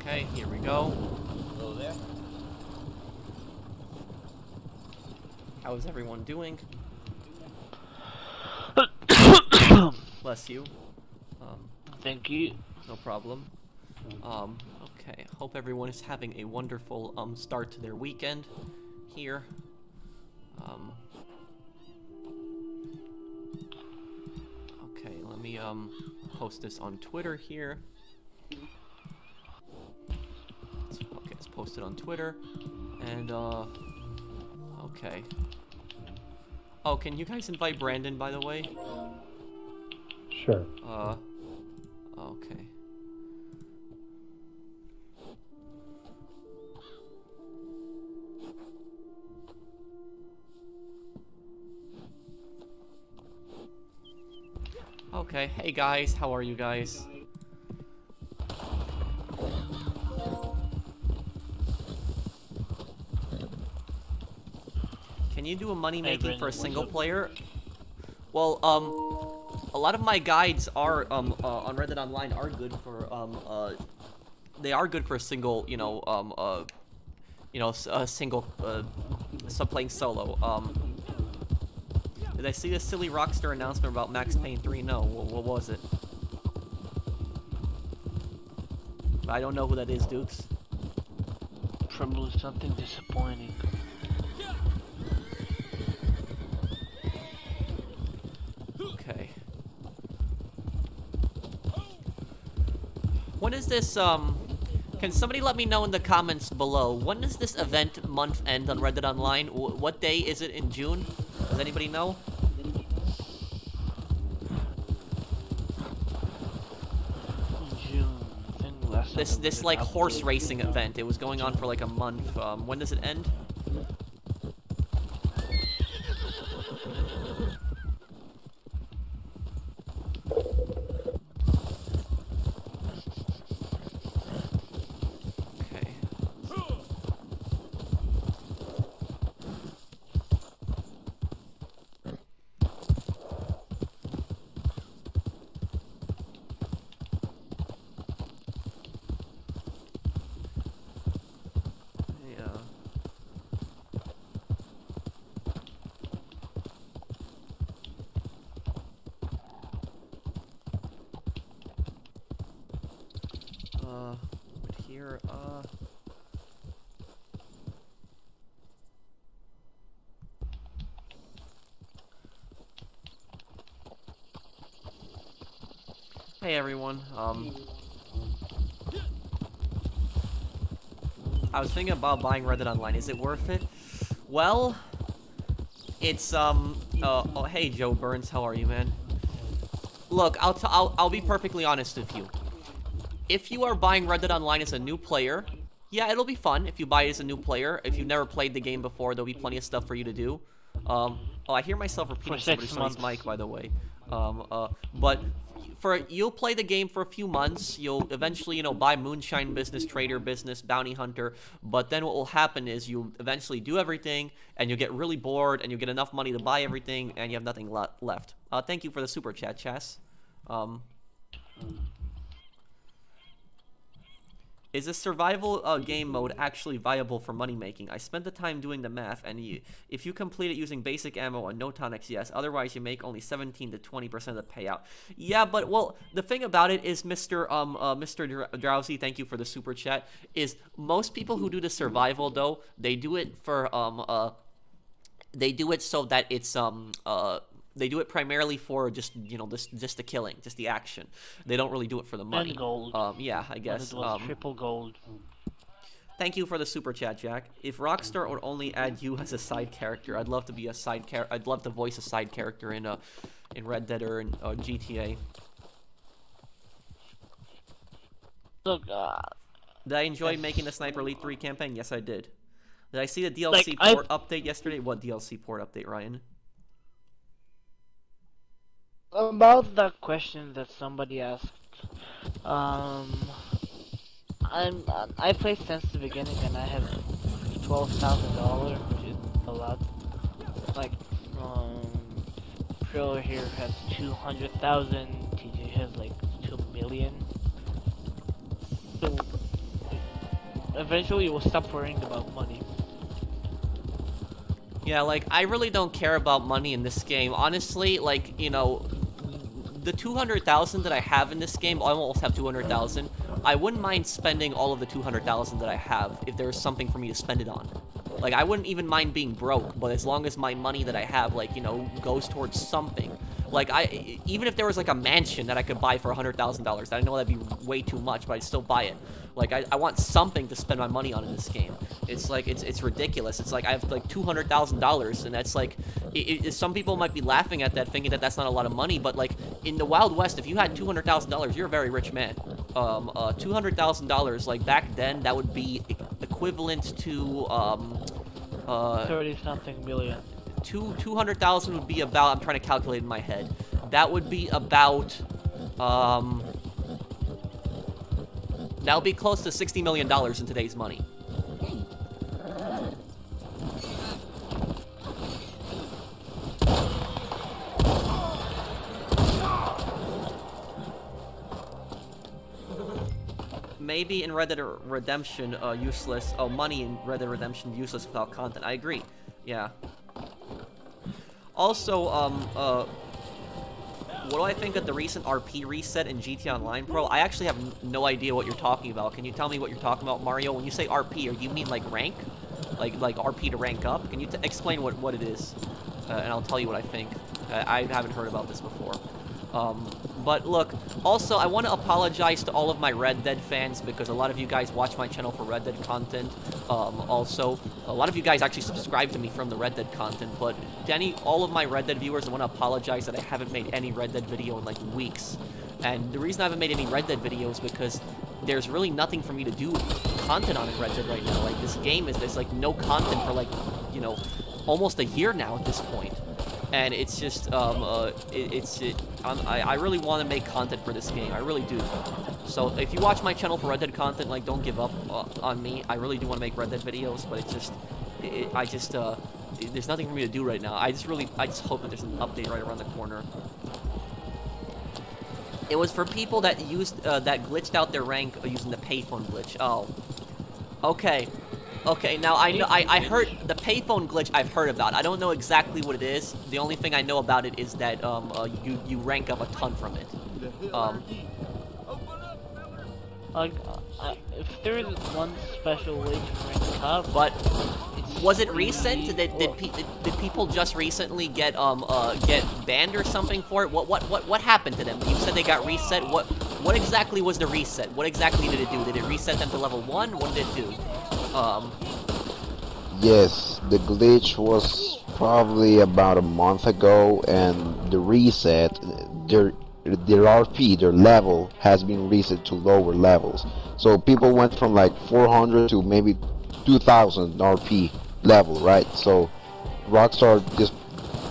Okay, here we go. Hello there. How is everyone doing? Bless you. Thank you. No problem. Okay, hope everyone is having a wonderful start to their weekend here. Okay, let me post this on Twitter here. Okay, it's posted on Twitter. And okay. Oh, can you guys invite Brandon, by the way? Sure. Okay. Okay, hey guys, how are you guys? Can you do a money making for a single player? Well, a lot of my guides are on Reddit Online are good for they are good for a single, a single playing solo. Did I see this silly Rockstar announcement about Max Payne 3? No. What was it? I don't know who that is, Dukes. Probably something disappointing. Okay. When is this, can somebody let me know in the comments below, when does this event month end on Reddit Online? What day is it in June? Does anybody know? June. I think last time This like horse racing event. It was going on for like a month. When does it end? Okay. Here, Hey everyone, I was thinking about buying Reddit Online. Is it worth it? Well, it's, oh, hey Joe Burns, how are you, man? Look, I'll be perfectly honest with you. If you are buying Reddit Online as a new player, yeah, it'll be fun if you buy it as a new player. If you've never played the game before, there'll be plenty of stuff for you to do. Oh, I hear myself repeating somebody's mic, by the way. But you'll play the game for a few months. You'll eventually, buy Moonshine Business, Trader Business, Bounty Hunter. But then what will happen is you'll eventually do everything, and you'll get really bored, and you'll get enough money to buy everything, and you have nothing left. Thank you for the super chat, Chas. Is a survival game mode actually viable for money making? I spent the time doing the math, and if you complete it using basic ammo and no tonics, yes. Otherwise, you make only 17 to 20% of the payout. Yeah, but well, the thing about it is, Mr. Drowsy, thank you for the super chat. Is most people who do the survival though, they do it for they do it so that it's they do it primarily for just just the killing, just the action. They don't really do it for the money. And gold. Yeah, I guess. Triple gold. Thank you for the super chat, Jack. If Rockstar would only add you as a side character, I'd love to be a side character. I'd love to voice a side character in Red Dead or in GTA. Look, did I enjoy making the Sniper Elite 3 campaign? Yes, I did. Did I see the DLC port update yesterday? What DLC port update, Ryan? About that question that somebody asked, I played since the beginning and I have $12,000, which is a lot. Like, Pro here has 200,000, TJ has like 2 million. So eventually you will stop worrying about money. Yeah, like, I really don't care about money in this game. Honestly, like, you know, the 200,000 that I have in this game, I almost have 200,000. I wouldn't mind spending all of the 200,000 that I have if there was something for me to spend it on. Like, I wouldn't even mind being broke, but as long as my money that I have, like, you know, goes towards something. Like, even if there was, like, a mansion that I could buy for $100,000, I know that'd be way too much, but I'd still buy it. Like, I want something to spend my money on in this game. It's, like, it's ridiculous. It's, like, I have, like, $200,000, and that's, like, some people might be laughing at that, thinking that that's not a lot of money, but, like, in the Wild West, if you had $200,000, you're a very rich man. $200,000, like, back then, that would be equivalent to, 30-something million. 200,000 would be about, I'm trying to calculate in my head. That would be about, that would be close to $60 million in today's money. Maybe in Red Dead Redemption, useless. Oh, money in Red Dead Redemption useless without content. I agree. Yeah. Also, what do I think of the recent RP reset in GTA Online Pro? I actually have no idea what you're talking about. Can you tell me what you're talking about, Mario? When you say RP, do you mean like rank? Like RP to rank up? Can you explain what it is? And I'll tell you what I think. I haven't heard about this before. But look, also, I want to apologize to all of my Red Dead fans because a lot of you guys watch my channel for Red Dead content. Also, a lot of you guys actually subscribe to me from the Red Dead content, but to all of my Red Dead viewers, I want to apologize that I haven't made any Red Dead video in, like, weeks. And the reason I haven't made any Red Dead videos is because there's really nothing for me to do content on in Red Dead right now. Like, this game there's, like, no content for, like, you know, almost a year now at this point. And it's just, I really want to make content for this game. I really do. So if you watch my channel for Red Dead content, like, don't give up on me. I really do want to make Red Dead videos, but it's just, there's nothing for me to do right now. I just hope that there's an update right around the corner. It was for people that used, that glitched out their rank using the payphone glitch. Oh. Okay. Okay, now I heard the payphone glitch. I've heard about. I don't know exactly what it is. The only thing I know about it is that you rank up a ton from it. If there is one special way to rank up, but was it recent? Did people just recently get banned or something for it? What happened to them? You said they got reset. What exactly was the reset? What exactly did it do? Did it reset them to level 1? What did it do? Yes, the glitch was probably about a month ago, and the reset, their RP, their level, has been reset to lower levels. So people went from like 400 to maybe 2000 RP level, right? So Rockstar just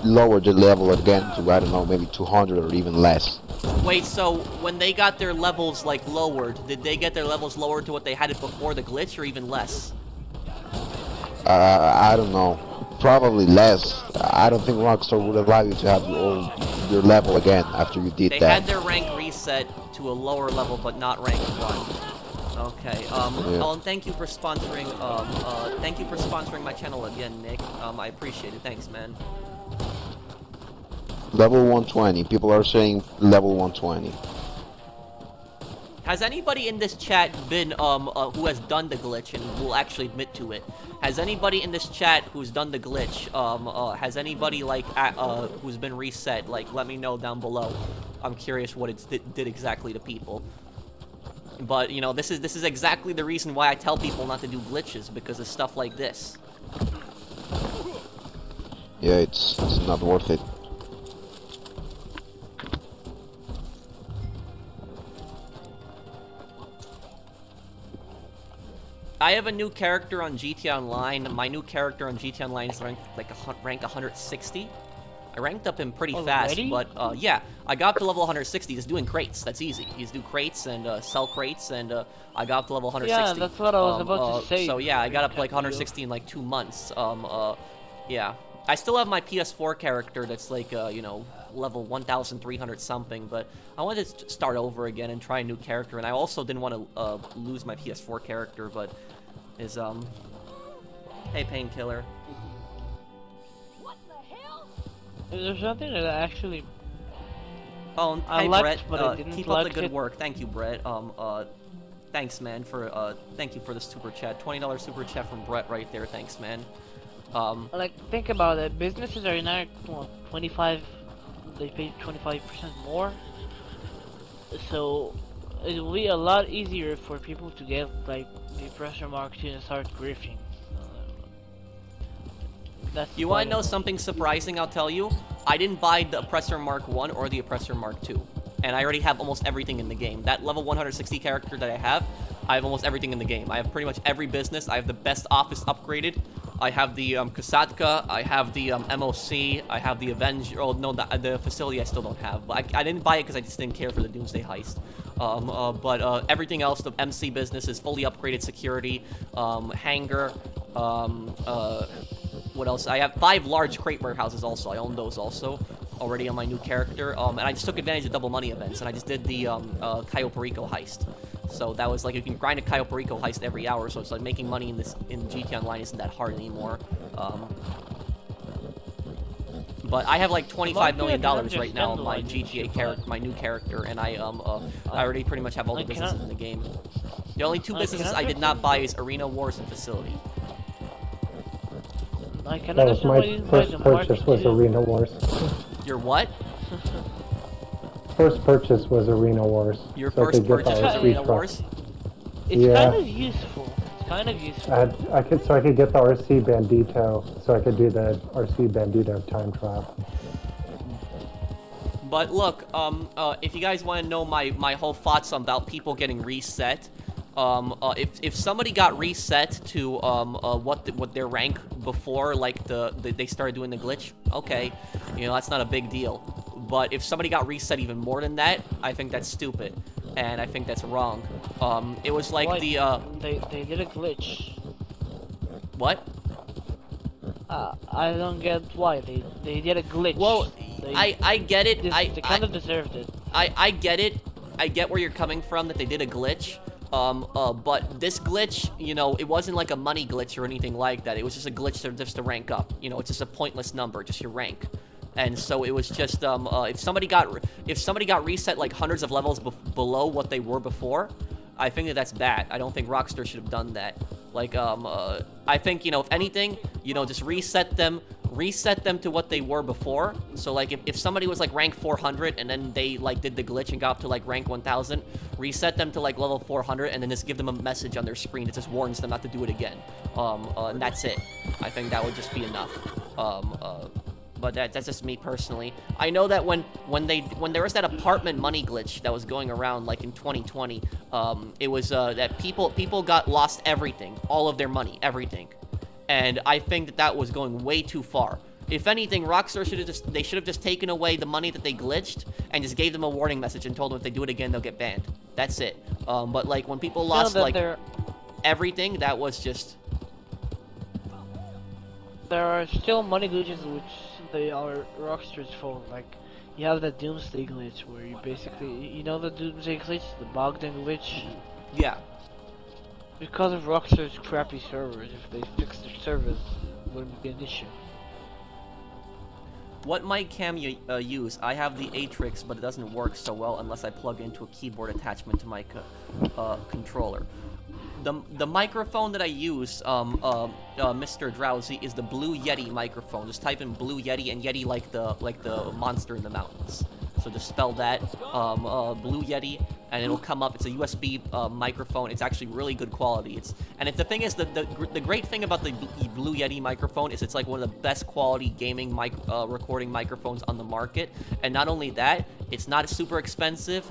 lowered the level again to, I don't know, maybe 200 or even less. Wait, so when they got their levels, like, lowered, did they get their levels lowered to what they had it before the glitch, or even less? I don't know. Probably less. I don't think Rockstar would allow you to have your level again after you did that. They had their rank reset to a lower level, but not rank 1. Okay, yeah. And thank you for sponsoring, my channel again, Nick. I appreciate it. Thanks, man. Level 120. People are saying level 120. Has anybody in this chat been, who has done the glitch and will actually admit to it? Has anybody in this chat who's done the glitch, has anybody, like, who's been reset? Like, let me know down below. I'm curious what it did exactly to people. But, you know, this is exactly the reason why I tell people not to do glitches, because of stuff like this. Yeah, it's not worth it. I have a new character on GTA Online. My new character on GTA Online is ranked like rank 160. I ranked up him pretty fast, but yeah, I got up to level 160. He's doing crates. That's easy. He's do crates and sell crates, and I got up to level 160. Yeah, that's what I was about to say. So yeah, I got up to like 160 in like 2 months. Yeah, I still have my PS4 character that's like you know, level 1,300 something, but I wanted to start over again and try a new character, and I also didn't want to lose my PS4 character, but is hey Painkiller. There's something that I actually Oh, I hi liked, Brett. but I didn't Keep up the like good it. work. Thank you, Brett. Thanks, man, for thank you for the super chat. $20 super chat from Brett right there. Thanks, man. like think about it. Businesses are now 25. They pay 25% more. So it will be a lot easier for people to get like the pressure mark 2 and start griefing. That's You why want to know I'm- something surprising? I'll tell you. I didn't buy the Oppressor Mark 1 or the Oppressor Mark 2. And I already have almost everything in the game. That level 160 character that I have almost everything in the game. I have pretty much every business. I have the best office upgraded. I have the Kasatka. I have the MOC. I have the Avenger. Oh, no, the facility I still don't have. But I didn't buy it because I just didn't care for the Doomsday Heist. But everything else, the MC business is fully upgraded security, hangar, what else? I have 5 large crate warehouses also. I own those also already on my new character. And I just took advantage of double money events, and I just did the Cayo Perico heist. So that was like, you can grind a Cayo Perico heist every hour, so it's like making money in GT Online isn't that hard anymore. But I have like $25 million right now on my GTA character, my new character, and I already pretty much have all the businesses in the game. The only 2 businesses I did not buy is Arena Wars and Facility. I can That was understand why you my didn't buy first the purchase Mark was II. Arena Wars. Your what? First purchase was Arena Wars. Your so I first could get the purchase was RC Arena truck. Wars? It's Yeah. kind of useful. It's kind of useful. I could get the RC Bandito, so I could do the RC Bandito time trial. But look, if you guys want to know my whole thoughts about people getting reset, if somebody got reset to what their rank before, like they started doing the glitch, okay, you know, that's not a big deal. But if somebody got reset even more than that, I think that's stupid, and I think that's wrong. It was like Why? the They did a glitch. what? I don't get why they did a glitch. Well, I get it. They kind of deserved it. I get it. I get where you're coming from, that they did a glitch. But this glitch, you know, it wasn't like a money glitch or anything like that. It was just a glitch just to rank up. You know, it's just a pointless number, just your rank. And so it was just, if somebody got reset like hundreds of levels below what they were before, I think that's bad. I don't think Rockstar should have done that. Like, I think, you know, if anything, you know, just reset them to what they were before. So, like, if somebody was, like, rank 400 and then they, like, did the glitch and got up to, like, rank 1000, reset them to, like, level 400 and then just give them a message on their screen that just warns them not to do it again. And that's it. I think that would just be enough. But that's just me personally. I know that when there was that apartment money glitch that was going around like in 2020, it was that people lost everything, all of their money, everything, and I think that was going way too far. If anything, Rockstar should have just taken away the money that they glitched and just gave them a warning message and told them if they do it again they'll get banned. That's it. But like when people lost like everything, that was just. There are still money glitches which they are Rockstar's fault. Like, you have the Doomsday glitch where you basically, you know the Doomsday glitch, the Bogdan glitch? Yeah. Because of Rockstar's crappy servers, if they fixed their servers, it wouldn't be an issue. What mic cam you use? I have the Atrix, but it doesn't work so well unless I plug into a keyboard attachment to my controller. The microphone that I use, Mr. Drowsy, is the Blue Yeti microphone. Just type in Blue Yeti and Yeti like the monster in the mountains. So just spell that, Blue Yeti, and it'll come up. It's a USB microphone. It's actually really good quality. The thing is, the great thing about the Blue Yeti microphone is it's like one of the best quality gaming recording microphones on the market. And not only that, it's not super expensive.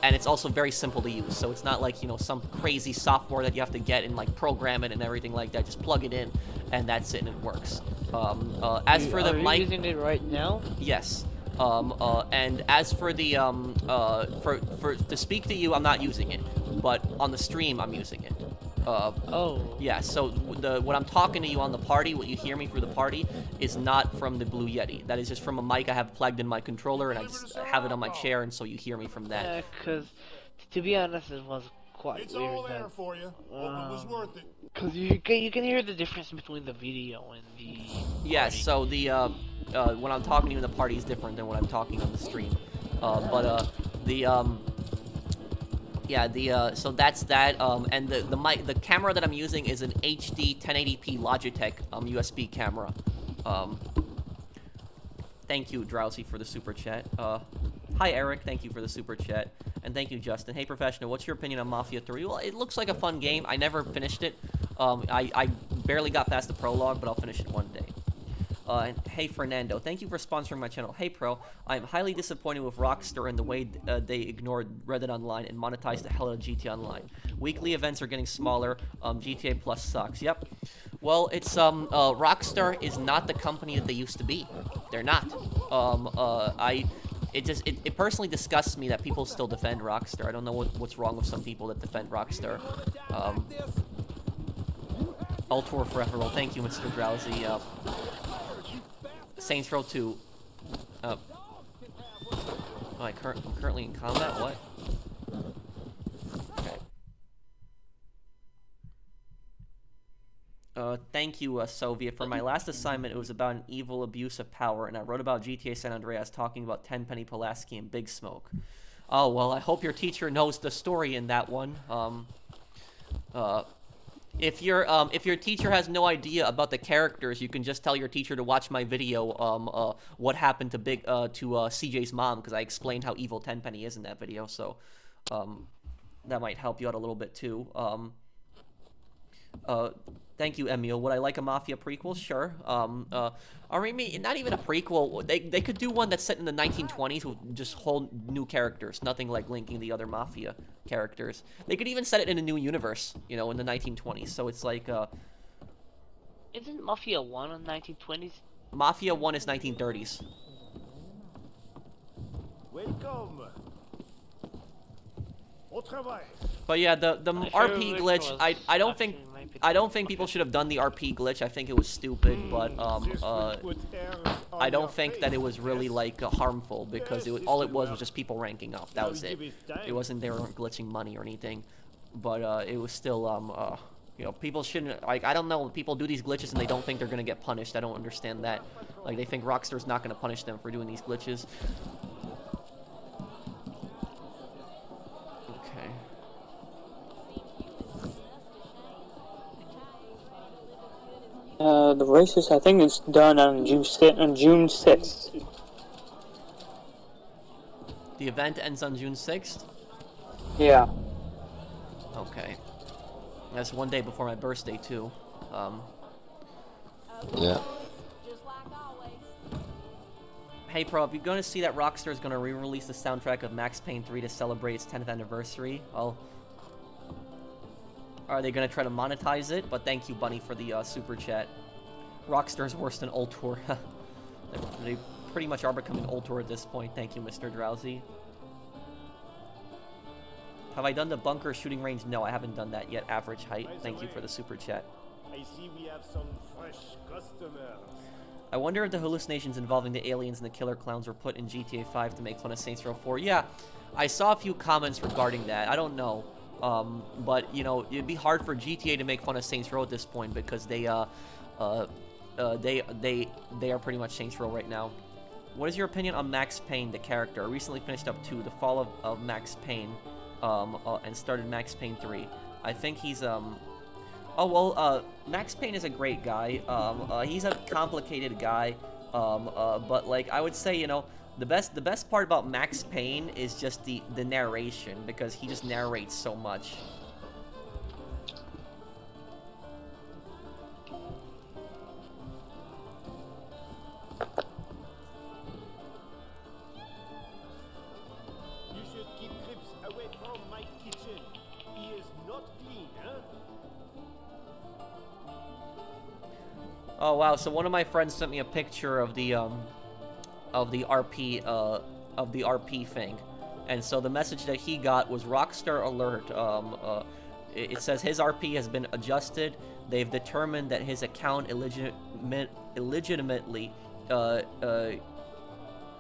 And it's also very simple to use, so it's not like, you know, some crazy software that you have to get and like program it and everything like that. Just plug it in, and that's it, and it works. As for the mic, are you using it right now? yes. And as for the to speak to you, I'm not using it, but on the stream I'm using it. Oh. Yeah, so when I'm talking to you on the party, what you hear me through the party is not from the Blue Yeti. That is just from a mic I have plugged in my controller, and I just have it on my chair, and so you hear me from that. Yeah, because to be honest, it was quite It's weird. all there for you. Hope it was worth it. Because you can hear the difference between the video and the Yeah, party. so the when I'm talking to you in the party is different than when I'm talking on the stream. So that's that. And the mic, the camera that I'm using is an HD 1080p Logitech USB camera. Thank you, Drowsy, for the super chat. Hi, Eric. Thank you for the super chat. And thank you, Justin. Hey, Professional, what's your opinion on Mafia 3? Well, it looks like a fun game. I never finished it. I barely got past the prologue, but I'll finish it one day. And hey, Fernando, thank you for sponsoring my channel. Hey, Pro, I am highly disappointed with Rockstar and the way they ignored Red Dead Online and monetized the hell out of GTA Online. Weekly events are getting smaller. GTA Plus sucks. Yep. Well, it's Rockstar is not the company that they used to be. They're not. It personally disgusts me that people still defend Rockstar. I don't know what's wrong with some people that defend Rockstar. Ultor forever. Well, thank you, Mr. Drowsy. Saints Row 2. I'm currently in combat? What? Okay. Thank you, Soviet. For my last assignment, it was about an evil abuse of power, and I wrote about GTA San Andreas talking about Tenpenny Pulaski and Big Smoke. Oh, well, I hope your teacher knows the story in that one. If your teacher has no idea about the characters, you can just tell your teacher to watch my video, what happened to CJ's mom, because I explained how evil Tenpenny is in that video, so, that might help you out a little bit, too. Thank you, Emil. Would I like a Mafia prequel? Sure. Or maybe not even a prequel. They could do one that's set in the 1920s with just whole new characters. Nothing like linking the other Mafia characters. They could even set it in a new universe, you know, in the 1920s. So it's like, Isn't Mafia 1 in 1920s? Mafia 1 is 1930s. Welcome. Au travail. But yeah, the RP glitch, I don't think people should have done the RP glitch. I think it was stupid, but I don't think that it was really like harmful, because all it was just people ranking up. That was it. It wasn't they weren't glitching money or anything, but it was still you know, people shouldn't, like, I don't know, people do these glitches and they don't think they're gonna get punished. I don't understand that. Like, they think Rockstar's not gonna punish them for doing these glitches. The races, I think it's done on June 6th. The event ends on June 6th? Yeah. Okay. That's one day before my birthday, too. Yeah. Hey, Pro, if you're going to see that Rockstar is going to re-release the soundtrack of Max Payne 3 to celebrate its 10th anniversary, well, are they going to try to monetize it? But thank you, Bunny, for the super chat. Rockstar's worse than Ultor. They pretty much are becoming Ultor at this point. Thank you, Mr. Drowsy. Have I done the bunker shooting range? No, I haven't done that yet. Average height. Thank you for the super chat. I see we have some fresh customers. I wonder if the hallucinations involving the aliens and the killer clowns were put in GTA 5 to make fun of Saints Row 4. Yeah, I saw a few comments regarding that. I don't know. But, you know, it'd be hard for GTA to make fun of Saints Row at this point, because they are pretty much Saints Row right now. What is your opinion on Max Payne, the character? I recently finished up 2, The Fall of Max Payne, and started Max Payne 3. I think he's, Max Payne is a great guy. He's a complicated guy, but, like, I would say, you know, the best part about Max Payne is just the narration, because he just narrates so much. You should keep Crips away from my kitchen. He is not clean, huh? Oh wow! So one of my friends sent me a picture of the RP thing, and so the message that he got was Rockstar alert. It says his RP has been adjusted. They've determined that his account illegitimately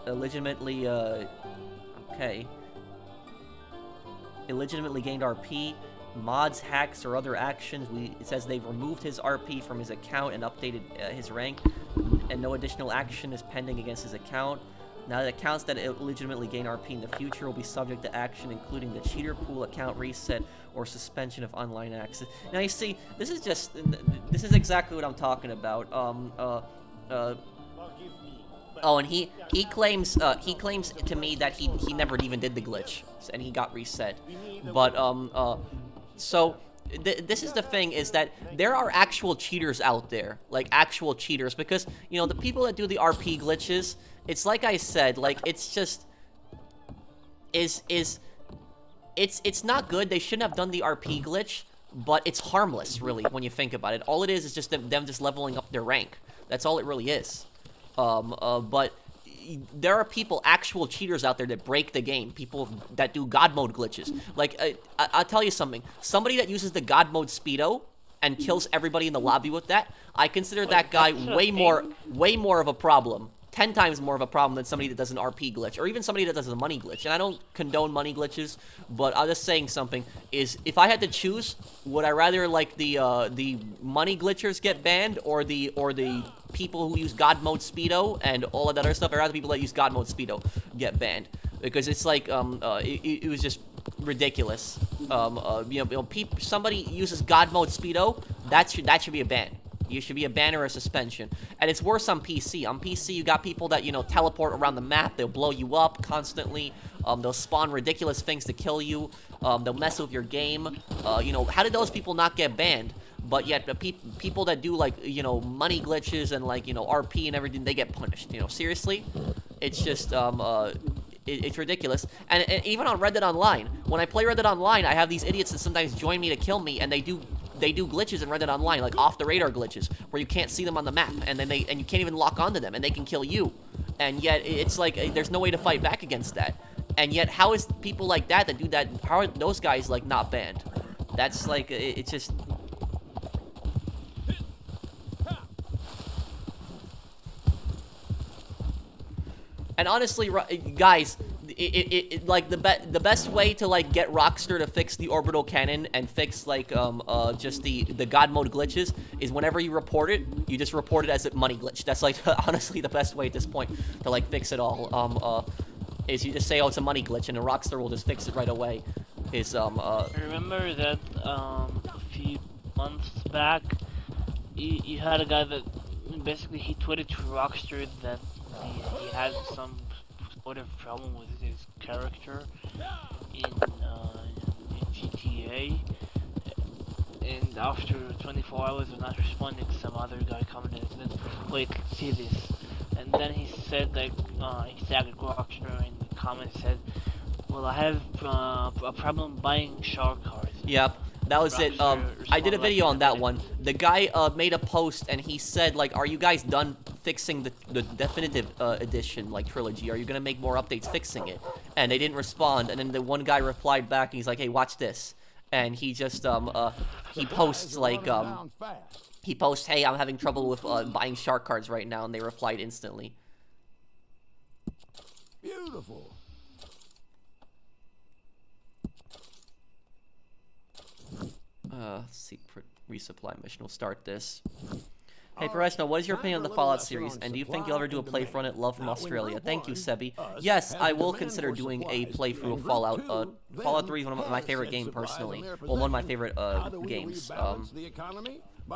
illegitimately gained RP. mods, hacks, or other actions. It says they've removed his RP from his account and updated his rank, and no additional action is pending against his account. Now, the accounts that illegitimately gain RP in the future will be subject to action, including the cheater pool, account reset, or suspension of online access. Now, you see, this is exactly what I'm talking about. Oh, and he claims to me that he never even did the glitch, and he got reset. But so this is the thing, is that there are actual cheaters out there, like actual cheaters, because you know the people that do the RP glitches. It's like I said, like it's just it's not good. They shouldn't have done the RP glitch, but it's harmless, really, when you think about it. All it is just them just leveling up their rank. That's all it really is. But there are people, actual cheaters out there that break the game. People that do God mode glitches. Like, I'll tell you something. Somebody that uses the God mode speedo and kills everybody in the lobby with that, I consider that guy way more of a problem. 10 times more of a problem than somebody that does an RP glitch, or even somebody that does a money glitch. And I don't condone money glitches, but I'm just saying something, is if I had to choose, would I rather like the money glitchers get banned, or the people who use God mode speedo and all of that other stuff? I'd rather people that use God mode speedo get banned, because it's like it was just ridiculous. Somebody uses God mode speedo, that should be a ban. You should be a ban or a suspension. And it's worse on PC. On PC, you got people that, you know, teleport around the map. They'll blow you up constantly. They'll spawn ridiculous things to kill you. They'll mess with your game. You know, how did those people not get banned? But yet, the people that do, like, you know, money glitches and, like, you know, RP and everything, they get punished. You know, seriously? It's just, it's ridiculous. And even on Red Dead Online, when I play Red Dead Online, I have these idiots that sometimes join me to kill me, and they do glitches in Red Dead Online, like off-the-radar glitches, where you can't see them on the map, and then you can't even lock onto them, and they can kill you. And yet, it's like, there's no way to fight back against that. And yet, how is people like that do that, how are those guys, like, not banned? That's, like, it's just... And honestly, guys, like the best way to like get Rockstar to fix the orbital cannon and fix like just the God mode glitches is whenever you report it, you just report it as a money glitch. That's like honestly the best way at this point to like fix it all. Is you just say, oh, it's a money glitch, and then Rockstar will just fix it right away. Remember that a few months back, you had a guy that basically he tweeted to Rockstar that he had some sort of problem with his character in GTA, and after 24 hours of not responding, some other guy commented and said, wait, see this, and then he said like he tagged Rockstar in the comments, said, well, I have a problem buying shark cards. Yep. That was it. I did a video on that one. The guy made a post and he said, like, are you guys done fixing the definitive edition, like, trilogy? Are you gonna make more updates fixing it? And they didn't respond. And then the one guy replied back and he's like, hey, watch this. And he just, he posts, like, he posts, hey, I'm having trouble with buying shark cards right now. And they replied instantly. Beautiful. Secret resupply mission. We'll start this. Hey, Professional, what is your opinion on the Fallout series? And do you think you'll ever do a playthrough on it? Love from Australia. Thank you, Sebi. Yes, I will consider doing a playthrough of Fallout. Fallout 3 is one of my favorite games, personally. Well, one of my favorite games.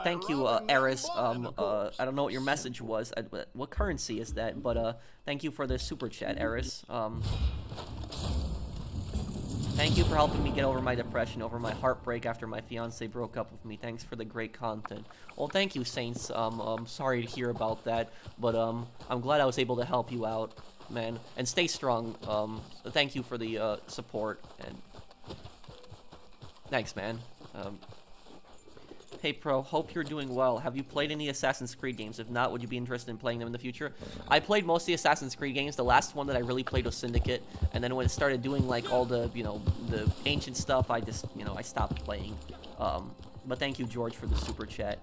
Thank you, Eris. I don't know what your message was. What currency is that? But thank you for the super chat, Eris. Thank you for helping me get over my depression, over my heartbreak after my fiance broke up with me. Thanks for the great content. Well, thank you, Saints. I'm sorry to hear about that, but I'm glad I was able to help you out, man. And stay strong. Thank you for the support, and thanks, man. Hey Pro, hope you're doing well. Have you played any Assassin's Creed games? If not, would you be interested in playing them in the future? I played most of the Assassin's Creed games. The last one that I really played was Syndicate. And then when it started doing like all the, you know, the ancient stuff, I just, you know, I stopped playing. But thank you, George, for the super chat.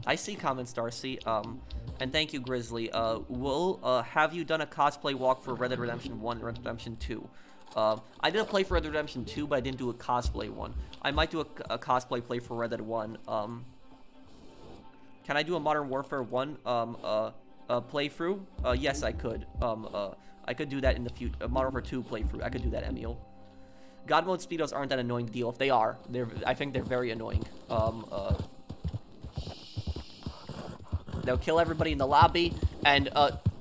I see comments, Darcy. And thank you, Grizzly. Have you done a cosplay walk for Red Dead Redemption 1 and Red Dead Redemption 2? I did a play for Red Dead Redemption 2, but I didn't do a cosplay one. I might do a cosplay play for Red Dead 1. Can I do a Modern Warfare 1 playthrough? Yes, I could. I could do that in the future. Modern Warfare 2 playthrough. I could do that, Emil. God mode speedos aren't that annoying to deal. If they are, I think they're very annoying. They'll kill everybody in the lobby, and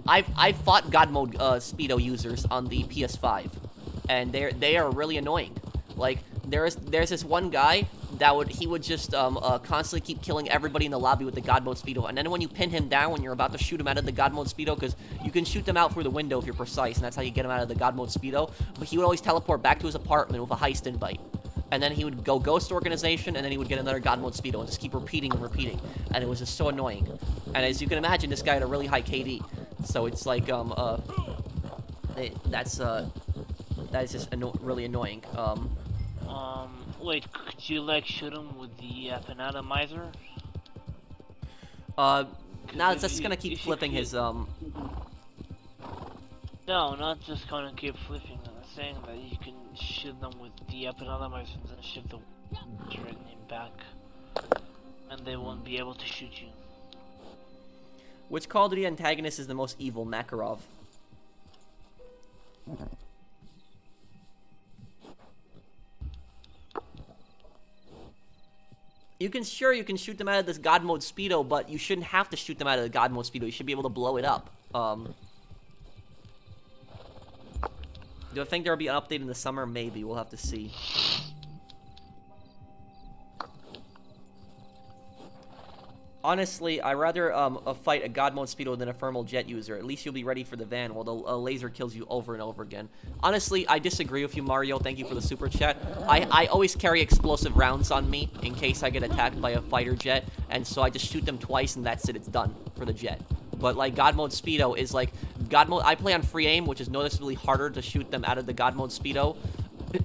I've fought God mode speedo users on the PS5, and they are really annoying. Like there's this one guy that he would just constantly keep killing everybody in the lobby with the God mode speedo, and then when you pin him down when you're about to shoot him out of the God mode speedo, because you can shoot them out through the window if you're precise, and that's how you get him out of the God mode speedo. But he would always teleport back to his apartment with a heist invite. And then he would go Ghost Organization, and then he would get another God mode speedo and just keep repeating and repeating. And it was just so annoying. And as you can imagine, this guy had a really high KD. So it's like, that is just really annoying. Wait, could you like shoot him with the atomizer? Now it's just gonna keep flipping his, No, not just gonna keep flipping. I'm saying that you can shoot them with the atomizer and then shift the name back. And they won't be able to shoot you. Which Call of Duty antagonist is the most evil? Makarov. You can shoot them out of this God mode speedo, but you shouldn't have to shoot them out of the God mode speedo. You should be able to blow it up. Do I think there'll be an update in the summer? Maybe. We'll have to see. Honestly, I'd rather fight a God mode speedo than a thermal jet user. At least you'll be ready for the van while the laser kills you over and over again. Honestly, I disagree with you, Mario. Thank you for the super chat. I always carry explosive rounds on me in case I get attacked by a fighter jet, and so I just shoot them twice and that's it. It's done for the jet. But like God mode speedo is like God mode. I play on free aim, which is noticeably harder to shoot them out of the God mode speedo.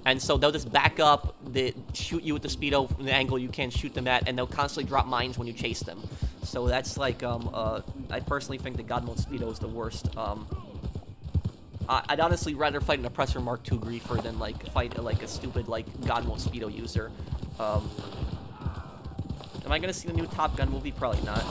And so they'll just back up, they shoot you with the speedo from the angle you can't shoot them at, and they'll constantly drop mines when you chase them. So that's like, I personally think the God mode speedo is the worst. I'd honestly rather fight an Oppressor Mark II griefer than like fight like a stupid like God mode speedo user. Am I gonna see the new Top Gun movie? Probably not.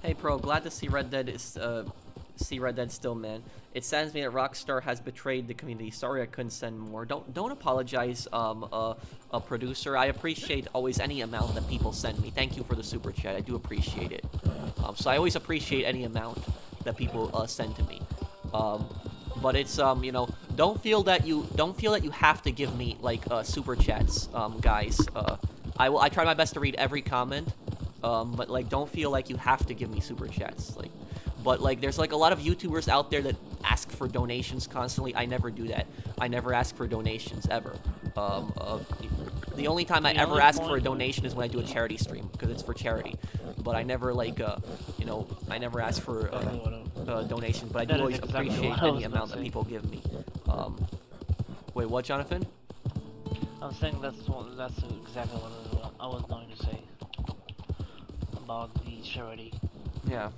Hey Pro, glad to see Red Dead still, man. It saddens me that Rockstar has betrayed the community. Sorry I couldn't send more. Don't apologize, a producer. I appreciate always any amount that people send me. Thank you for the super chat. I do appreciate it. So I always appreciate any amount that people send to me. But it's you know, don't feel that you have to give me like super chats, guys. I try my best to read every comment. But like don't feel like you have to give me super chats, like, but like there's like a lot of YouTubers out there that ask for donations constantly. I never do that. I never ask for donations ever. The only time I ever ask for a donation is when I do a charity stream, because it's for charity. But I never like you know, I never ask for donations, but I do always appreciate any amount that people give me. Wait, what, Jonathan? I'm saying that's exactly what I was going to say about the charity. Yeah.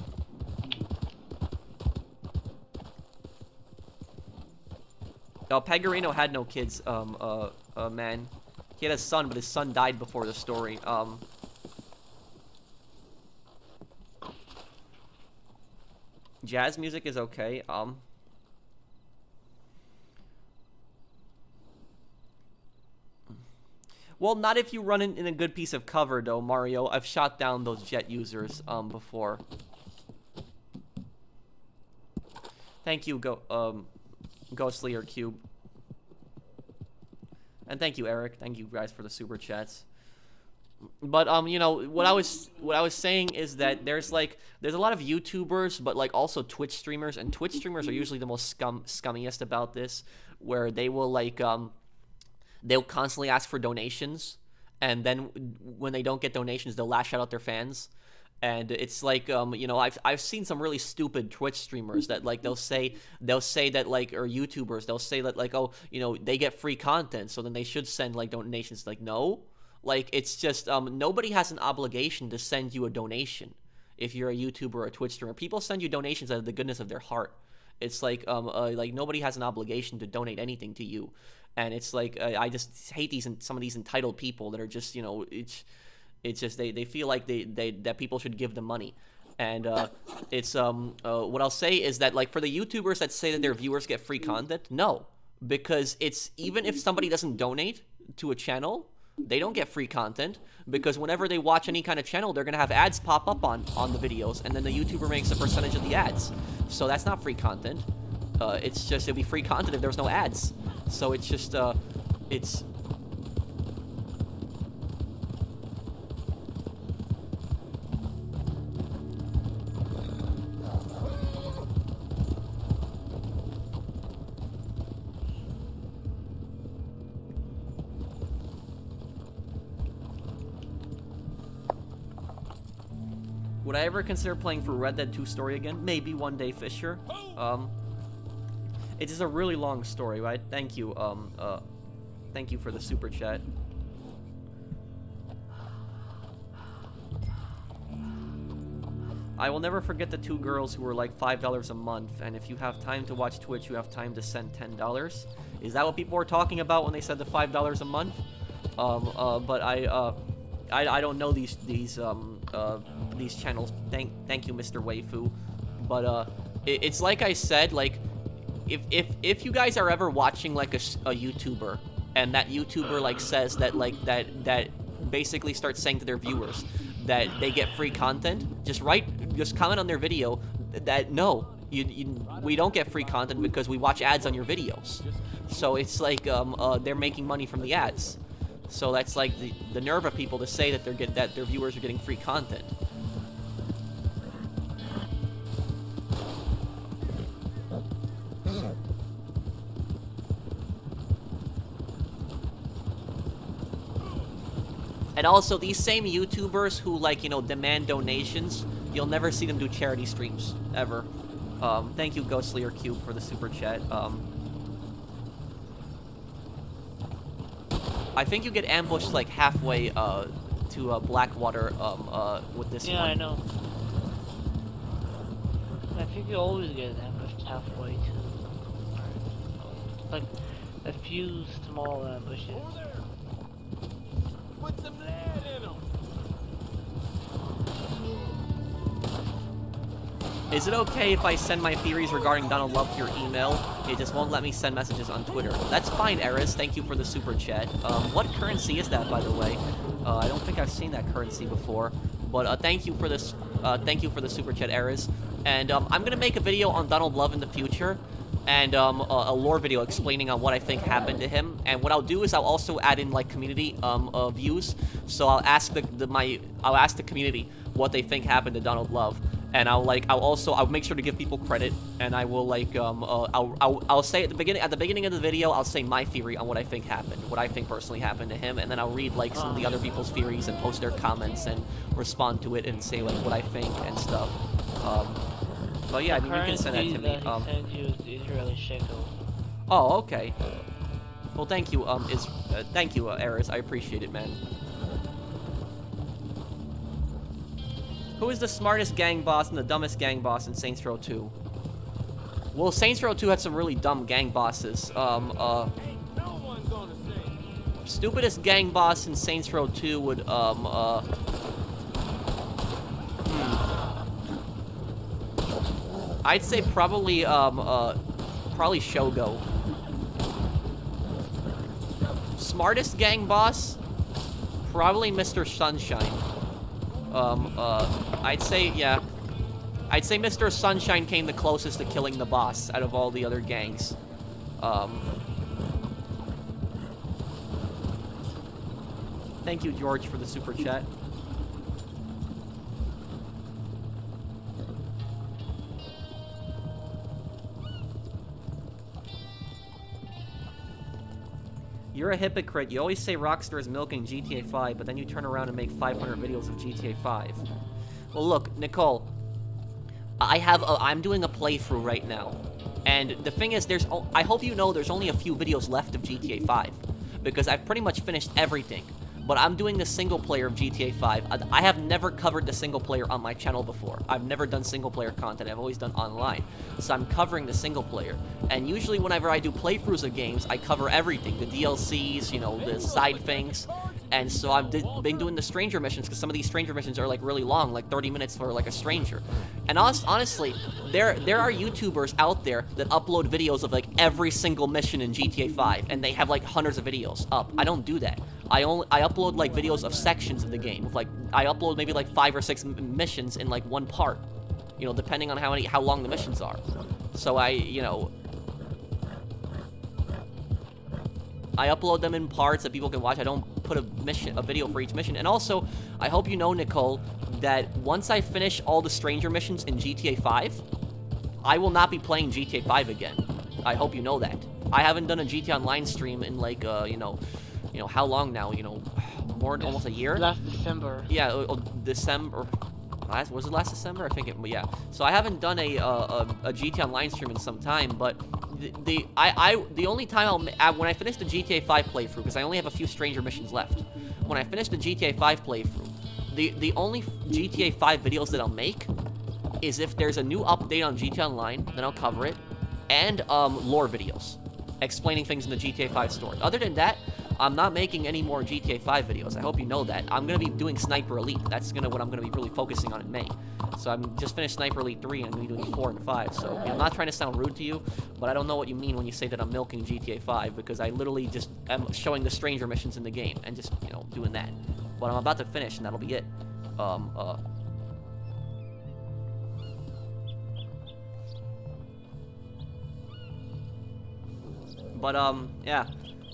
Pagarino had no kids, man. He had a son, but his son died before the story. Jazz music is okay, well, not if you run in a good piece of cover, though, Mario. I've shot down those jet users, before. Thank you, Ghostly or Cube. And thank you, Eric. Thank you guys for the super chats. But you know, what I was saying is that there's a lot of YouTubers, but like also Twitch streamers, and Twitch streamers are usually the most scummiest about this, where they will like they'll constantly ask for donations, and then when they don't get donations, they'll lash out at their fans. And it's like, you know, I've seen some really stupid Twitch streamers that like they'll say that like, or YouTubers, they'll say that like, oh, you know, they get free content, so then they should send like donations. Like, no, like it's just nobody has an obligation to send you a donation if you're a YouTuber or a Twitch streamer. People send you donations out of the goodness of their heart. It's like nobody has an obligation to donate anything to you, and it's like I just hate some of these entitled people that are just, you know, it's just they feel like that people should give them money. And it's what I'll say is that like for the YouTubers that say that their viewers get free content, no, because it's even if somebody doesn't donate to a channel, they don't get free content, because whenever they watch any kind of channel, they're gonna have ads pop up on the videos, and then the YouTuber makes a percentage of the ads. So that's not free content. It's just it'd be free content if there was no ads. So it's just it's. Would I ever consider playing for Red Dead 2 story again? Maybe one day, Fisher. It is a really long story, right? Thank you, thank you for the super chat. I will never forget the 2 girls who were like $5 a month, and if you have time to watch Twitch, you have time to send $10. Is that what people were talking about when they said the $5 a month? But I don't know these channels. Thank you, Mr. Waifu. But it's like I said, like if you guys are ever watching like a YouTuber, and that YouTuber like says that like that basically starts saying to their viewers that they get free content, just comment on their video that no, we don't get free content because we watch ads on your videos. So it's like they're making money from the ads. So that's like the nerve of people to say that that their viewers are getting free content. And also, these same YouTubers who, like, you know, demand donations, you'll never see them do charity streams, ever. Thank you, Ghostlier Cube, for the super chat. I think you get ambushed, like, halfway, to, Blackwater, with this one. Yeah, I know. I think you always get ambushed halfway to... Like, a few small ambushes. Put some lead in them. Is it okay if I send my theories regarding Donald Love to your email? It just won't let me send messages on Twitter. That's fine, Eris. Thank you for the super chat. What currency is that, by the way? I don't think I've seen that currency before. But thank you for this. Thank you for the super chat, Eris. And I'm gonna make a video on Donald Love in the future, and a lore video explaining on what I think happened to him. And what I'll do is I'll also add in like community views. So I'll ask I'll ask the community what they think happened to Donald Love. And I'll make sure to give people credit, and I will like I'll say at the beginning of the video, I'll say my theory on what I think happened, what I think personally happened to him, and then I'll read like some of the other people's theories and post their comments and respond to it and say like what I think and stuff. But yeah, I mean, you can send that to me. Send you Israeli shekel. Oh, okay. Well, thank you, thank you, Eris. I appreciate it, man. Who is the smartest gang boss and the dumbest gang boss in Saints Row 2? Well, Saints Row 2 had some really dumb gang bosses. Stupidest gang boss in Saints Row 2 would, I'd say probably, probably Shogo. Smartest gang boss? Probably Mr. Sunshine. I'd say, yeah. I'd say Mr. Sunshine came the closest to killing the boss out of all the other gangs. Thank you, George, for the super chat. You're a hypocrite. You always say Rockstar is milking GTA 5, but then you turn around and make 500 videos of GTA 5. Well, look, Nicole. I'm doing a playthrough right now. And the thing is, I hope you know there's only a few videos left of GTA 5. Because I've pretty much finished everything. But I'm doing the single player of GTA 5. I have never covered the single player on my channel before. I've never done single player content. I've always done online. So I'm covering the single player. And usually whenever I do playthroughs of games, I cover everything. The DLCs, you know, the side things. And so I've been doing the stranger missions, because some of these stranger missions are like really long, like 30 minutes for like a stranger. And honestly, there are YouTubers out there that upload videos of like every single mission in GTA 5, and they have like hundreds of videos up. I don't do that. I upload like videos of sections of the game. Like I upload maybe like 5 or 6 missions in like one part, you know, depending on how long the missions are. So I upload them in parts that people can watch. I don't put a video for each mission. And also, I hope you know, Nicole, that once I finish all the stranger missions in GTA 5, I will not be playing GTA 5 again. I hope you know that. I haven't done a GTA Online stream in like, you know, how long now? You know, almost a year? Last December. Yeah, December. Was it last December? I think it, yeah. So I haven't done a GTA Online stream in some time, but the only time when I finish the GTA 5 playthrough, because I only have a few stranger missions left. When I finish the GTA 5 playthrough, the only GTA 5 videos that I'll make is if there's a new update on GTA Online, then I'll cover it, and lore videos explaining things in the GTA 5 story. Other than that, I'm not making any more GTA 5 videos. I hope you know that. I'm going to be doing Sniper Elite. That's what I'm going to be really focusing on in May. So I'm just finished Sniper Elite 3 and I'm going to be doing 4 and 5. So I'm not trying to sound rude to you, but I don't know what you mean when you say that I'm milking GTA 5, because I literally just am showing the stranger missions in the game and just, you know, doing that. But I'm about to finish and that'll be it. Yeah.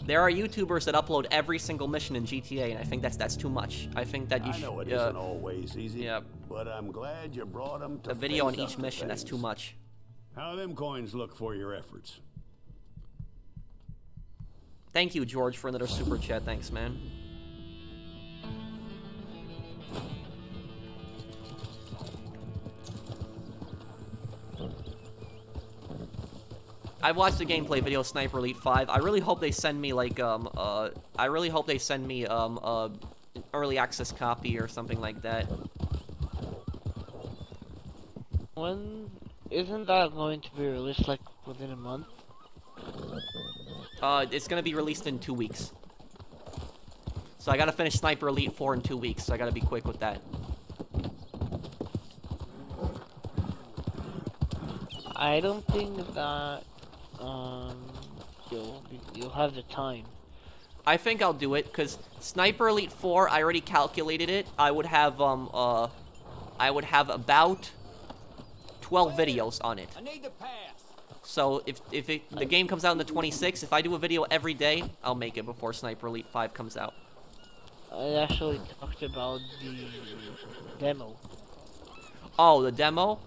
There are YouTubers that upload every single mission in GTA, and I think that's too much. I think that you should. I know it isn't always easy. Yeah. But I'm glad you brought them to A video on face up each to mission. That's things. too much. How them coins look for your efforts? Thank you, George, for another super chat. Thanks, man. I watched the gameplay video of Sniper Elite 5. I really hope they send me like early access copy or something like that. When isn't that going to be released like within a month? It's gonna be released in 2 weeks. So I gotta finish Sniper Elite 4 in 2 weeks, so I gotta be quick with that. I don't think that you'll have the time. I think I'll do it, because Sniper Elite 4, I already calculated it. I would have about 12 videos on it. I need to pass. So if the game comes out on the 26th, if I do a video every day, I'll make it before Sniper Elite 5 comes out. I actually talked about the demo. Oh, the demo?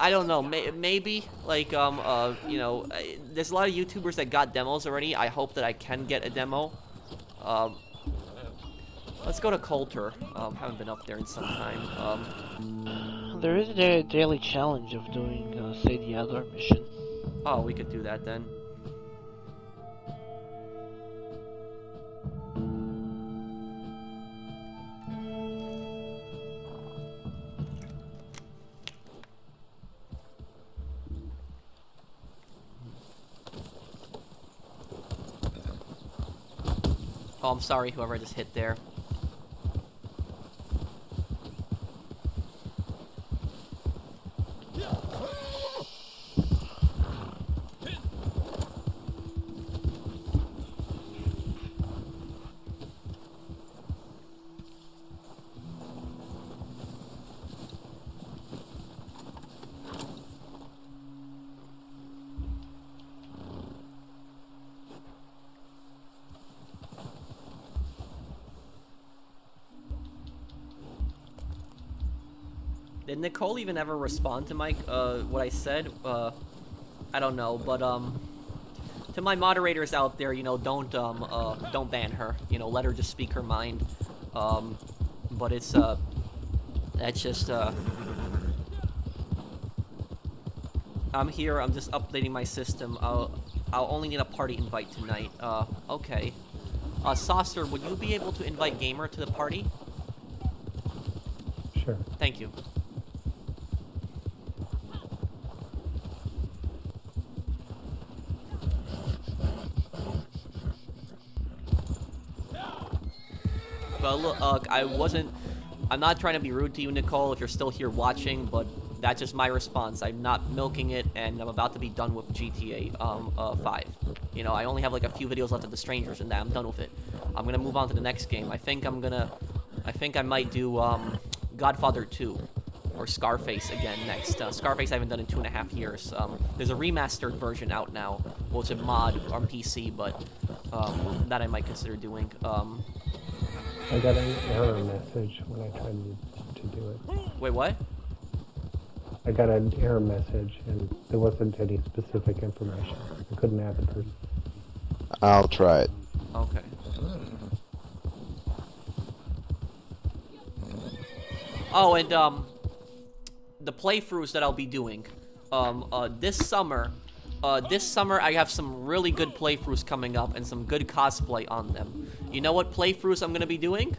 I don't know, maybe, like, you know, there's a lot of YouTubers that got demos already. I hope that I can get a demo. Let's go to Coulter. Haven't been up there in some time. There is a daily challenge of doing, say, the other mission. Oh, we could do that then. Oh, I'm sorry, whoever I just hit there. Did Nicole even ever respond to my, what I said? I don't know, but, to my moderators out there, you know, don't ban her. You know, let her just speak her mind. But it's, That's just, I'm here, I'm just updating my system. I'll only need a party invite tonight. Okay. Saucer, would you be able to invite Gamer to the party? Sure. Thank you. But look, I'm not trying to be rude to you, Nicole, if you're still here watching, but that's just my response. I'm not milking it, and I'm about to be done with GTA 5. You know, I only have like a few videos left of The Strangers, and I'm done with it. I'm gonna move on to the next game. I think I might do Godfather 2 or Scarface again next. Scarface I haven't done in 2.5 years. There's a remastered version out now. Well, it's a mod on PC, but that I might consider doing. I got an error message when I tried to do it. Wait, what? I got an error message and there wasn't any specific information. I couldn't add the person. I'll try it. Okay. Oh, and the playthroughs that I'll be doing, this summer I have some really good playthroughs coming up and some good cosplay on them. You know what playthroughs I'm gonna be doing?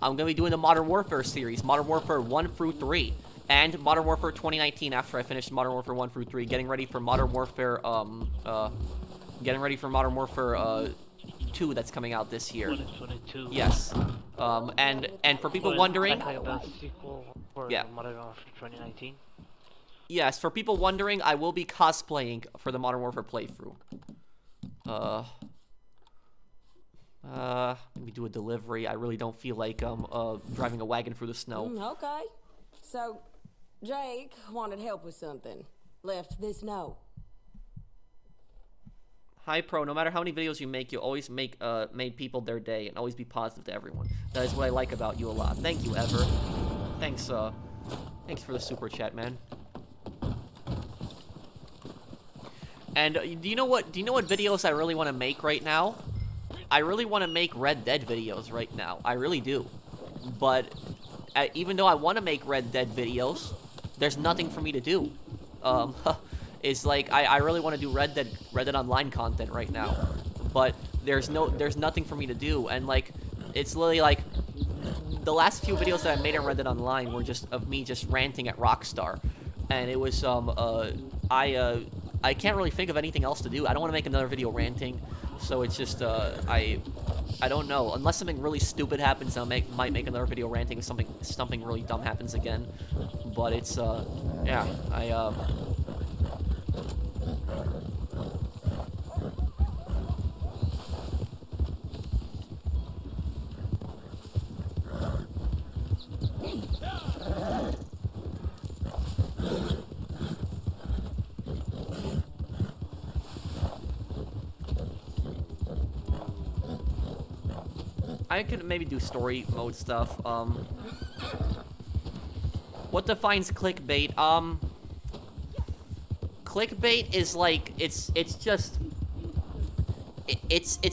I'm gonna be doing the Modern Warfare series, Modern Warfare 1 through 3, and Modern Warfare 2019 after I finish Modern Warfare 1 through 3, getting ready for Modern Warfare 2 that's coming out this year. 2022. Yes. And for people wondering, Like the sequel for yeah. Modern Warfare 2019. Yes, for people wondering, I will be cosplaying for the Modern Warfare playthrough. Maybe do a delivery. I really don't feel like driving a wagon through the snow. Okay. So, Jake wanted help with something. Left this note. Hi, Pro. No matter how many videos you make, you always make made people their day and always be positive to everyone. That is what I like about you a lot. Thank you, Ever. Thanks, thanks for the super chat, man. And do you know what videos I really want to make right now? I really want to make Red Dead videos right now. I really do. But even though I want to make Red Dead videos, there's nothing for me to do. It's like I really want to do Red Dead Online content right now, but there's nothing for me to do, and like it's literally like the last few videos that I made on Red Dead Online were just of me just ranting at Rockstar, and it was I can't really think of anything else to do. I don't want to make another video ranting, so it's just I don't know. Unless something really stupid happens, I might make another video ranting if something really dumb happens again. But it's yeah, I could maybe do story mode stuff. What defines clickbait? Clickbait is like it's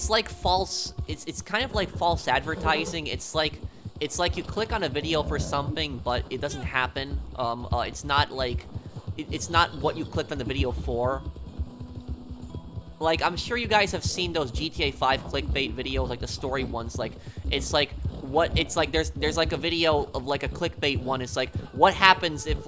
like false. It's kind of like false advertising. It's like you click on a video for something, but it doesn't happen. It's not like it's not what you clicked on the video for. Like, I'm sure you guys have seen those GTA 5 clickbait videos, like the story ones. Like, it's like there's like a video of like a clickbait one. It's like what happens if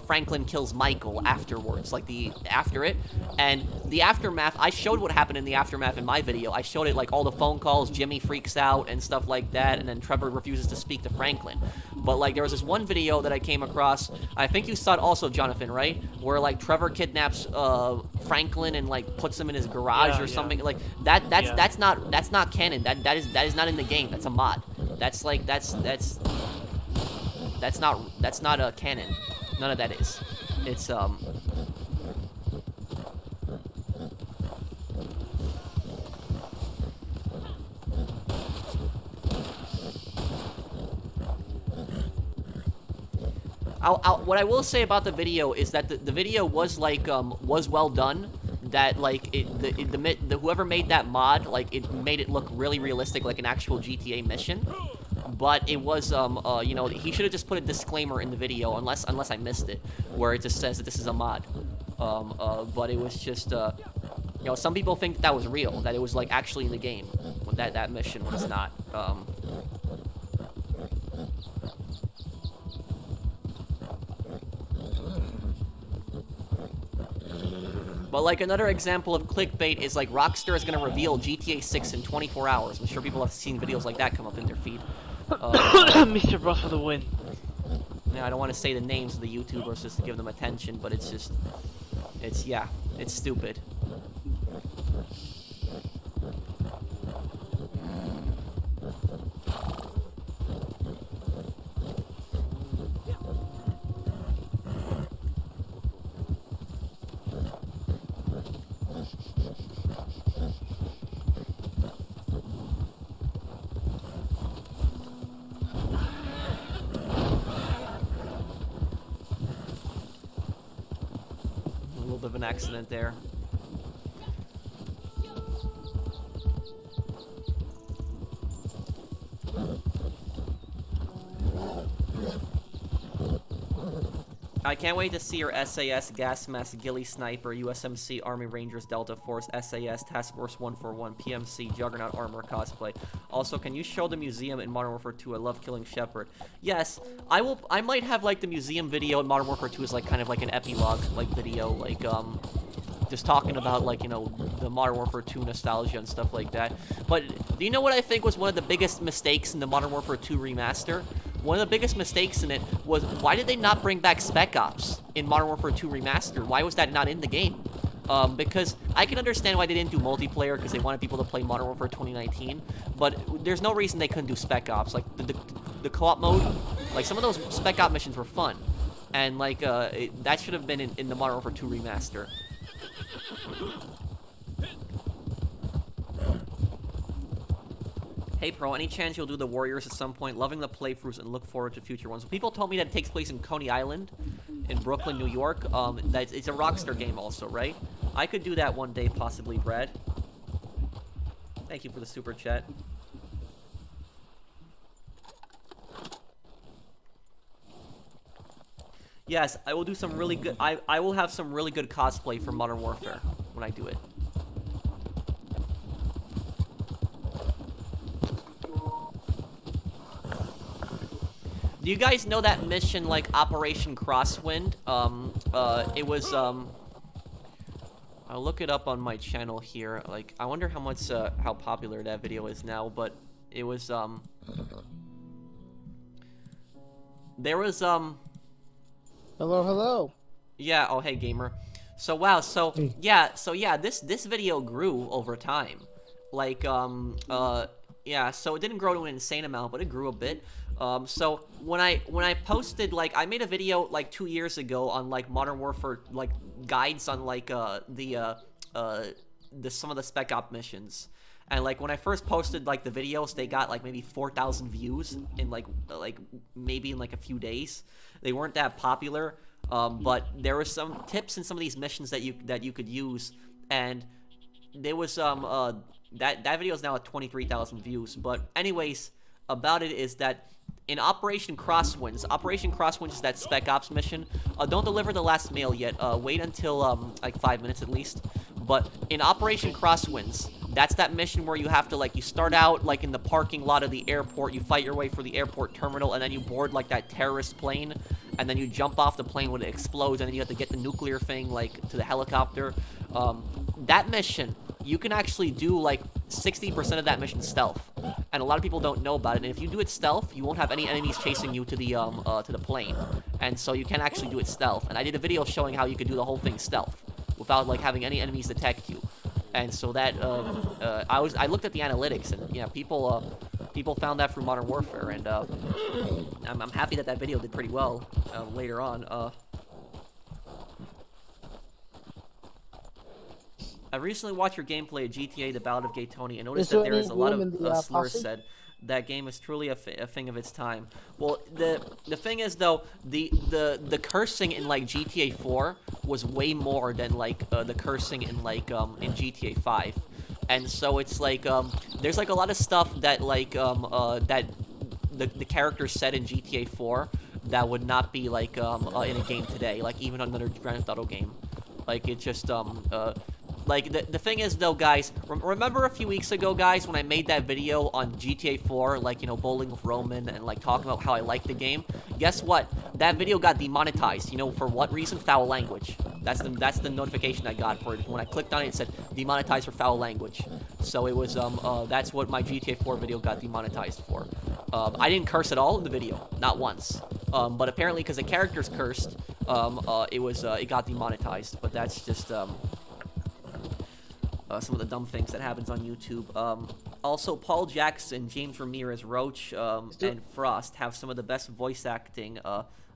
Franklin kills Michael afterwards, like after it, and the aftermath. I showed what happened in the aftermath in my video. I showed it like all the phone calls, Jimmy freaks out and stuff like that, and then Trevor refuses to speak to Franklin. But like there was this one video that I came across. I think you saw it also, Jonathan, right? Where like Trevor kidnaps Franklin and like puts him in his garage or something like that. That's not canon. That is not in the game. That's a mod. That's not a canon. None of that is. It's what I will say about the video is that the video was like was well done. That like whoever made that mod, like it made it look really realistic, like an actual GTA mission. but it was, you know, he should have just put a disclaimer in the video, unless I missed it, where it just says that this is a mod. But it was just, you know, some people think that was real, that it was, like, actually in the game, when that mission was not. But, like, another example of clickbait is, like, Rockstar is going to reveal GTA 6 in 24 hours. I'm sure people have seen videos like that come up in their feed. Mr. Bros for the win. Yeah, I don't want to say the names of the YouTubers just to give them attention, but it's just... yeah, it's stupid. A little bit of an accident there. I can't wait to see your SAS, Gas Mask, Ghillie Sniper, USMC, Army Rangers, Delta Force, SAS, Task Force 141, PMC, Juggernaut Armor cosplay. Also, can you show the museum in Modern Warfare 2? I love killing Shepard. Yes, I will. I might have, like, the museum video in Modern Warfare 2 is, like, kind of like an epilogue, like, video, like, just talking about, like, you know, the Modern Warfare 2 nostalgia and stuff like that. But do you know what I think was one of the biggest mistakes in the Modern Warfare 2 remaster? One of the biggest mistakes in it was, why did they not bring back Spec Ops in Modern Warfare 2 Remastered? Why was that not in the game? Because I can understand why they didn't do multiplayer, because they wanted people to play Modern Warfare 2019, but there's no reason they couldn't do Spec Ops. Like, the co-op mode, like, some of those Spec Op missions were fun, and, like, that should have been in the Modern Warfare 2 Remaster. Hey Pro, any chance you'll do the Warriors at some point? Loving the playthroughs and look forward to future ones. People told me that it takes place in Coney Island, in Brooklyn, New York. That it's a Rockstar game also, right? I could do that one day, possibly, Brad. Thank you for the super chat. Yes, I will do some really good... I will have some really good cosplay for Modern Warfare when I do it. Do you guys know that mission, like, Operation Crosswind? It was, I'll look it up on my channel here. Like, I wonder how much, how popular that video is now, but it was, there was, Hello, hello. Yeah, oh, hey, gamer. So, wow, so, yeah, this video grew over time. Like, yeah, so it didn't grow to an insane amount, but it grew a bit. So when I posted, like, I made a video like 2 years ago on, like, Modern Warfare, like, guides on, like, some of the Spec Op missions, and, like, when I first posted, like, the videos, they got, like, maybe 4,000 views in, like maybe in, like, a few days. They weren't that popular, but there were some tips in some of these missions that you could use, and there was that video is now at 23,000 views. But anyways, about it is that in Operation Crosswinds is that Spec Ops mission. Don't deliver the last mail yet. Wait until like 5 minutes at least. But in Operation Crosswinds, that's that mission where you have to, like, you start out, like, in the parking lot of the airport, you fight your way through the airport terminal, and then you board, like, that terrorist plane, and then you jump off the plane when it explodes, and then you have to get the nuclear thing, like, to the helicopter. That mission, you can actually do, like, 60% of that mission stealth, and a lot of people don't know about it. And if you do it stealth, you won't have any enemies chasing you to the plane, and so you can actually do it stealth. And I did a video showing how you could do the whole thing stealth without, like, having any enemies detect you. And so that I looked at the analytics, and yeah, people found that through Modern Warfare, and I'm happy that video did pretty well later on. I recently watched your gameplay of GTA: The Ballad of Gay Tony, and noticed that there is a lot of slurs said. That game is truly a thing of its time. Well, the thing is, though, the cursing in, like, GTA 4 was way more than, like, the cursing in, like, in GTA 5. And so it's like, there's, like, a lot of stuff that, like, that the characters said in GTA 4 that would not be like in a game today, like even another Grand Theft Auto game. Like it just like the thing is though, guys, remember a few weeks ago, guys, when I made that video on GTA 4, like, you know, bowling with Roman and like talking about how I like the game? Guess what? That video got demonetized. You know, for what reason? Foul language. That's the notification I got for it. When I clicked on it, it said demonetized for foul language. So it was that's what my GTA 4 video got demonetized for. I didn't curse at all in the video, not once. But apparently, because the characters cursed, it got demonetized. But that's just some of the dumb things that happens on YouTube. Also, Paul Jackson, James Ramirez, Roach, and Frost have some of the best voice acting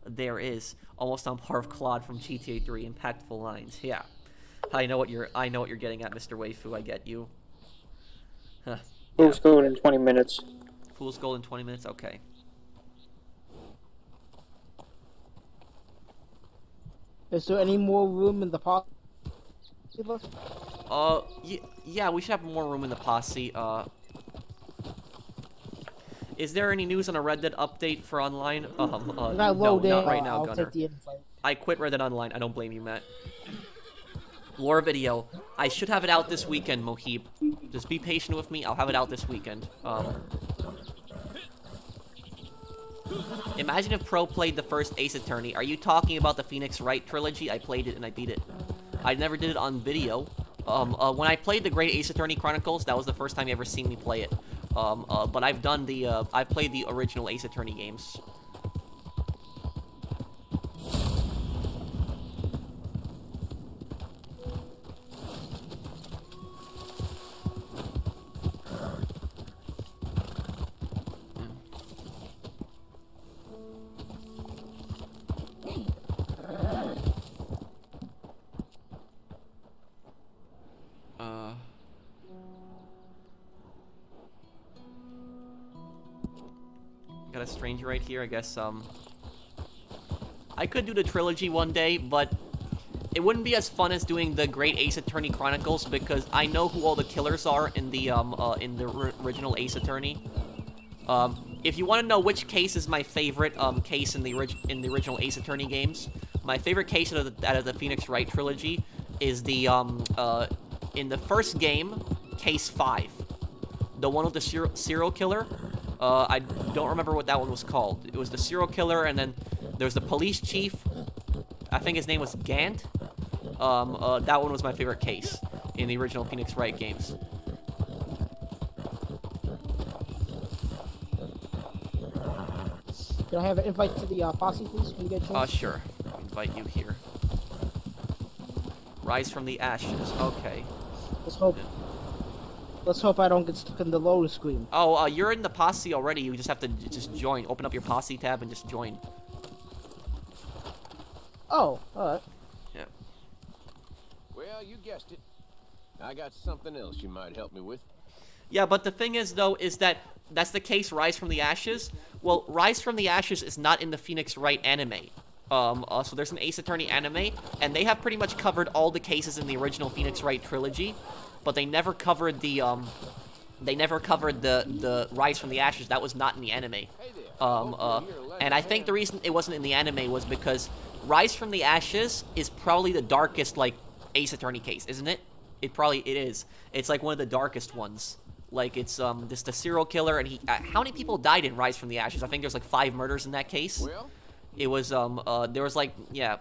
there is, almost on par of Claude from GTA 3. Impactful lines. Yeah, I know what you're getting at, Mr. Waifu. I get you. Huh. Fool's Gold in 20 minutes. Fool's Gold in 20 minutes. Okay. Is there any more room in the posse? Yeah, we should have more room in the posse. Is there any news on a Red Dead update for online? No, not right now, Gunner. I quit Red Dead Online. I don't blame you, Matt. Lore video. I should have it out this weekend, Mohib. Just be patient with me. I'll have it out this weekend. Imagine if Pro played the first Ace Attorney. Are you talking about the Phoenix Wright trilogy? I played it and I beat it. I never did it on video. When I played the Great Ace Attorney Chronicles, that was the first time you ever seen me play it. But I've played the original Ace Attorney games. Got a stranger right here, I guess. I could do the trilogy one day, but it wouldn't be as fun as doing the Great Ace Attorney Chronicles because I know who all the killers are in the original Ace Attorney. If you want to know which case is my favorite case in the original Ace Attorney games, my favorite case out of the Phoenix Wright trilogy is the in the first game, Case 5, the one with the serial killer. I don't remember what that one was called. It was the serial killer, and then there's the police chief. I think his name was Gant. That one was my favorite case in the original Phoenix Wright games. Can I have an invite to the posse, please, when you get a chance? Sure. I'll invite you here. Rise from the ashes. Okay. Let's hope I don't get stuck in the loading screen. Oh, you're in the posse already. You just have to just join. Open up your posse tab and just join. Oh, alright. Yeah. Well, you guessed it. I got something else you might help me with. Yeah, but the thing is, though, is that that's the case, Rise from the Ashes. Well, Rise from the Ashes is not in the Phoenix Wright anime. So there's an Ace Attorney anime, and they have pretty much covered all the cases in the original Phoenix Wright trilogy, but they never covered the Rise from the Ashes. That was not in the anime. And I think the reason it wasn't in the anime was because Rise from the Ashes is probably the darkest, like, Ace Attorney case, isn't it? It is. It's like one of the darkest ones. Like, it's just a serial killer, and how many people died in Rise from the Ashes? I think there's like 5 murders in that case. Well, it was there was like, yeah,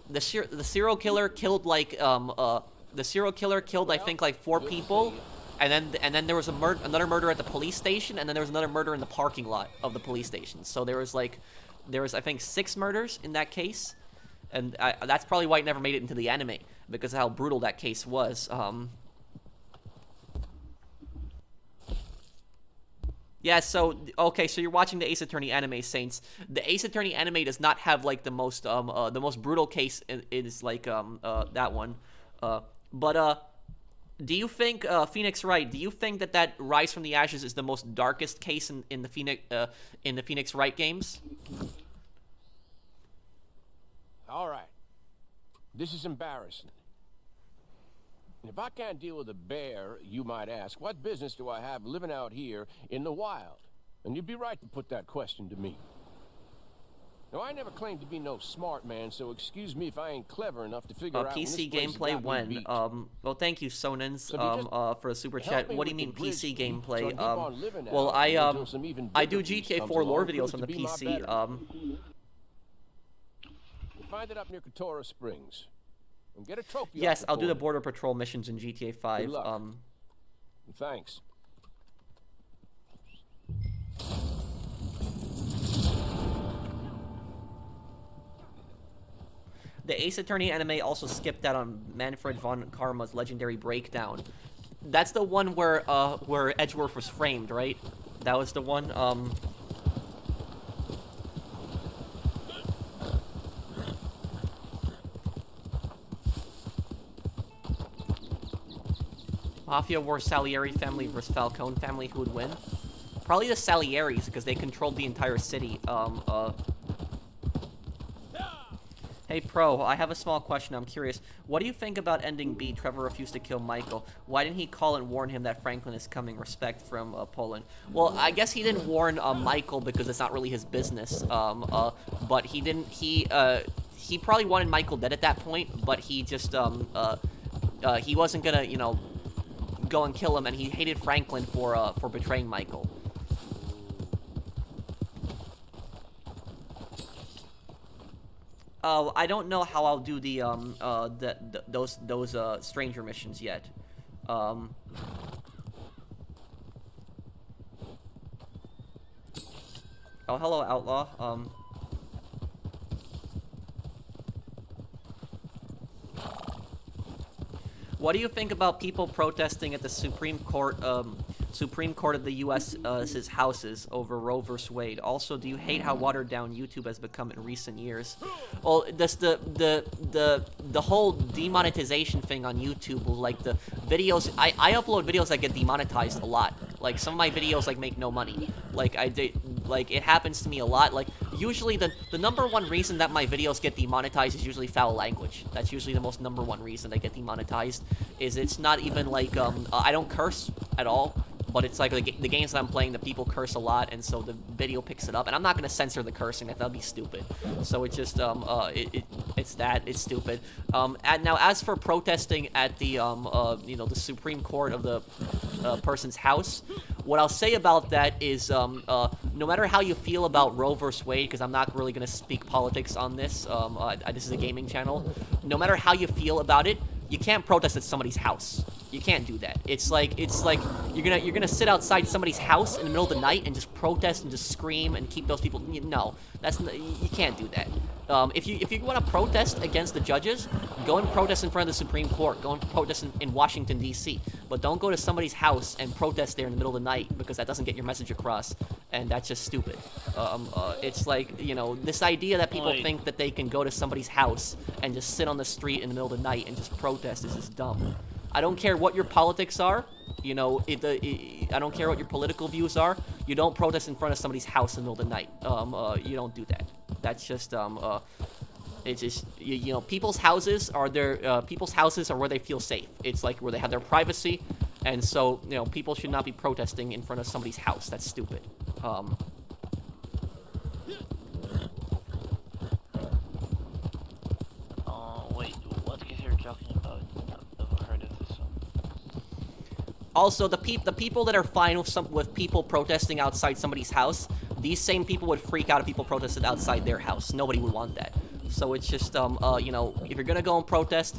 the serial killer killed like I think like 4 people, and then there was another murder at the police station, and then there was another murder in the parking lot of the police station. So there was I think 6 murders in that case, and that's probably why it never made it into the anime, because of how brutal that case was. Yeah, so, okay, so you're watching the Ace Attorney anime, Saints. The Ace Attorney anime does not have, like, the most brutal case is, like, that one. But do you think, Phoenix Wright, do you think that Rise from the Ashes is the most darkest case in the Phoenix Wright games? all right. This is embarrassing. If I can't deal with a bear, you might ask, what business do I have living out here in the wild? And you'd be right to put that question to me. Now, I never claimed to be no smart man, so excuse me if I ain't clever enough to figure out when this PC place has gameplay got me when? beat. Well, thank you, Sonins, So do you just for a super help chat. me What do you with mean the bridge PC so I gameplay? can keep on living Well, out until some even I do bigger beast GTA comes 4 lore along, videos prove on the to be my PC. better. We'll find it up near Katora Springs. And get a trophy. Yes, off I'll do the for border patrol missions in GTA 5. Good luck. Thanks. The Ace Attorney anime also skipped out on Manfred von Karma's legendary breakdown. That's the one where Edgeworth was framed, right? That was the one, Mafia War Salieri family versus Falcone family, who would win? Probably the Salieris, because they controlled the entire city. Hey Pro, I have a small question. I'm curious. What do you think about ending B? Trevor refused to kill Michael. Why didn't he call and warn him that Franklin is coming? Respect from Poland. Well, I guess he didn't warn Michael because it's not really his business. But he didn't. He probably wanted Michael dead at that point. But he just he wasn't gonna, you know, go and kill him. And he hated Franklin for betraying Michael. I don't know how I'll do those stranger missions yet. Oh, hello, Outlaw. What do you think about people protesting at the Supreme Court of the U.S.'s houses over Roe vs. Wade? Also, do you hate how watered down YouTube has become in recent years? Well, this the whole demonetization thing on YouTube, like the videos, I upload videos that get demonetized a lot. Like some of my videos like make no money. Like it happens to me a lot. Like usually the number one reason that my videos get demonetized is usually foul language. That's usually the most number one reason they get demonetized. Is it's not even like I don't curse at all. But it's like the games that I'm playing, the people curse a lot, and so the video picks it up. And I'm not gonna censor the cursing; that'd be stupid. So it's just it's stupid. Now, as for protesting at the the Supreme Court of the person's house, what I'll say about that is no matter how you feel about Roe vs. Wade, because I'm not really gonna speak politics on this. This is a gaming channel. No matter how you feel about it, you can't protest at somebody's house. You can't do that. It's like you're gonna sit outside somebody's house in the middle of the night and just protest and just scream and keep those people. No, you can't do that. If you want to protest against the judges, go and protest in front of the Supreme Court. Go and protest in Washington D.C. But don't go to somebody's house and protest there in the middle of the night, because that doesn't get your message across, and that's just stupid. It's like, this idea that people think that they can go to somebody's house and just sit on the street in the middle of the night and just protest is just dumb. I don't care what your politics are. I don't care what your political views are. You don't protest in front of somebody's house in the middle of the night. You don't do that. That's just it's just people's houses are where they feel safe. It's like where they have their privacy, and so people should not be protesting in front of somebody's house. That's stupid. Wait, what case you're talking about? I've never heard of this one. Also, the people that are fine with people protesting outside somebody's house, these same people would freak out if people protested outside their house. Nobody would want that. So it's just, if you're gonna go and protest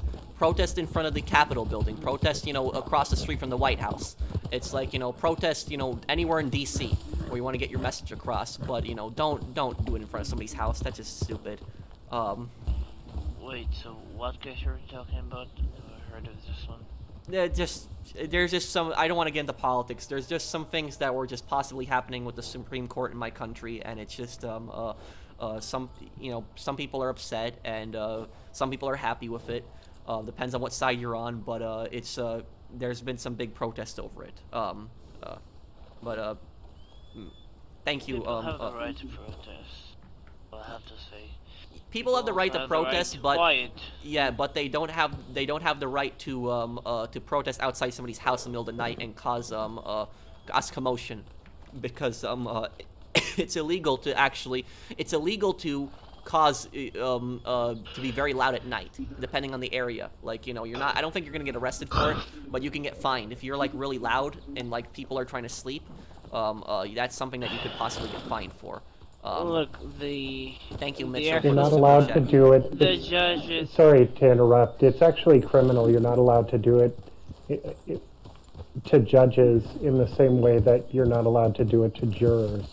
in front of the Capitol building. Protest, across the street from the White House. It's like, protest, anywhere in D.C. where you want to get your message across. But, don't do it in front of somebody's house. That's just stupid. Wait, so what case you're talking about? Never heard of this one. There's just some, I don't want to get into politics. There's just some things that were just possibly happening with the Supreme Court in my country, and it's just, some people are upset, and some people are happy with it. Depends on what side you're on, but there's been some big protests over it. Thank you. People have the right to protest, I have to say. People have the right to protest, but quiet. Yeah, but they don't have the right to protest outside somebody's house in the middle of the night and cause commotion. because it's illegal to actually, it's illegal to cause to be very loud at night, depending on the area. Like, you know, you're not, I don't think you're gonna get arrested for it, but you can get fined if you're like really loud and like people are trying to sleep. That's something that you could possibly get fined for. Look, thank you, Mitchell. You're not allowed to do it. The judges. Sorry to interrupt. It's actually criminal. You're not allowed to do it to judges in the same way that you're not allowed to do it to jurors.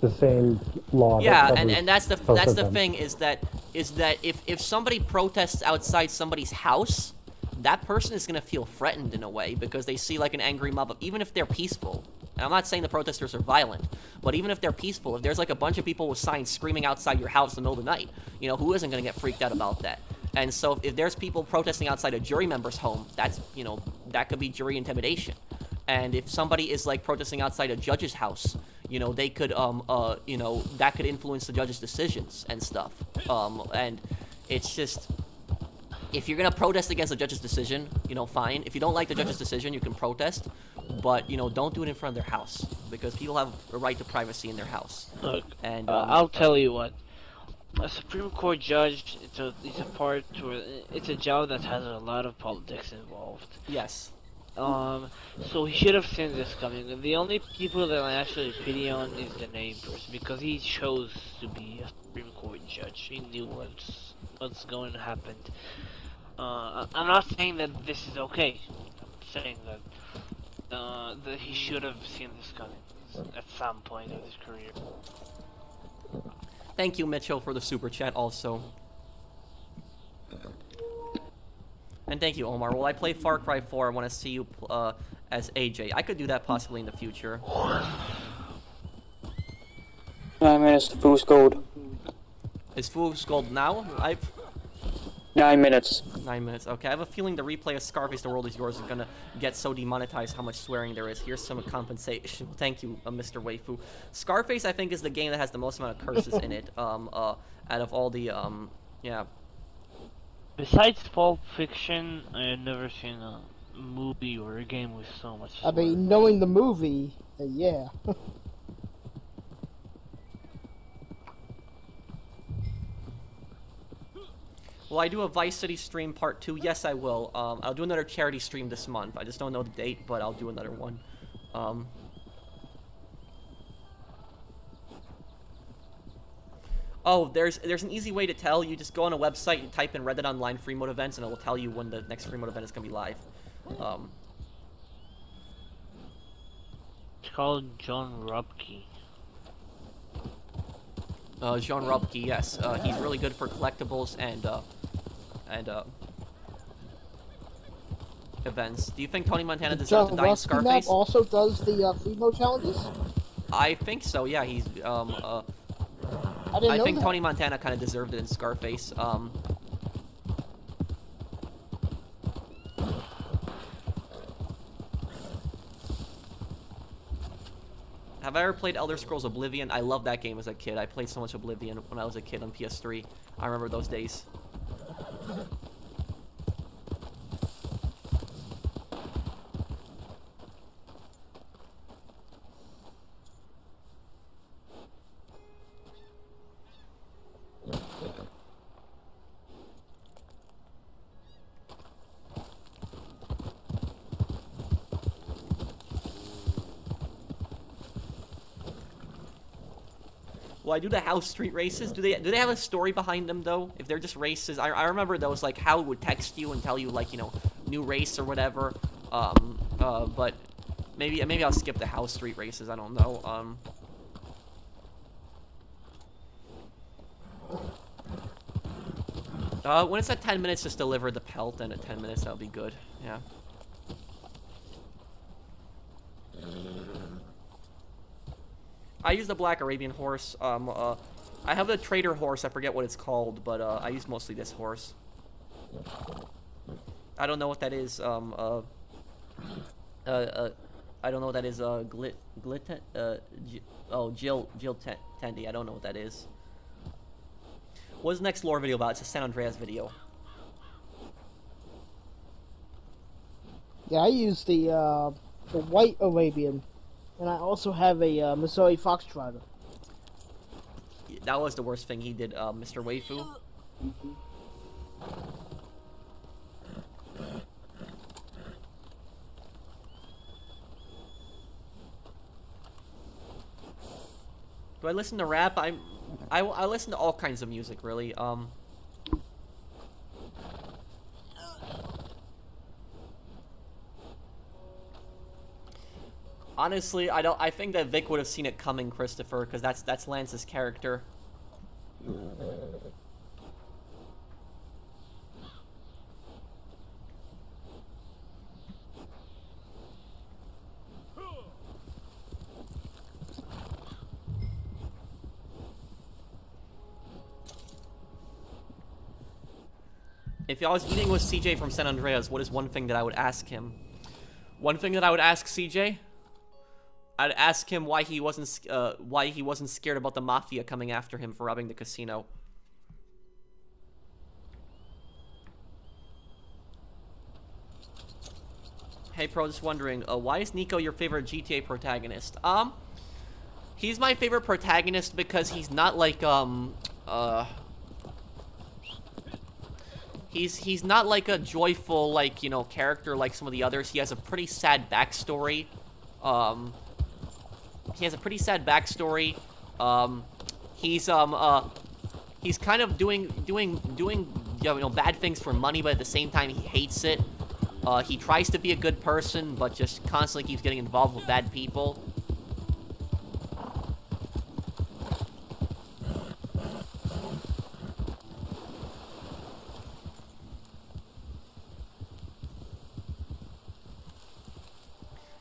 The same law. Yeah, and that's the thing is that if somebody protests outside somebody's house, that person is gonna feel threatened in a way because they see like an angry mob, even if they're peaceful. And I'm not saying the protesters are violent, but even if they're peaceful, if there's like a bunch of people with signs screaming outside your house in the middle of the night, you know, who isn't gonna get freaked out about that? And so if there's people protesting outside a jury member's home, that's, you know, that could be jury intimidation. And if somebody is like protesting outside a judge's house, you know, they could, you know, that could influence the judge's decisions and stuff. And it's just, if you're gonna protest against the judge's decision, you know, fine. If you don't like the judge's decision, you can protest, but, you know, don't do it in front of their house because people have a right to privacy in their house. Look, and I'll tell you what. A Supreme Court judge, it's a job that has a lot of politics involved. Yes. So he should have seen this coming. And the only people that I actually pity on is the neighbors because he chose to be a Supreme Court judge. He knew what's going to happen. I'm not saying that this is okay. I'm saying that he should have seen this coming at some point of his career. Thank you, Mitchell, for the super chat also. And thank you, Omar. Well, I play Far Cry 4. I want to see you as AJ. I could do that possibly in the future. 9 minutes to Fool's Gold. Is Fool's Gold now? 9 minutes. 9 minutes. Okay, I have a feeling the replay of Scarface The World Is Yours is gonna get so demonetized how much swearing there is. Here's some compensation. Thank you, Mr. Waifu. Scarface, I think, is the game that has the most amount of curses in it. Out of all the, yeah. Besides Pulp Fiction, I had never seen a movie or a game with so much swearing. I mean, knowing the movie, yeah. Will I do a Vice City stream part 2? Yes, I will. I'll do another charity stream this month. I just don't know the date, but I'll do another one. Oh, there's an easy way to tell. You just go on a website and type in Reddit Online free mode events, and it will tell you when the next free mode event is going to be live. It's called John Robke. John Robke, yes. He's really good for collectibles and events. Do you think Tony Montana deserves to die in Scarface? Also does the free mode challenges? I think so, yeah. He's, I think Tony Montana kind of deserved it in Scarface. Have I ever played Elder Scrolls Oblivion? I loved that game as a kid. I played so much Oblivion when I was a kid on PS3. I remember those days. Well, I do the house street races. Do they have a story behind them though? If they're just races, I remember those, like how it would text you and tell you, like, you know, new race or whatever. But maybe I'll skip the house street races. I don't know. When it's at 10 minutes, just deliver the pelt, and at 10 minutes that'll be good. Yeah. I use the Black Arabian horse. I have the trader horse. I forget what it's called, but I use mostly this horse. I don't know what that is. I don't know what that is. Jill Tendy. I don't know what that is. What's the next lore video about? It's a San Andreas video. Yeah, I use the white Arabian. And I also have a Missouri Foxtrotter. That was the worst thing he did, Mr. Waifu. Do I listen to rap? I listen to all kinds of music, really. Honestly, I think that Vic would have seen it coming, Christopher, because that's Lance's character. If I was meeting with CJ from San Andreas, what is one thing that I would ask him? One thing that I would ask CJ? I'd ask him why he wasn't scared about the mafia coming after him for robbing the casino. Hey Pro, just wondering, why is Nico your favorite GTA protagonist? He's my favorite protagonist because he's not like he's not like a joyful, like, you know, character like some of the others. He has a pretty sad backstory. He's kind of doing you know, bad things for money, but at the same time he hates it. He tries to be a good person, but just constantly keeps getting involved with bad people.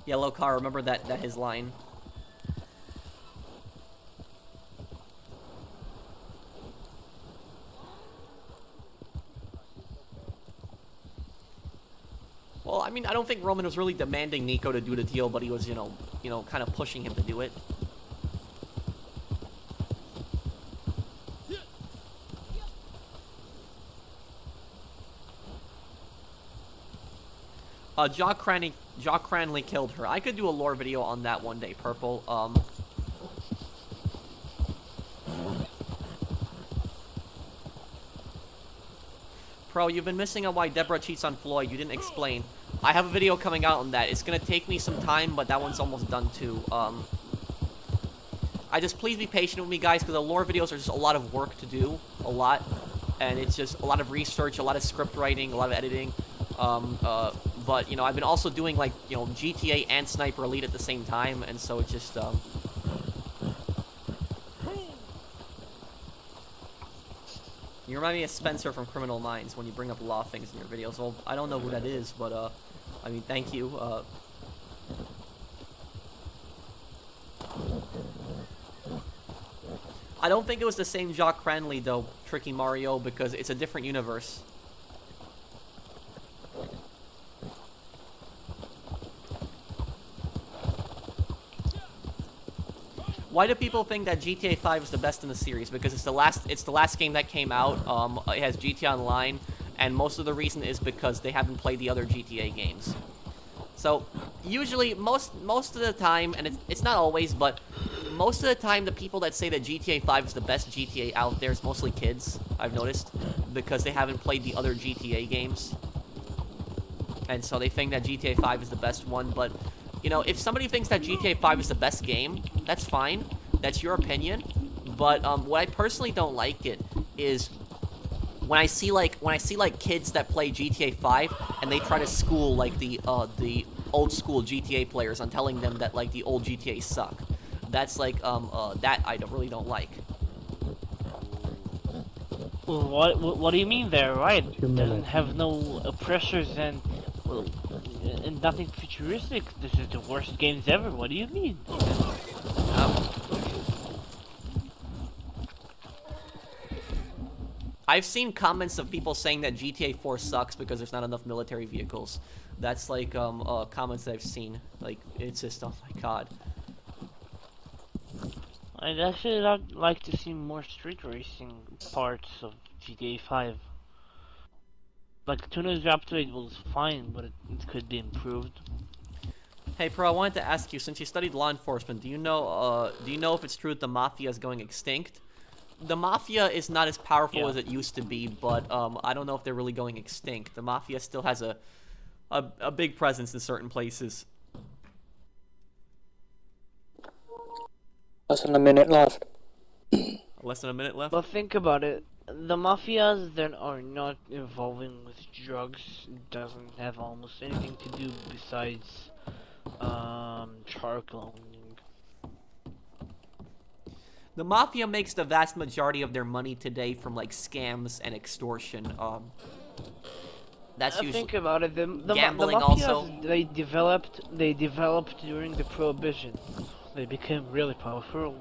Yellow car, remember that his line. Well, I mean, I don't think Roman was really demanding Nico to do the deal, but he was, you know, kind of pushing him to do it. Jock Cranley killed her. I could do a lore video on that one day, Purple. Pro, you've been missing on why Deborah cheats on Floyd. You didn't explain. I have a video coming out on that. It's gonna take me some time, but that one's almost done too. Please be patient with me, guys, because the lore videos are just a lot of work to do. A lot. And it's just a lot of research, a lot of script writing, a lot of editing. But, you know, I've been also doing, like, you know, GTA and Sniper Elite at the same time, and so it's just, You remind me of Spencer from Criminal Minds when you bring up law things in your videos. Well, I don't know who that is, but, I mean, thank you. I don't think it was the same Jock Cranley, though, Tricky Mario, because it's a different universe. Why do people think that GTA 5 is the best in the series? Because it's the last game that came out. It has GTA Online, and most of the reason is because they haven't played the other GTA games. So usually, most of the time, and it's not always, but most of the time, the people that say that GTA 5 is the best GTA out there is mostly kids. I've noticed, because they haven't played the other GTA games, and so they think that GTA 5 is the best one. But you know, if somebody thinks that GTA 5 is the best game, that's fine. That's your opinion. But what I personally don't like it is when I see like kids that play GTA 5 and they try to school like the old school GTA players on telling them that like the old GTA suck. That's like that I really don't like. Well, what do you mean there, right? Doesn't have no pressures and nothing futuristic. This is the worst games ever. What do you mean? I've seen comments of people saying that GTA 4 sucks because there's not enough military vehicles. That's like comments that I've seen. Like, it's just, oh my god. I'd actually like to see more street racing parts of GTA 5. Like, Tuna's Drop to 8 was fine, but it could be improved. Hey, Pro, I wanted to ask you, since you studied law enforcement, do you know if it's true that the mafia is going extinct? The mafia is not as powerful as it used to be, but I don't know if they're really going extinct. The mafia still has a big presence in certain places. Less than a minute left. Less than a minute left? But think about it. The mafias that are not involving with drugs doesn't have almost anything to do besides charcoal. The mafia makes the vast majority of their money today from like scams and extortion. That's usually think about it. The gambling mafias, also. They developed during the Prohibition. They became really powerful.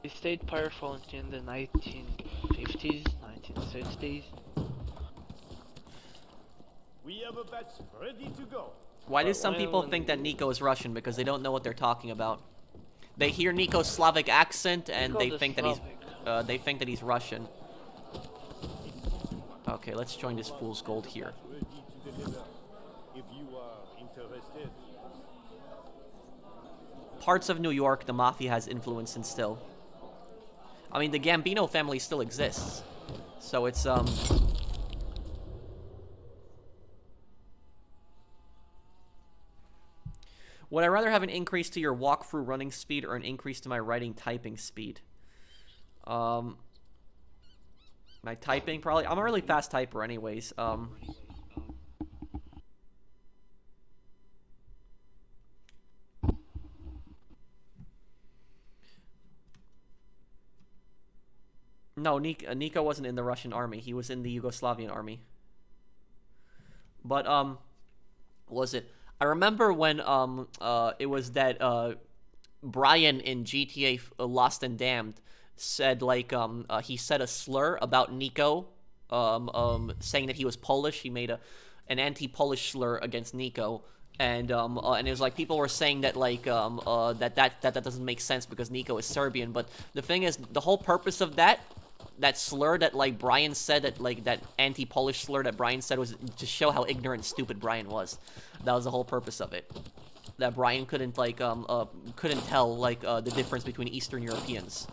They stayed powerful until the 1950s, 1960s. We have a batch ready to go. Why do some people think that Nico is Russian? Because they don't know what they're talking about. They hear Nico's Slavic accent and they think that he's Russian. Okay, let's join this fool's gold here. Ready to deliver. If you are interested. Parts of New York, the mafia has influence in still. I mean, the Gambino family still exists. So it's, would I rather have an increase to your walkthrough running speed or an increase to my writing typing speed? My typing, probably. I'm a really fast typer anyways. No, Nico wasn't in the Russian army. He was in the Yugoslavian army. But, was it? I remember when, it was that, Brian in GTA Lost and Damned said, like, he said a slur about Nico, saying that he was Polish. He made an anti-Polish slur against Nico. And it was like people were saying that like that doesn't make sense because Nico is Serbian. But the thing is, the whole purpose of that slur that like Brian said, that anti-Polish slur that Brian said, was to show how ignorant and stupid Brian was. That was the whole purpose of it. That Brian couldn't couldn't tell like the difference between Eastern Europeans.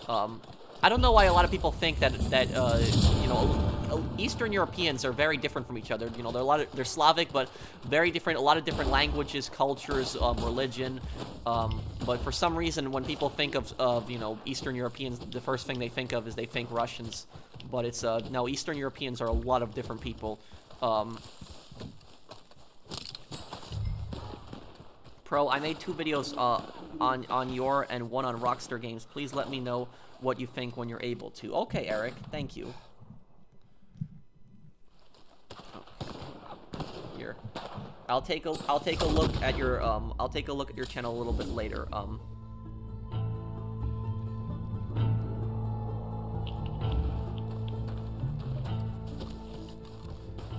I don't know why a lot of people think that you know, Eastern Europeans are very different from each other. You know, they're Slavic, but very different. A lot of different languages, cultures, religion. But for some reason, when people think of you know, Eastern Europeans, the first thing they think of is they think Russians. But it's no, Eastern Europeans are a lot of different people. Pro, I made 2 videos on your and one on Rockstar games. Please let me know what you think when you're able to. Okay, Eric, thank you. Here, I'll take a look at your channel a little bit later.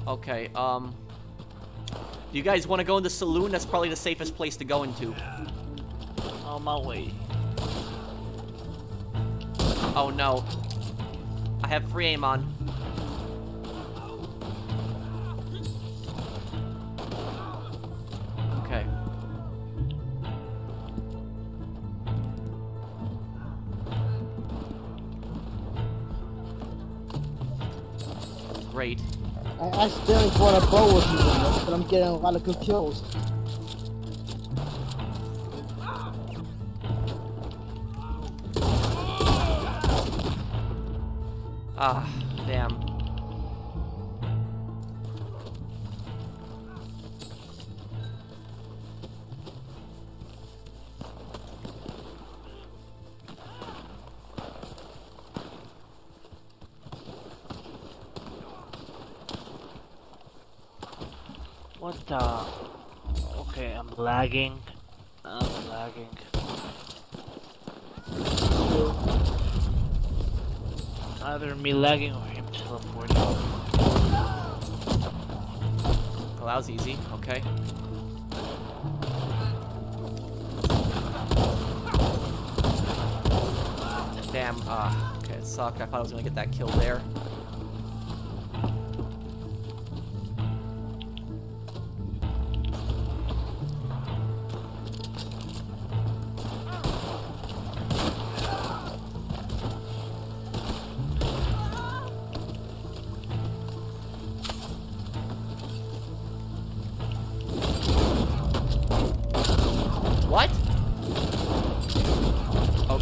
Okay, do you guys want to go in the saloon? That's probably the safest place to go into. On my way. Oh no. I have free aim on. Okay. Great. I accidentally bought a bow with me, but I'm getting a lot of good kills. Ah, damn. What the? Okay, I'm lagging. Either me lagging or him teleporting. Well, that was easy. Okay. Damn. Okay, it sucked. I thought I was gonna get that kill there.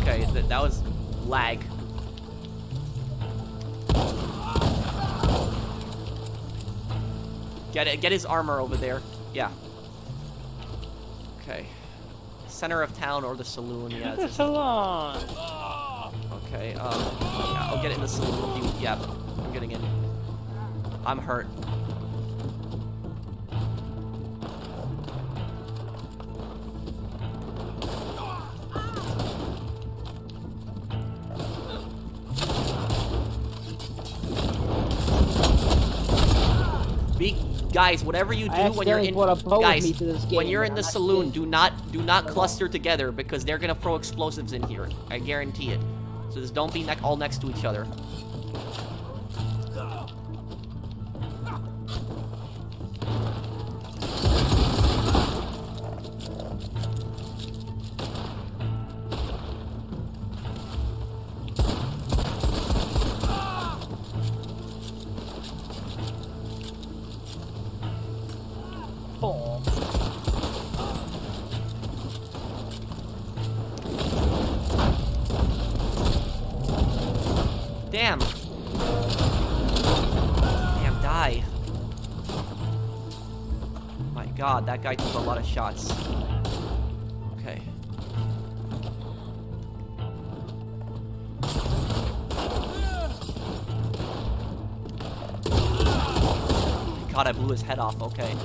Okay, that was lag. Get his armor over there. Yeah. Okay. Center of town or the saloon. Yeah. The salon. Okay. Yeah, I'll get it in the saloon. If you, yeah, I'm getting in. I'm hurt. Guys, whatever you do when you're in, guys, when you're in the saloon, do not cluster together because they're gonna throw explosives in here. I guarantee it. So just don't be all next to each other. Damn. Damn, die. My god, that guy took a lot of shots. Okay. God, I blew his head off, okay.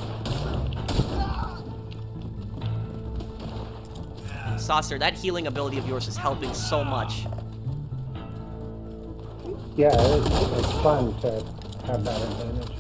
Saucer, that healing ability of yours is helping so much. Yeah, it's fun to have that advantage.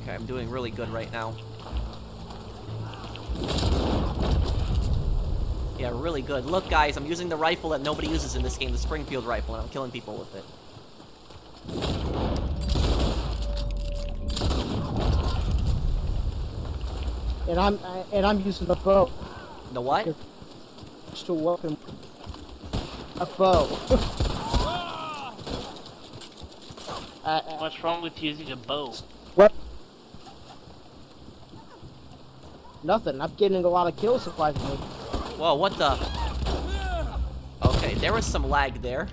I'm doing really good right now. Yeah, really good. Look, guys, I'm using the rifle that nobody uses in this game, the Springfield rifle, and I'm killing people with it. And I'm using the bow. The what? Just a weapon. A bow. What's wrong with using a bow? What? Nothing. I'm getting a lot of kills surprisingly. Whoa, what the? Okay, there was some lag there.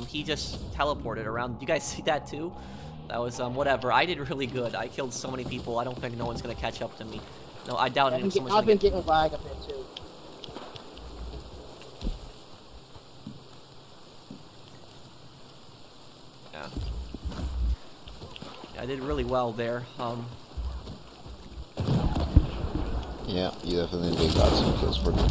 He just teleported around. You guys see that too? That was, whatever. I did really good. I killed so many people, I don't think no one's gonna catch up to me. No, I doubt it. I've been getting lag a bit too. Yeah. I did really well there. Yeah, you definitely got some kills for me.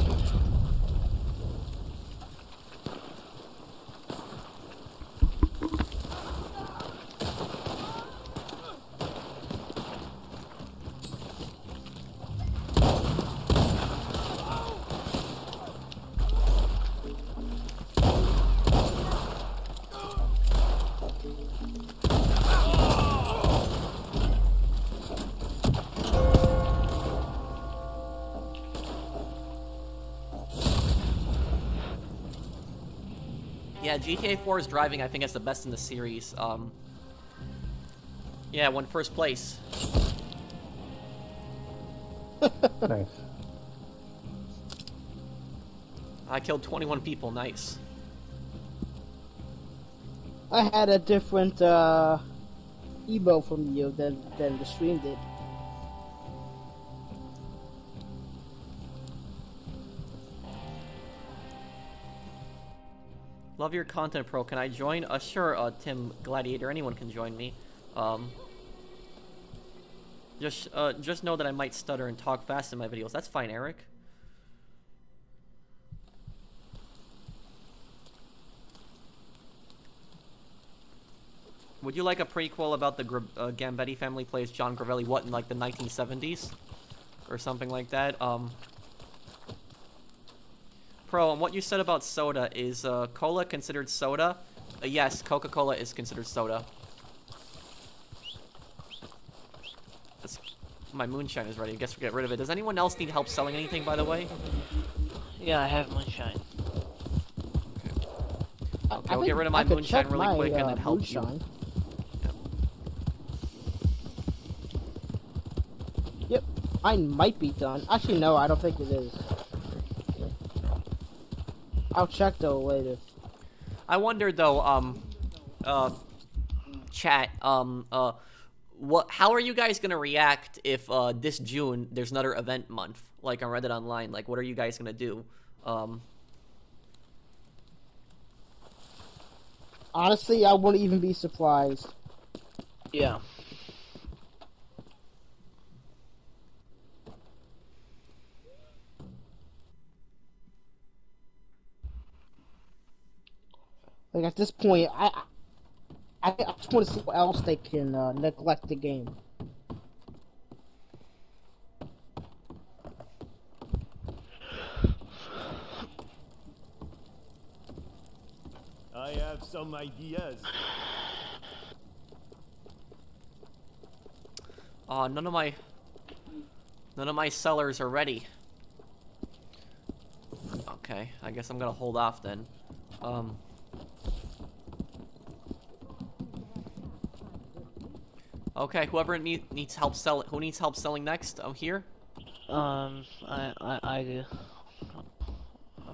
Yeah, GTA 4's driving, I think, is the best in the series. Yeah, won first place. Nice. I killed 21 people, nice. I had a different emo from you than the stream did. Love your content, Pro. Can I join? Sure, Tim Gladiator. Anyone can join me. Just know that I might stutter and talk fast in my videos. That's fine, Eric. Would you like a prequel about the Gambetti family plays John Gravelli, what, in like the 1970s? Or something like that? Pro, and what you said about soda, is cola considered soda? Yes, Coca-Cola is considered soda. My moonshine is ready. I guess we'll get rid of it. Does anyone else need help selling anything, by the way? Yeah, I have moonshine. Okay, I'll get rid of my moonshine really quick and then help moonshine. you. Yep, mine might be done. Actually, no, I don't think it is. I'll check though later. I wonder though, chat, how are you guys gonna react if this June there's another event month, like on Reddit Online? Like, what are you guys gonna do? Honestly, I wouldn't even be surprised. Yeah. Like at this point, I just want to see what else they can neglect the game. I have some ideas. None of my sellers are ready. Okay, I guess I'm gonna hold off then. Okay, whoever needs help who needs help selling next? I'm here. I do.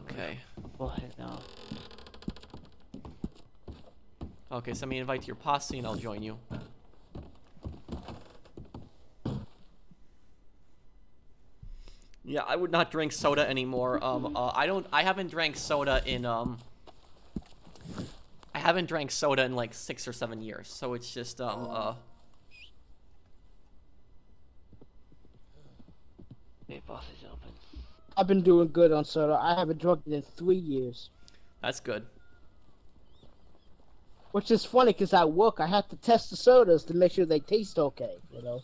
Okay. Go ahead now. Okay, send me an invite to your posse and I'll join you. Yeah, I would not drink soda anymore. I haven't drank soda in like 6 or 7 years. So it's just Okay, boss is open. I've been doing good on soda. I haven't drunk it in 3 years. That's good. Which is funny because at work I have to test the sodas to make sure they taste okay, you know.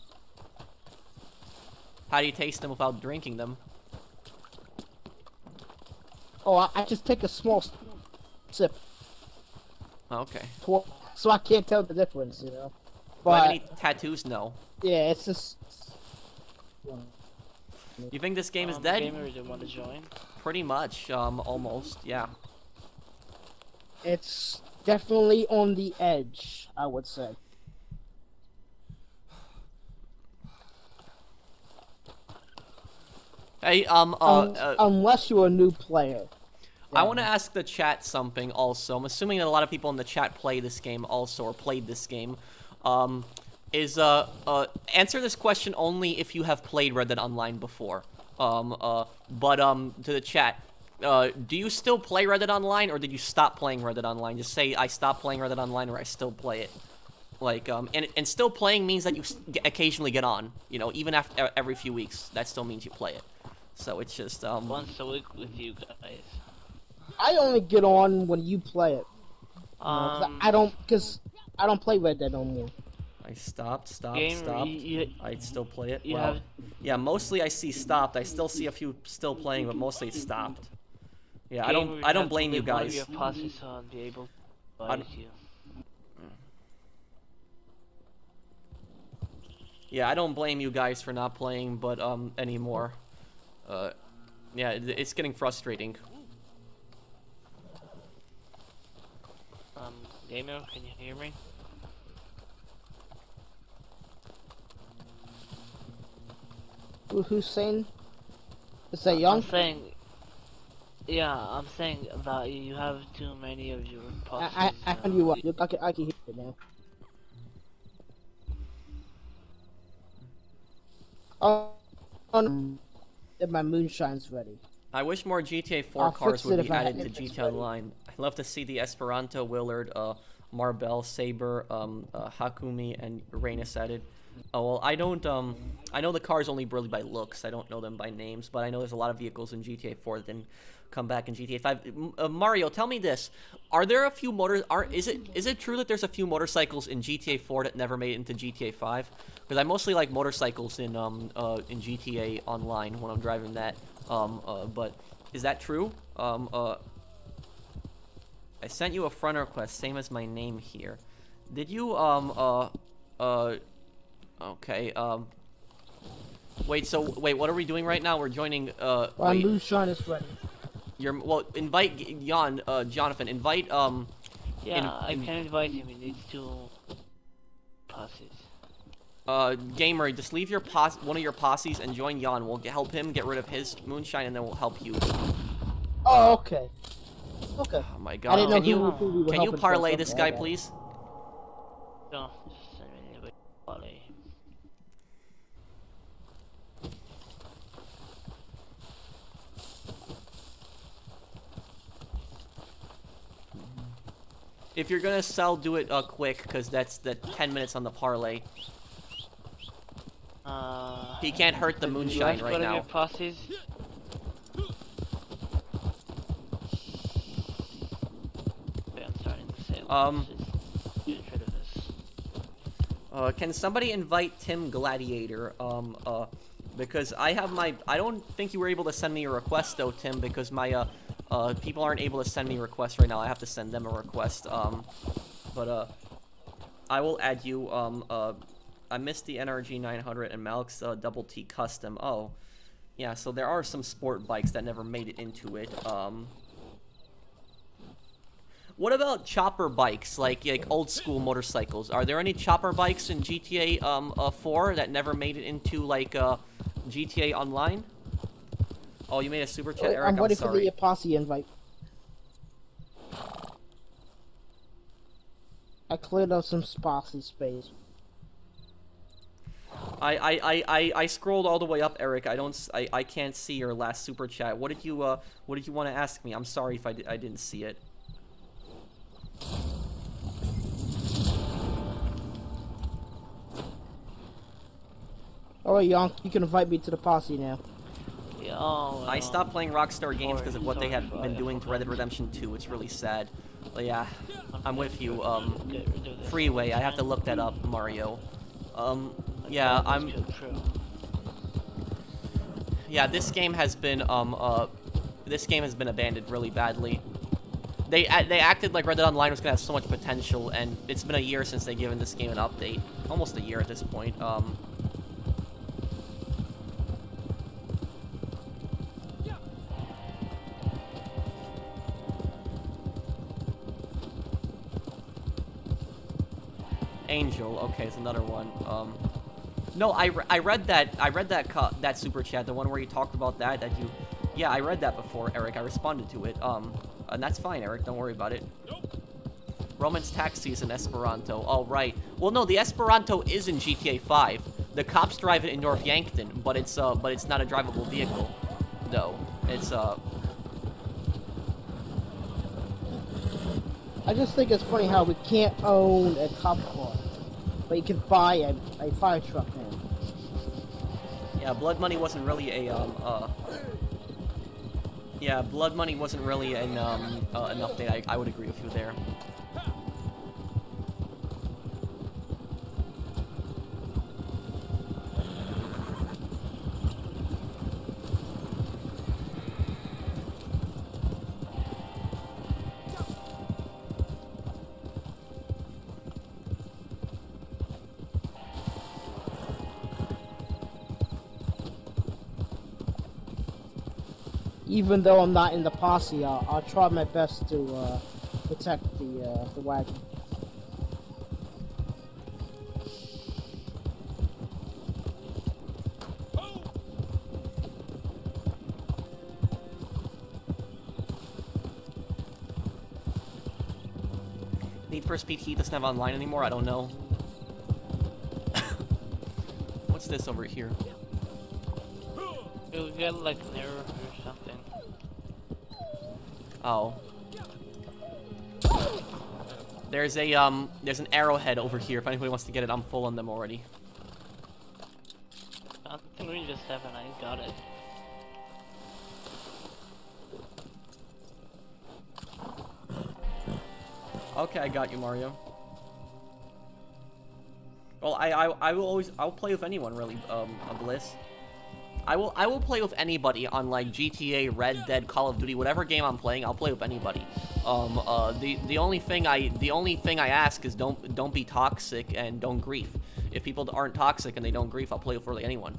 How do you taste them without drinking them? Oh, I just take a small sip. Okay. So I can't tell the difference, you know. Do I have But any tattoos? No. yeah, it's just. You think this game is dead? Gamer, do you want to join? Pretty much. Almost. Yeah. It's definitely on the edge, I would say. Hey, unless you're a new player. I want to ask the chat something also. I'm assuming that a lot of people in the chat play this game also, or played this game. Answer this question only if you have played Red Dead Online before. To the chat, do you still play Red Dead Online, or did you stop playing Red Dead Online? Just say, I stopped playing Red Dead Online, or I still play it. Like, and still playing means that you occasionally get on, you know, even after every few weeks, that still means you play it. So it's just, Once a week with you guys. I only get on when you play it. I don't play Red Dead no more. I stopped. Gamer, I still play it. You Wow. have... Yeah, mostly I see stopped. I still see a few still playing, but mostly it's stopped. Yeah, Gamer, I don't blame you guys. Your posse so I'll be able to advise you. Yeah, I don't blame you guys for not playing, but anymore. Yeah, it's getting frustrating. Gamer, can you hear me? Who's saying? Is that young? I'm saying that you have too many of your posses. I can you up. I can hear it now. If my moonshine's ready. I wish more GTA 4 I'll cars fix would it be if I added have to it GTA ready. Online. I'd love to see the Esperanto Willard Marbell, Saber, Hakumi, and Reyna added. Oh well, I don't. I know the cars only really by looks. I don't know them by names, but I know there's a lot of vehicles in GTA 4 that didn't come back in GTA 5. Mario, tell me this: are there a few Is it true that there's a few motorcycles in GTA 4 that never made it into GTA 5? Because I mostly like motorcycles in GTA Online when I'm driving that. But is that true? I sent you a friend request, same as my name here. Did you okay, wait, what are we doing right now? We're joining, My moonshine is ready. Invite Jonathan, invite, Yeah, I can invite him, he needs to passes. Gamer, just leave your one of your posses and join Jan. We'll help him get rid of his moonshine, and then we'll help you. Oh, okay. Okay. Oh my god, can you parlay this guy, please? No, just send me anybody parlay. If you're gonna sell, do it quick, because that's the 10 minutes on the parlay. He can't hurt the moonshine right now. Your passes? Okay, I'm starting to sell. Get rid of this. Can somebody invite Tim Gladiator? Because I don't think you were able to send me a request though, Tim, because my people aren't able to send me requests right now. I have to send them a request. But I will add you. I missed the NRG 900 and Malik's Double T Custom. Oh, yeah. So there are some sport bikes that never made it into it. What about chopper bikes, like old school motorcycles? Are there any chopper bikes in GTA 4 that never made it into like GTA Online? Oh, you made a super chat, Eric. I'm waiting sorry. for the posse invite. I cleared out some posse space. I scrolled all the way up, Eric. I can't see your last super chat. What did you want to ask me? I'm sorry if I didn't see it. Alright, Yonk, you can invite me to the posse now. Yeah, I stopped playing Rockstar games because of what they have been doing to Red Dead Redemption 2. It's really sad. But yeah, I'm with you. Freeway. I have to look that up, Mario. Yeah, yeah, this game has been abandoned really badly. They acted like Red Dead Online was gonna have so much potential, and it's been a year since they've given this game an update. Almost a year at this point. Angel, okay, it's another one. No, I read that super chat, the one where you talked about that you, yeah, I read that before, Eric. I responded to it. And that's fine, Eric. Don't worry about it. Roman's taxi is in Esperanto. Oh, right. Well, no, the Esperanto is in GTA 5. The cops drive it in North Yankton, but it's not a drivable vehicle, though. It's I just think it's funny how we can't own a cop car, but you can buy a fire truck now. Yeah, Blood Money wasn't really a yeah, Blood Money wasn't really an update. I would agree with you there. Even though I'm not in the posse, I'll try my best to protect the wagon. Need for Speed Heat doesn't have online anymore? I don't know. What's this over here? You'll get like an error or something. Oh. There's an arrowhead over here. If anybody wants to get it, I'm full on them already. I think we just have and I got it. Okay, I got you, Mario. Well, I'll play with anyone really, Bliss. I will play with anybody on like GTA, Red Dead, Call of Duty, whatever game I'm playing. I'll play with anybody. The only thing I ask is don't be toxic and don't grief. If people aren't toxic and they don't grief, I'll play with really anyone.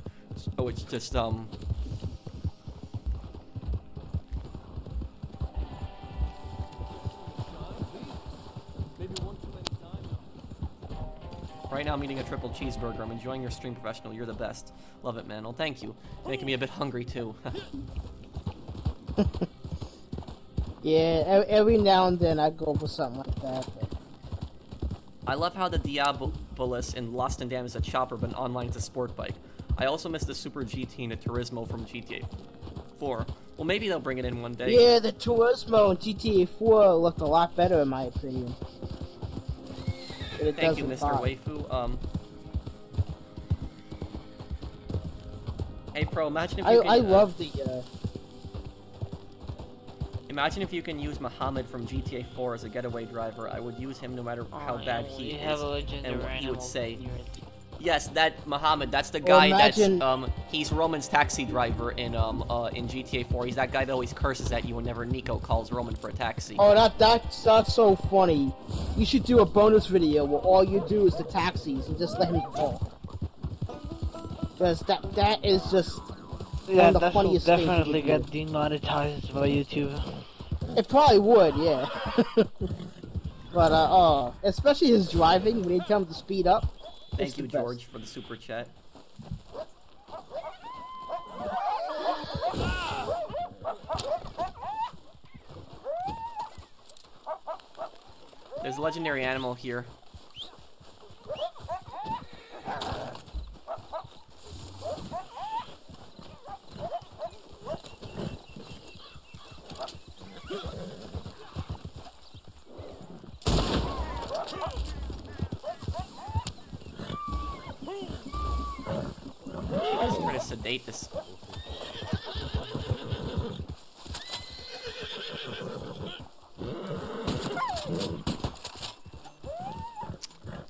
So it's just Right now I'm eating a triple cheeseburger. I'm enjoying your stream, Professional. You're the best. Love it, man. Well, thank you. You're making me a bit hungry, too. Yeah, every now and then I go for something like that. But... I love how the Diabolus in Lost and Damned is a chopper, but online it's a sport bike. I also miss the Super GT and the Turismo from GTA 4. Well, maybe they'll bring it in one day. Yeah, the Turismo in GTA 4 looked a lot better in my opinion. Thank you, Mr. Waifu. Hey, Pro, imagine if you can... I love the, Imagine if you can use Muhammad from GTA 4 as a getaway driver. I would use him no matter how bad he is, and what he would say. Yes, that Muhammad, that's the guy he's Roman's taxi driver in GTA 4. He's that guy that always curses at you whenever Nico calls Roman for a taxi. Oh, that's so funny. You should do a bonus video where all you do is the taxis and just let him call. Because that is just one of the funniest things. Definitely get demonetized by YouTube. It probably would, yeah. But especially his driving when he comes to speed up. Thank you, George, for the super chat. There's a legendary animal here. Let's try to sedate this.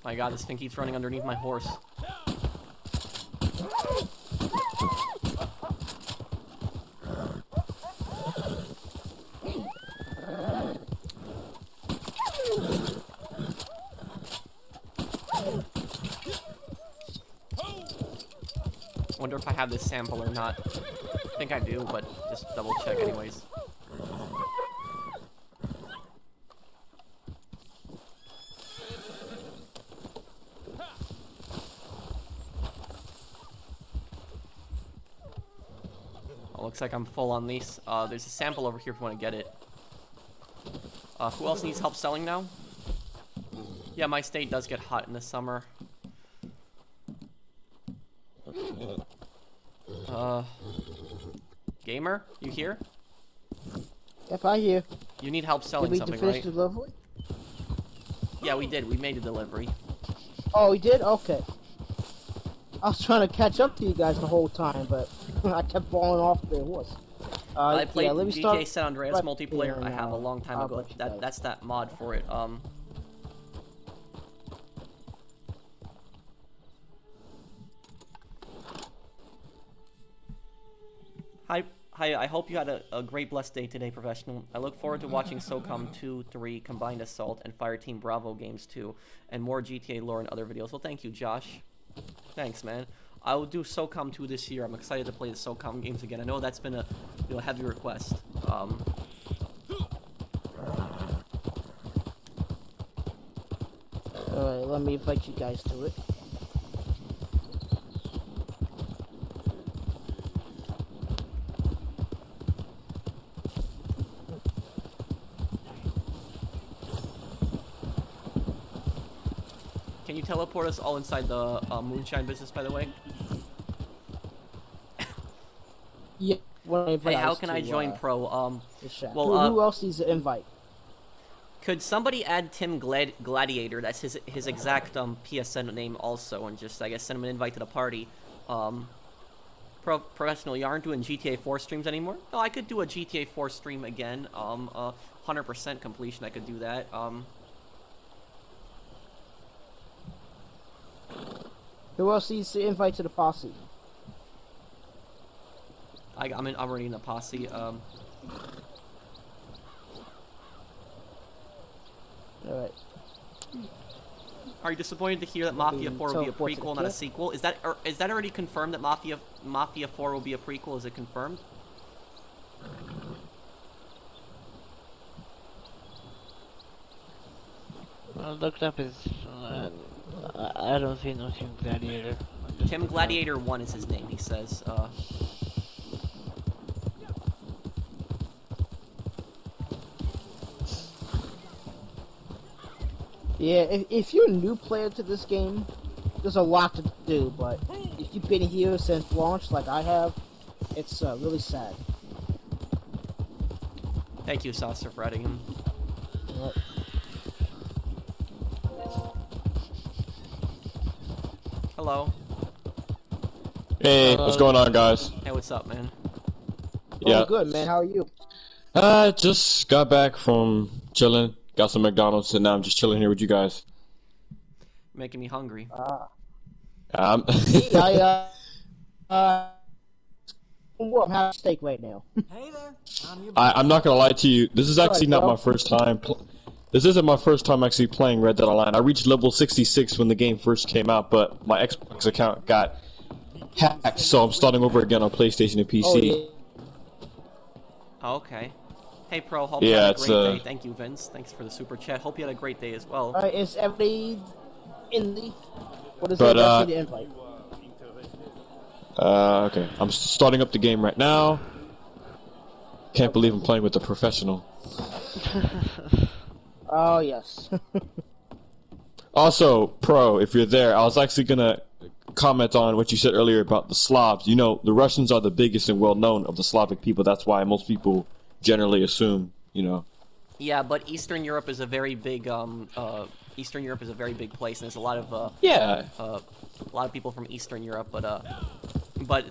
My god, this thing keeps running underneath my horse. Wonder if I have this sample or not. I think I do, but just double check anyways. Oh, looks like I'm full on these. There's a sample over here if you want to get it. Who else needs help selling now? Yeah, my state does get hot in the summer. Gamer, you here? Yep, I hear. You need help selling something, finish right? Delivery? Yeah, we did. We made a delivery. Oh, we did? Okay. I was trying to catch up to you guys the whole time, but I kept falling off the horse. I played yeah, GTA San Andreas multiplayer. I have a long time ago. That's that mod for it. Hi, I hope you had a great, blessed day today, Professional. I look forward to watching SOCOM 2, 3, Combined Assault, and Fireteam Bravo games too, and more GTA lore and other videos. Well, thank you, Josh. Thanks, man. I will do SOCOM 2 this year. I'm excited to play the SOCOM games again. I know that's been a heavy request. Alright, let me invite you guys to it. Can you teleport us all inside the moonshine business, by the way? Yeah. Hey, how can I join Pro? Well, who else needs an invite? Could somebody add Tim Gladiator? That's his exact PSN name also, and just I guess send him an invite to the party. Professional, you aren't doing GTA 4 streams anymore? No, I could do a GTA 4 stream again. 100% completion. I could do that. Who else needs to invite to the posse? I'm already in the posse. Alright. Are you disappointed to hear that Mafia 4 will be a prequel, not a sequel? Is that already confirmed that Mafia 4 will be a prequel? Is it confirmed? I looked up his. I don't see no Tim Gladiator. Tim Gladiator 1 is his name. He says. Yeah, if you're a new player to this game, there's a lot to do, but if you've been here since launch, like I have, it's really sad. Thank you, Saucer, for adding him. Yep. Hello. Hey, what's going on, guys? Hey, what's up, man? Yeah. Oh, good, man. How are you? Just got back from chilling. Got some McDonald's, and now I'm just chilling here with you guys. Making me hungry. I'm having steak right now. Hey there, I'm not gonna lie to you. This is actually not my first time. This isn't my first time actually playing Red Dead Online. I reached level 66 when the game first came out, but my Xbox account got hacked, so I'm starting over again on PlayStation and PC. Oh, yeah. Oh, okay. Hey, Pro. Hope you had a great day. Thank you, Vince. Thanks for the super chat. Hope you had a great day as well. Alright, is everybody in the... What is the invite? Okay. I'm starting up the game right now. Can't believe I'm playing with a professional. Oh, yes. Also, Pro, if you're there, I was actually gonna comment on what you said earlier about the Slavs. You know, the Russians are the biggest and well-known of the Slavic people. That's why most people generally assume, you know. Yeah, but Eastern Europe is a very big Eastern Europe is a very big place, and there's a lot of a lot of people from Eastern Europe. But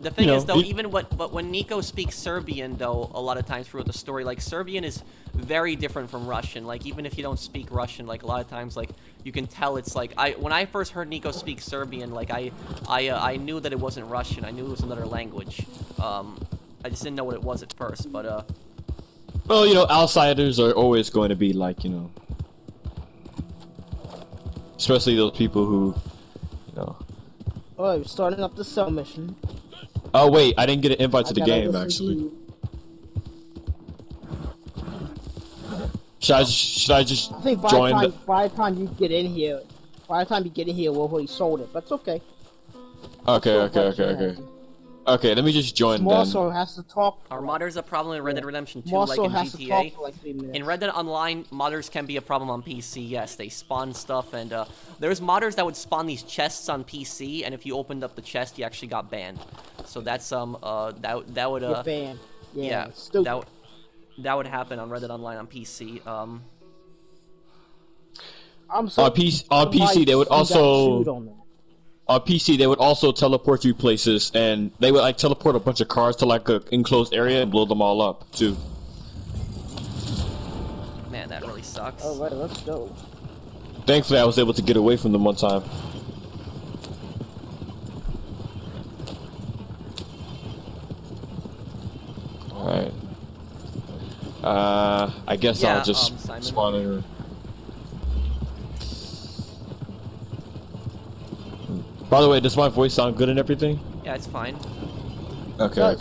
the thing is, though, even when Nico speaks Serbian, though, a lot of times throughout the story, like Serbian is very different from Russian. Like even if you don't speak Russian, like a lot of times, like you can tell it's like when I first heard Nico speak Serbian, like I knew that it wasn't Russian. I knew it was another language. I just didn't know what it was at first, but Well, you know, outsiders are always going to be like, you know, especially those people who, you know. Oh, we're starting up the cell mission. Oh wait, I didn't get an invite to the game actually. Should I just I think by the time you get in here, we'll already sold it. But it's okay. Okay, let me just join then. Also has to talk. Are modders a problem in Red Dead Redemption 2 Mosso like in has GTA? to talk for like 3 minutes. In Red Dead Online, modders can be a problem on PC, yes. They spawn stuff, and there's modders that would spawn these chests on PC, and if you opened up the chest, you actually got banned. So that's, that would, Get banned. Yeah, that would happen on Red Dead Online on PC. I'm so on PC, they would also... On PC, they would also teleport you places, and they would like teleport a bunch of cars to like an enclosed area and blow them all up too. Man, that really sucks. Alright, let's go. Thankfully, I was able to get away from them one time. Alright. I guess I'll just spawn in. By the way, does my voice sound good and everything? Yeah, it's fine. Okay.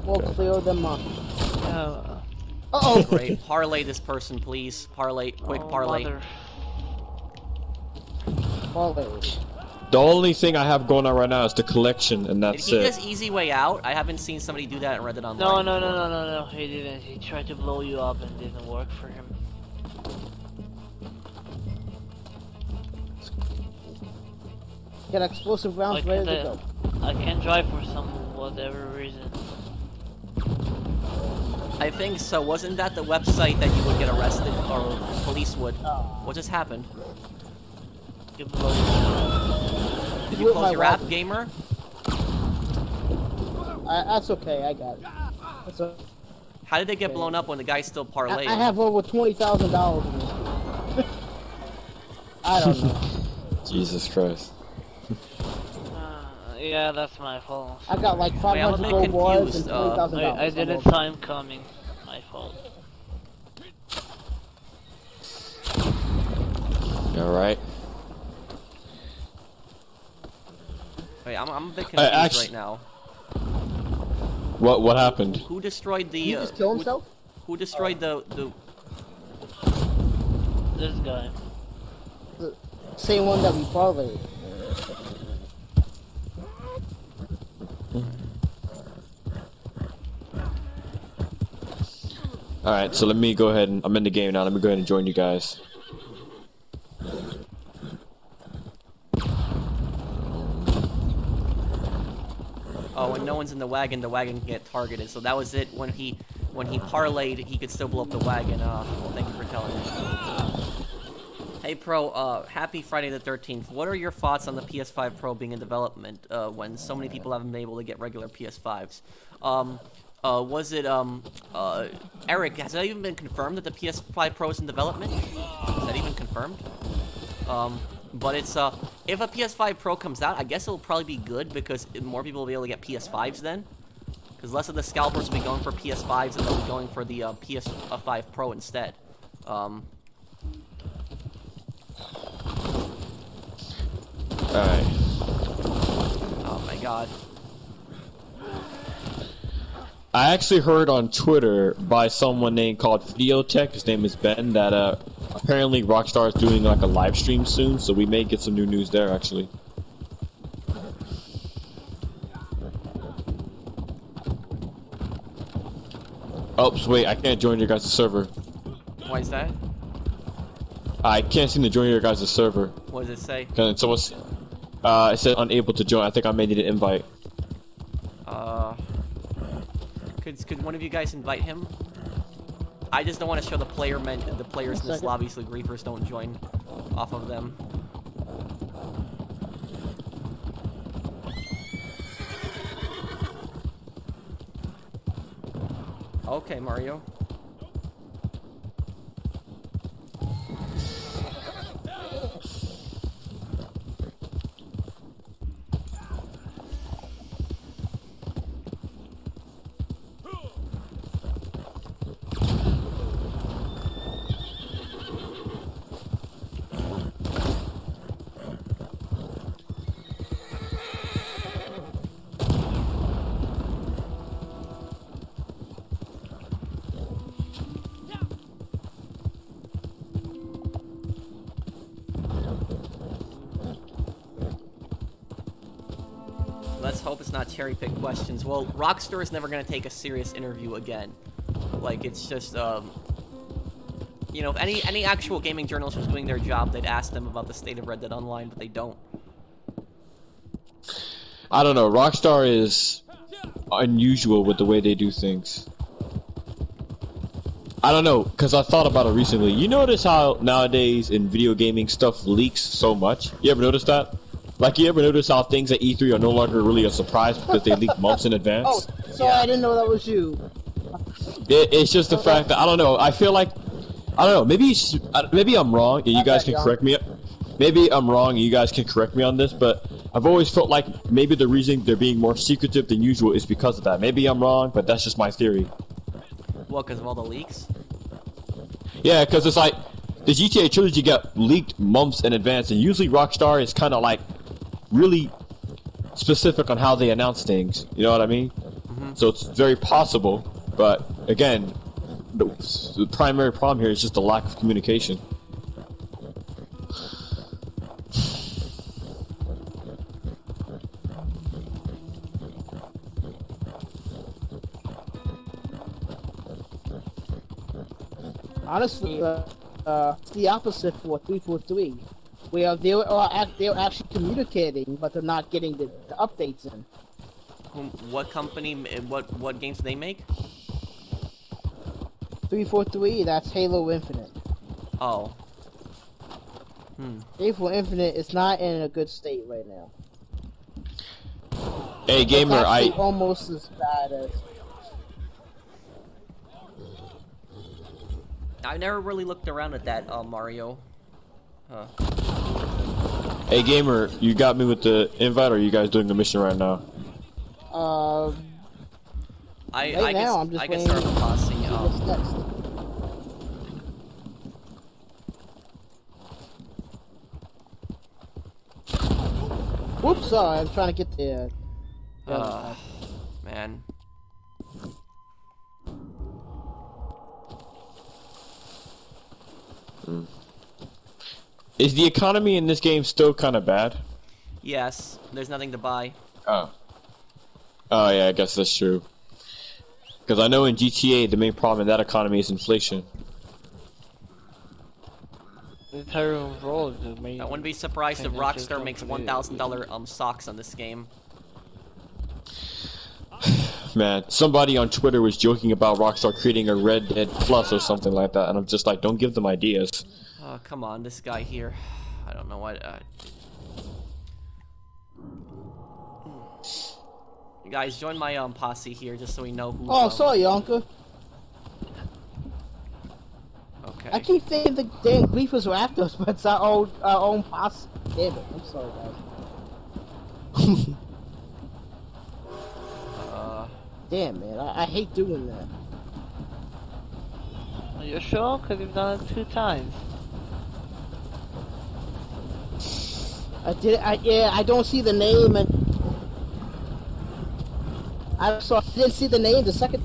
We'll clear them up. Uh-oh! Great. Parlay this person, please. Parlay. Quick parlay. Parlay. The only thing I have going on right now is the collection, and that's Did he just easy way out? I haven't seen somebody do that in Red Dead Online. No, he didn't. He tried to blow you up and it didn't work for him. Get explosive rounds ready to go. I can't drive for some whatever reason. I think so. Wasn't that the website that you would get arrested, or police would? What just happened? Did you close your app, gamer? That's okay, I got it. That's okay. How did they get blown up when the guy's still parlaying? I have over $20,000 in this. I don't know. Jesus Christ. Yeah, that's my fault. I got like 500 gold bars and $20,000. I didn't time coming. My fault. Alright. Wait, I'm a bit confused right now. What happened? Who destroyed the? Did he just kill himself? Who destroyed the? This guy. The same one that we parlayed. Alright, so let me go ahead and I'm in the game now. Let me go ahead and join you guys. Oh, when no one's in the wagon can get targeted. So that was it. When he parlayed, he could still blow up the wagon. Well, thank you for telling me. Hey Pro, happy Friday the 13th. What are your thoughts on the PS5 Pro being in development when so many people haven't been able to get regular PS5s? Was it Eric? Has that even been confirmed that the PS5 Pro is in development? Is that even confirmed? But it's if a PS5 Pro comes out, I guess it'll probably be good because more people will be able to get PS5s then. Because less of the scalpers will be going for PS5s and they'll be going for the PS5 Pro instead. Alright. Oh my god. I actually heard on Twitter by someone named called Videotech, his name is Ben, that apparently Rockstar is doing like a live stream soon, so we may get some new news there actually. Oops, wait, I can't join your guys' server. Why is that? I can't seem to join your guys' server. What does it say? So what's, it said unable to join. I think I may need an invite. Could one of you guys invite him? I just don't want to show the players in this lobby so the griefers don't join off of them. Okay, Mario. Let's hope it's not cherry-picked questions. Well, Rockstar is never going to take a serious interview again. Like, it's just, you know, if any actual gaming journalist was doing their job, they'd ask them about the state of Red Dead Online, but they don't. I don't know, Rockstar is unusual with the way they do things. I don't know, because I thought about it recently. You notice how nowadays in video gaming stuff leaks so much? You ever notice that? Like, you ever notice how things at E3 are no longer really a surprise because they leak months in advance? Oh, sorry, I didn't know that was you. It's just the fact that, I don't know, I feel like, I don't know, maybe I'm wrong, and you guys can correct me. Maybe I'm wrong, and you guys can correct me on this, but I've always felt like maybe the reason they're being more secretive than usual is because of that. Maybe I'm wrong, but that's just my theory. What, because of all the leaks? Yeah, because it's like, the GTA trilogy got leaked months in advance, and usually Rockstar is kind of like, really specific on how they announce things, you know what I mean? Mm-hmm. So it's very possible, but again, the primary problem here is just the lack of communication. Honestly, it's the opposite for 343. Where they're actually communicating, but they're not getting the updates in. What company, what games do they make? 343, that's Halo Infinite. Oh. Halo Infinite is not in a good state right now. Hey, gamer, it's actually almost as bad as. I never really looked around at that, Mario. Huh. Hey, gamer, you got me with the invite, or are you guys doing the mission right now? Right now, I'm just I can start passing. What's next? Whoops, sorry, I'm trying to get there. Man. Is the economy in this game still kind of bad? Yes, there's nothing to buy. Oh. Oh yeah, I guess that's true. Because I know in GTA the main problem in that economy is inflation. The entire overall is the main. I wouldn't be surprised if Rockstar makes $1,000 socks on this game. Man, somebody on Twitter was joking about Rockstar creating a Red Dead Plus or something like that, and I'm just like, don't give them ideas. Oh, come on, this guy here. I don't know what. You guys, join my posse here, just so we know who's. Oh, sorry, Uncle. Okay. I keep thinking the damn Griefers were after us, but it's our own posse. Damn it! I'm sorry, guys. Damn, man, I hate doing that. Are you sure? Because you've done it 2 times. Yeah, I don't see the name, and I didn't see the name the second.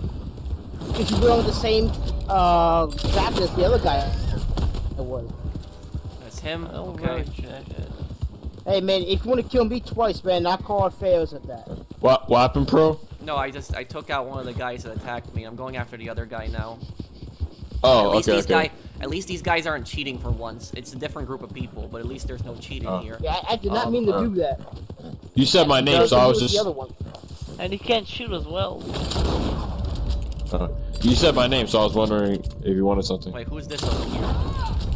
If you were on the same draft as the other guy, it was. That's him. Oh, Okay. Hey man, if you want to kill me twice, man, I call fails at that. What happened, pro? No, I took out one of the guys that attacked me. I'm going after the other guy now. Oh, okay. At least these guys aren't cheating for once. It's a different group of people, but at least there's no cheating here. Yeah, I did not mean to do that. You said my name, so I was just. The other one. And he can't shoot as well. You said my name, so I was wondering if you wanted something. Wait, who's this over here?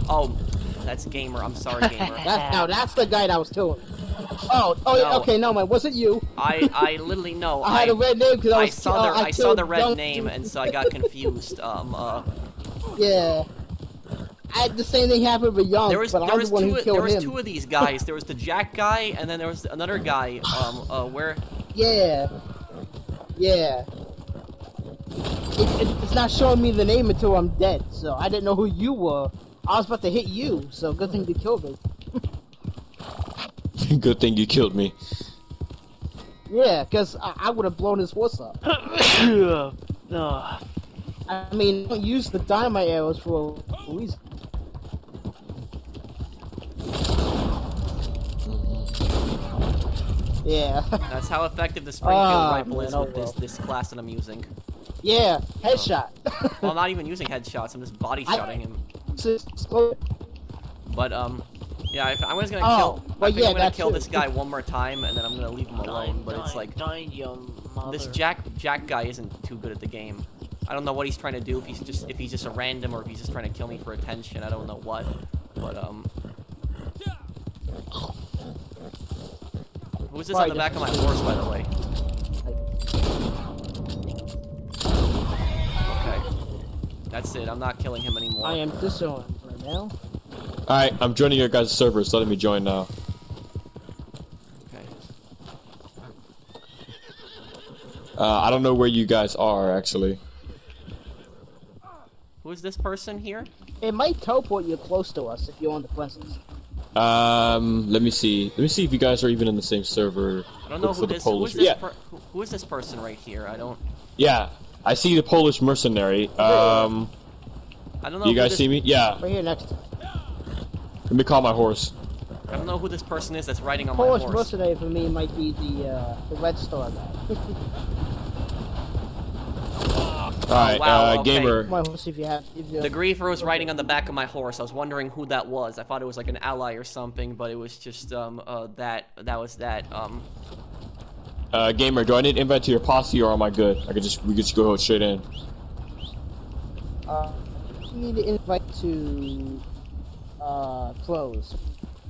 Oh, that's Gamer. I'm sorry, Gamer. That's the guy that was killing. Oh, No. Okay, no man, was it you? I literally know. I had a red name because I saw the red young name, dude. and so I got confused. Yeah. I had the same thing happen with Young, but I'm the one who killed him. There was 2 of these guys. There was the Jack guy, and then there was another guy. Where? Yeah. Yeah. It's not showing me the name until I'm dead, so I didn't know who you were. I was about to hit you, so good thing you killed me. Good thing you killed me. Yeah, because I would have blown his horse up. I mean, don't use the dynamite arrows for a reason. Yeah. That's how effective the Springfield rifle is with this class that I'm using. Yeah, headshot. Well, I'm not even using headshots. I'm just body shotting him. But yeah, I'm just gonna kill. I think I'm gonna kill this guy one more time, and then I'm gonna leave him alone. But it's like this Jack guy isn't too good at the game. I don't know what he's trying to do. If he's just a random, or if he's just trying to kill me for attention. I don't know what. But who's this on the back of my horse, by the way? Okay, that's it. I'm not killing him anymore. I am disarmed right now. Alright, I'm joining your guys' server, so let me join now. Okay. I don't know where you guys are, actually. Who is this person here? It might teleport you close to us if you're on the premises. Let me see. Let me see if you guys are even in the same server. I don't know who who is this person right here? I don't. Yeah, I see the Polish mercenary. I don't know. You guys see me? Yeah. Right here next to. Let me call my horse. I don't know who this person is that's riding on my Polish horse. mercenary for me might be the Red Star guy. Alright, wow, okay. gamer. The griefer was riding on the back of my horse. I was wondering who that was. I thought it was like an ally or something, but it was just that was that. Gamer, do I need invite to your posse or am I good? We could just go straight in. need to invite to pros.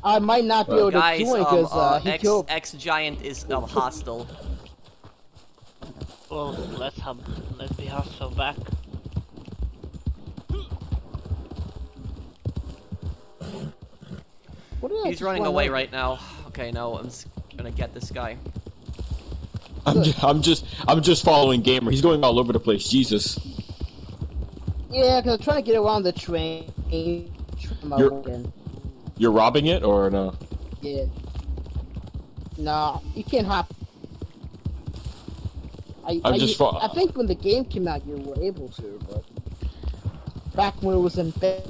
I might not be able Guys, to join because he killed. X Giant is hostile. Well, let's be hostile back. He's running away right now. Okay, no, I'm just gonna get this guy. I'm just following Gamer. He's going all over the place. Jesus. Yeah, because I'm trying to get around the train. You're robbing it or no? Yeah. No, you can't hop. I think when the game came out, you were able to, but back when it was in beta,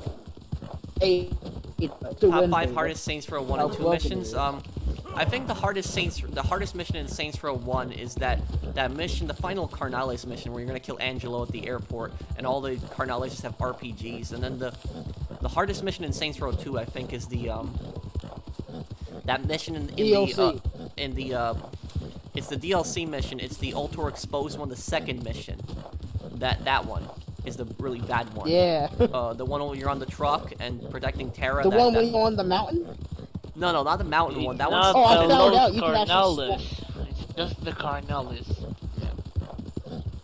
Top 5 hardest Saints Row 1 and 2 missions. I think the hardest mission in Saints Row 1 is that mission, the final Carnales mission, where you're gonna kill Angelo at the airport, and all the Carnales just have RPGs. And then the hardest mission in Saints Row 2, I think, is the that mission in the it's the DLC mission. It's the Ultor Exposed one, the second mission. That one is the really bad one. Yeah. The one where you're on the truck and protecting Terra. The one where you're on the mountain? No, not the mountain one. That one's... Oh, I found out. You can Carnales. actually... It's just the Carnales.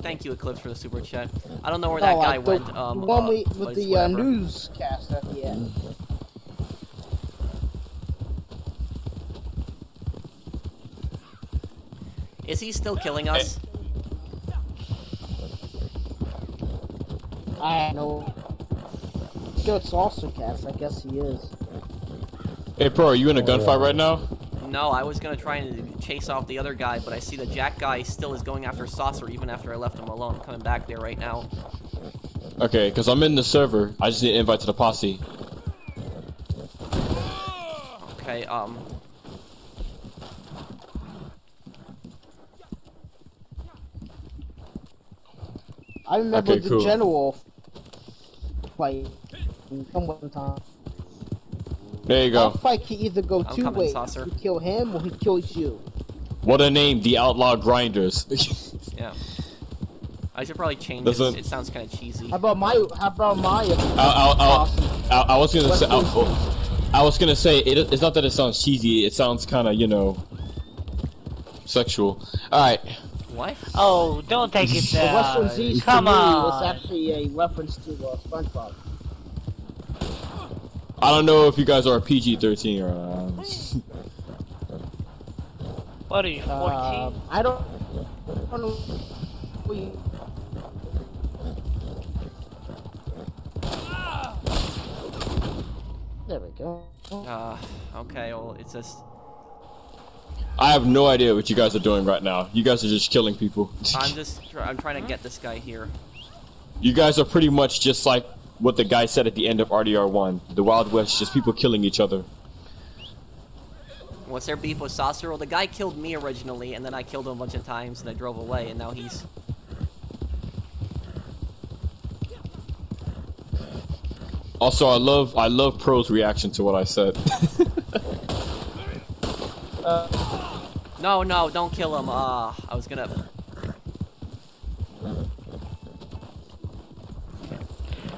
Thank you, Eclipse, for the super chat. I don't know where that guy went. The one with the newscast at the end. Is he still killing us? I don't know. Good saucer cast, I guess he is. Hey, Pro, are you in a gunfight right now? No, I was gonna try and chase off the other guy, but I see the Jack guy still is going after Saucer even after I left him alone. I'm coming back there right now. Okay, because I'm in the server. I just need an invite to the posse. Okay, I remember Okay, the cool. general fight come one time. There you go. That fight can either go I'm two coming, ways. Saucer. You kill him or he kills you. What a name, the Outlaw Grinders. yeah. I should probably change Doesn't- it. It sounds kind of cheesy. How about my? I was gonna say. I was gonna say it's not that it sounds cheesy. It sounds kind of, you know, sexual. All right. What? Oh, don't take it The there. Western Z's Come for me on. is actually a reference to SpongeBob. I don't know if you guys are PG-13 or. What are you, 14? I don't know. There we go. Okay, well, it's just... I have no idea what you guys are doing right now. You guys are just killing people. I'm trying to get this guy here. You guys are pretty much just like what the guy said at the end of RDR1. The Wild West, just people killing each other. What's their beef with Saucer? Well, the guy killed me originally, and then I killed him a bunch of times, and I drove away, and now he's... Also, I love Pro's reaction to what I said. No, don't kill him. I was gonna...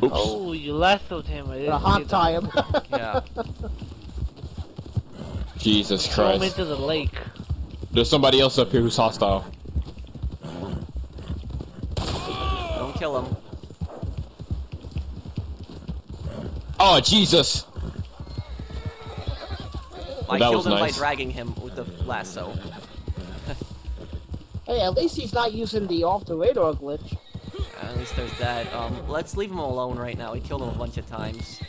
Oops. Oh, you lassoed him. I didn't A hot see tie him. Yeah. Jesus that. Throw him Christ. into the lake. There's somebody else up here who's hostile. Don't kill him. Oh, Jesus! I that killed was him nice. by dragging him with the lasso. Hey, at least he's not using the off the radar glitch. At least there's that. Let's leave him alone right now. We killed him a bunch of times.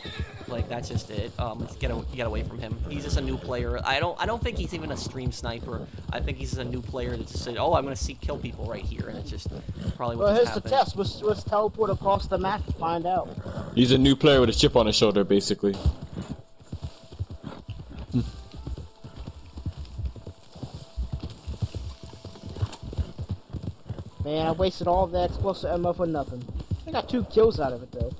Like, that's just it. Let's get away from him. He's just a new player. I don't think he's even a stream sniper. I think he's just a new player that just said, "Oh, I'm gonna kill people right here," and it's just probably what Well, just here's the happened. test. Let's teleport across the map to find out. He's a new player with a chip on his shoulder, basically. Man, I wasted all that explosive ammo for nothing. I got 2 kills out of it though.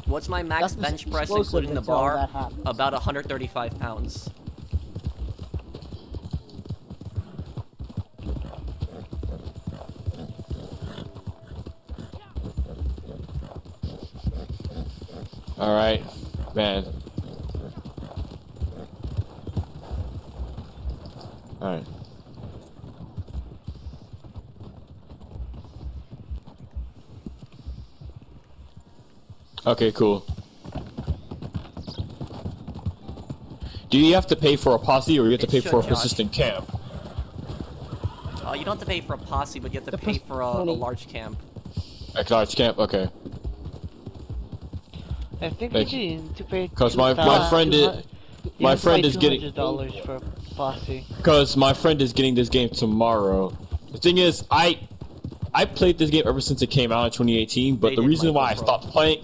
What's my max That's bench press, explosive including the until bar? that happens. About 135 pounds. All right, man. All right. Okay, cool. Do you have to pay for a posse, or you have to pay for a persistent camp? You don't have to pay for a posse, but you have to pay for a large camp. A large camp, okay. I think Thank you you. need to pay. Because my friend is getting $200 for a posse. Because my friend is getting this game tomorrow. The thing is, I played this game ever since it came out in 2018, but the reason why I stopped playing.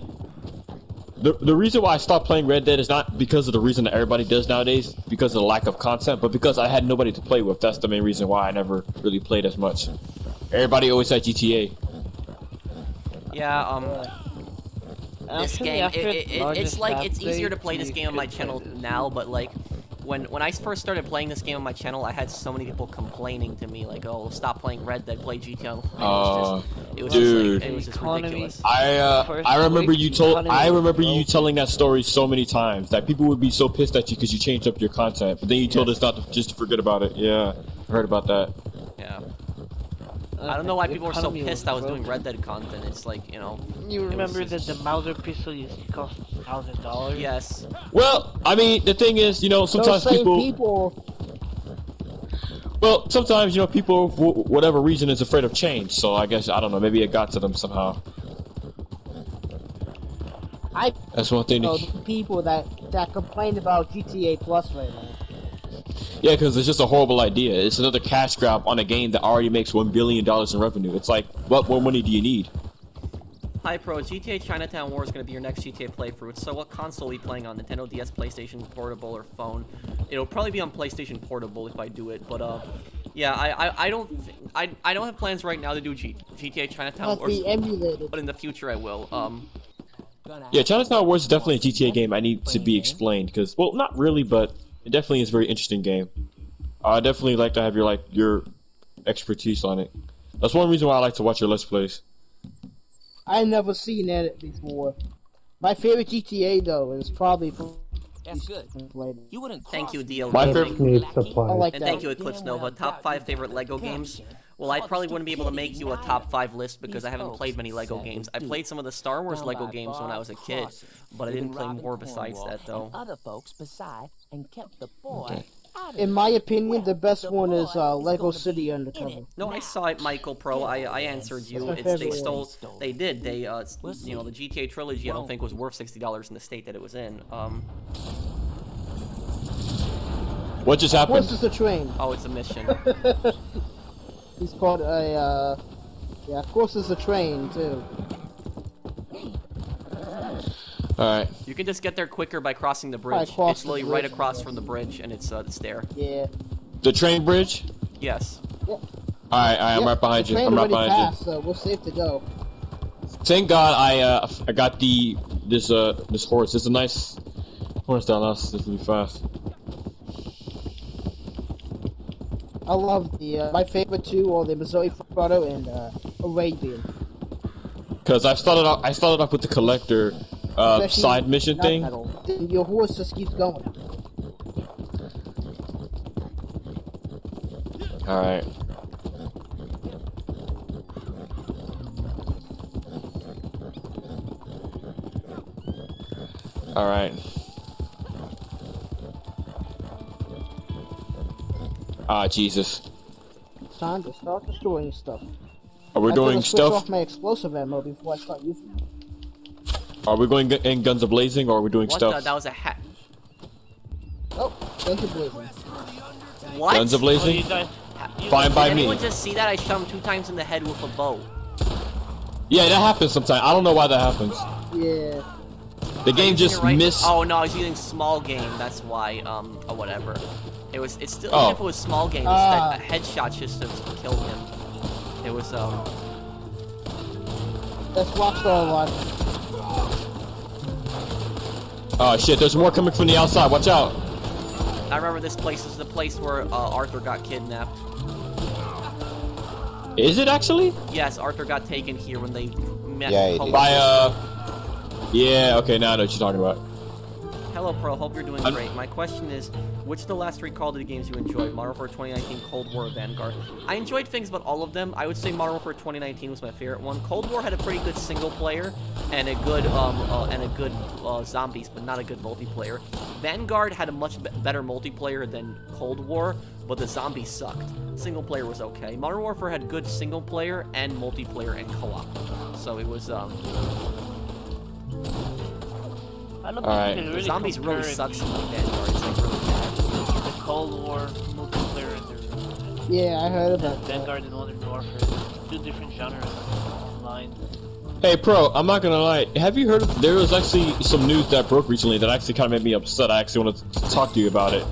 The reason why I stopped playing Red Dead is not because of the reason that everybody does nowadays, because of the lack of content, but because I had nobody to play with. That's the main reason why I never really played as much. Everybody always had GTA. Yeah, this game, it's like, it's easier to play this game on my channel now, but like, when I first started playing this game on my channel, I had so many people complaining to me, like, oh, stop playing Red Dead, play GTA Online. It was just ridiculous. I remember you telling that story so many times that people would be so pissed at you because you changed up your content, but then you told us not to just forget about it. Yeah, I heard about that. Yeah. I don't know why people were so pissed I was doing Red Dead content. It's like, you know. You remember that the Mauser pistol used to cost $1,000? Yes. Well, I mean, the thing is, you know, sometimes people. Well, sometimes, you know, people, for whatever reason, is afraid of change. So I guess, I don't know, maybe it got to them somehow. That's one thing. The people that complain about GTA Plus right now. Yeah, because it's just a horrible idea. It's another cash grab on a game that already makes $1 billion in revenue. It's like, what more money do you need? Hi, Pro. GTA Chinatown War is going to be your next GTA playthrough. So what console are you playing on? Nintendo DS, PlayStation, Portable, or phone? It'll probably be on PlayStation Portable if I do it, but, yeah, I don't have plans right now to do GTA Chinatown Wars, but in the future I will. Yeah, Chinatown Wars is definitely a GTA game I need to be explained, because, well, not really, but it definitely is a very interesting game. I definitely like to have your expertise on it. That's one reason why I like to watch your Let's Plays. I never seen it before. My favorite GTA though is probably from. That's good. You wouldn't. Thank you, DL. My favorite. And thank you, Eclipse Nova. Top 5 favorite Lego games. Well, I probably wouldn't be able to make you a top 5 list because I haven't played many Lego games. I played some of the Star Wars Lego games when I was a kid, but I didn't play more besides that, though. Other folks beside and kept the boy. In my opinion, the best one is Lego City Undercover. No, I saw it, Michael Pro. I answered you. They did. You know, the GTA trilogy I don't think was worth $60 in the state that it was in. What just happened? What's the train? Oh, it's a mission. He's called a, yeah, of course it's a train, too. Alright. You can just get there quicker by crossing the bridge. It's literally right across from the bridge, and it's there. Yeah. The train bridge? Yes. Yep. Alright, I'm right behind you. I'm right behind you. So we're safe to go. Thank God I got this horse. It's a nice horse down us. It's really fast. I love the my favorite two are the Missouri Frado and Arabian. Cause I started off with the collector side mission thing. Your horse just keeps going. All right. All right. Ah, Jesus. It's time to start destroying stuff. Are we doing stealth? Off my explosive ammo before I start using it. Are we going in guns a-blazing, or are we doing stealth? That was a hat. Oh, guns a-blazing. What? Guns a-blazing? Fine by me. Did anyone just see that? I shot him 2 times in the head with a bow. Yeah, that happens sometimes. I don't know why that happens. Yeah. The game just missed. Oh no, I was using small game. That's why. Or whatever. It's still even if it was small game. That headshot just killed him. It was That's Rockstar one. Oh shit! There's more coming from the outside. Watch out! I remember this place is the place where Arthur got kidnapped. Is it actually? Yes, Arthur got taken here when they met. Yeah, it is. By Yeah, okay, now I know what you're talking about. Hello, Pro. Hope you're doing great. My question is, which of the last 3 Call of Duty games you enjoyed? Modern Warfare 2019, Cold War, or Vanguard? I enjoyed things about all of them. I would say Modern Warfare 2019 was my favorite one. Cold War had a pretty good single player and a good zombies, but not a good multiplayer. Vanguard had a much better multiplayer than Cold War, but the zombies sucked. Single player was okay. Modern Warfare had good single player and multiplayer and co-op. So it was I don't Alright. think really zombies really sucks in Vanguard. It's like really bad. The Cold War multiplayer and the Yeah, I heard about that. Vanguard and Modern Warfare. 2 different genres online. Hey, Pro, I'm not gonna lie. Have you heard of, there was actually some news that broke recently that actually kind of made me upset. I actually want to talk to you about it.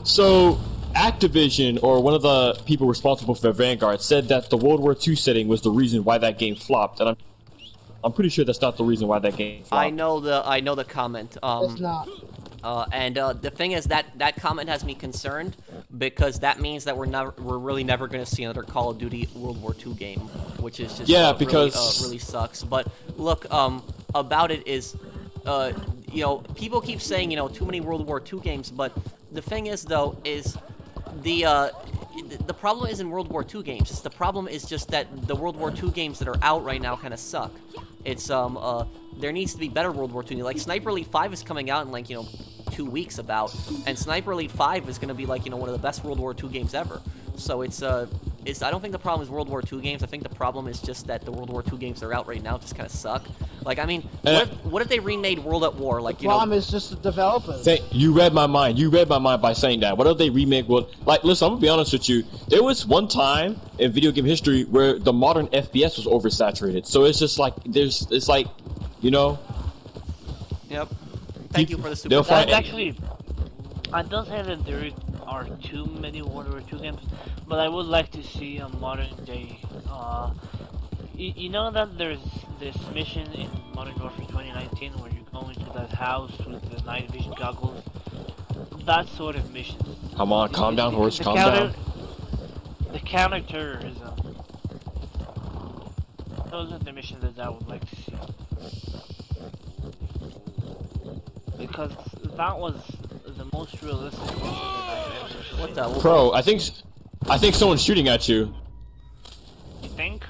So, Activision, or one of the people responsible for Vanguard, said that the World War II setting was the reason why that game flopped, and I'm pretty sure that's not the reason why that game flopped. I know the comment. It's not. The thing is that comment has me concerned because that means that we're really never going to see another Call of Duty World War II game, which is just because really sucks. But look, about it is, you know, people keep saying, you know, too many World War II games, but the thing is though is the problem isn't World War II games. The problem is just that the World War II games that are out right now kind of suck. It's there needs to be better World War II. Like Sniper Elite 5 is coming out in like, you know, 2 weeks about, and Sniper Elite 5 is going to be like, you know, one of the best World War II games ever. So it's I don't think the problem is World War II games. I think the problem is just that the World War II games that are out right now just kind of suck. Like, I mean, what if they remade World at War? Like, you know, The problem is just the developers. You read my mind. You read my mind by saying that. What if they remake World? Like, listen, I'm gonna be honest with you. There was one time in video game history where the modern FPS was oversaturated. So it's just like it's like, you know. Yep. Thank you for the super. That's actually, I don't say that there are too many World War II games, but I would like to see a modern day. You know that there's this mission in Modern Warfare 2019 where you go into that house with the night vision goggles. That sort of mission. Come on, calm down, horse. Calm down. The counter-terrorism. Those are the missions that I would like to see. Because that was the most realistic mission that I've ever seen. What the? Pro, I think someone's shooting at you. You think?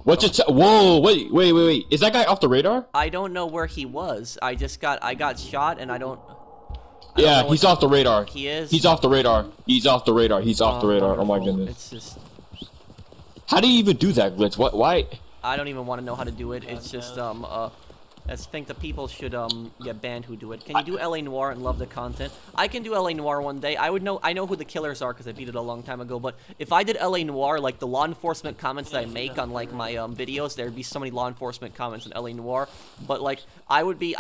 What's it? Whoa! Wait! Is that guy off the radar? I don't know where he was. I got shot, and I don't Yeah, know he's off the radar. He is. He's off the radar. He's off the radar. He's off the radar. Oh my goodness! It's just. How do you even do that, Glitch? What? Why? I don't even want to know how to do it. It's just I think the people should get banned who do it. Can you do LA Noire and love the content? I can do LA Noire one day. I know who the killers are because I beat it a long time ago. But if I did LA Noire, like the law enforcement comments that I make on like my videos, there'd be so many law enforcement comments in LA Noire. But like I would be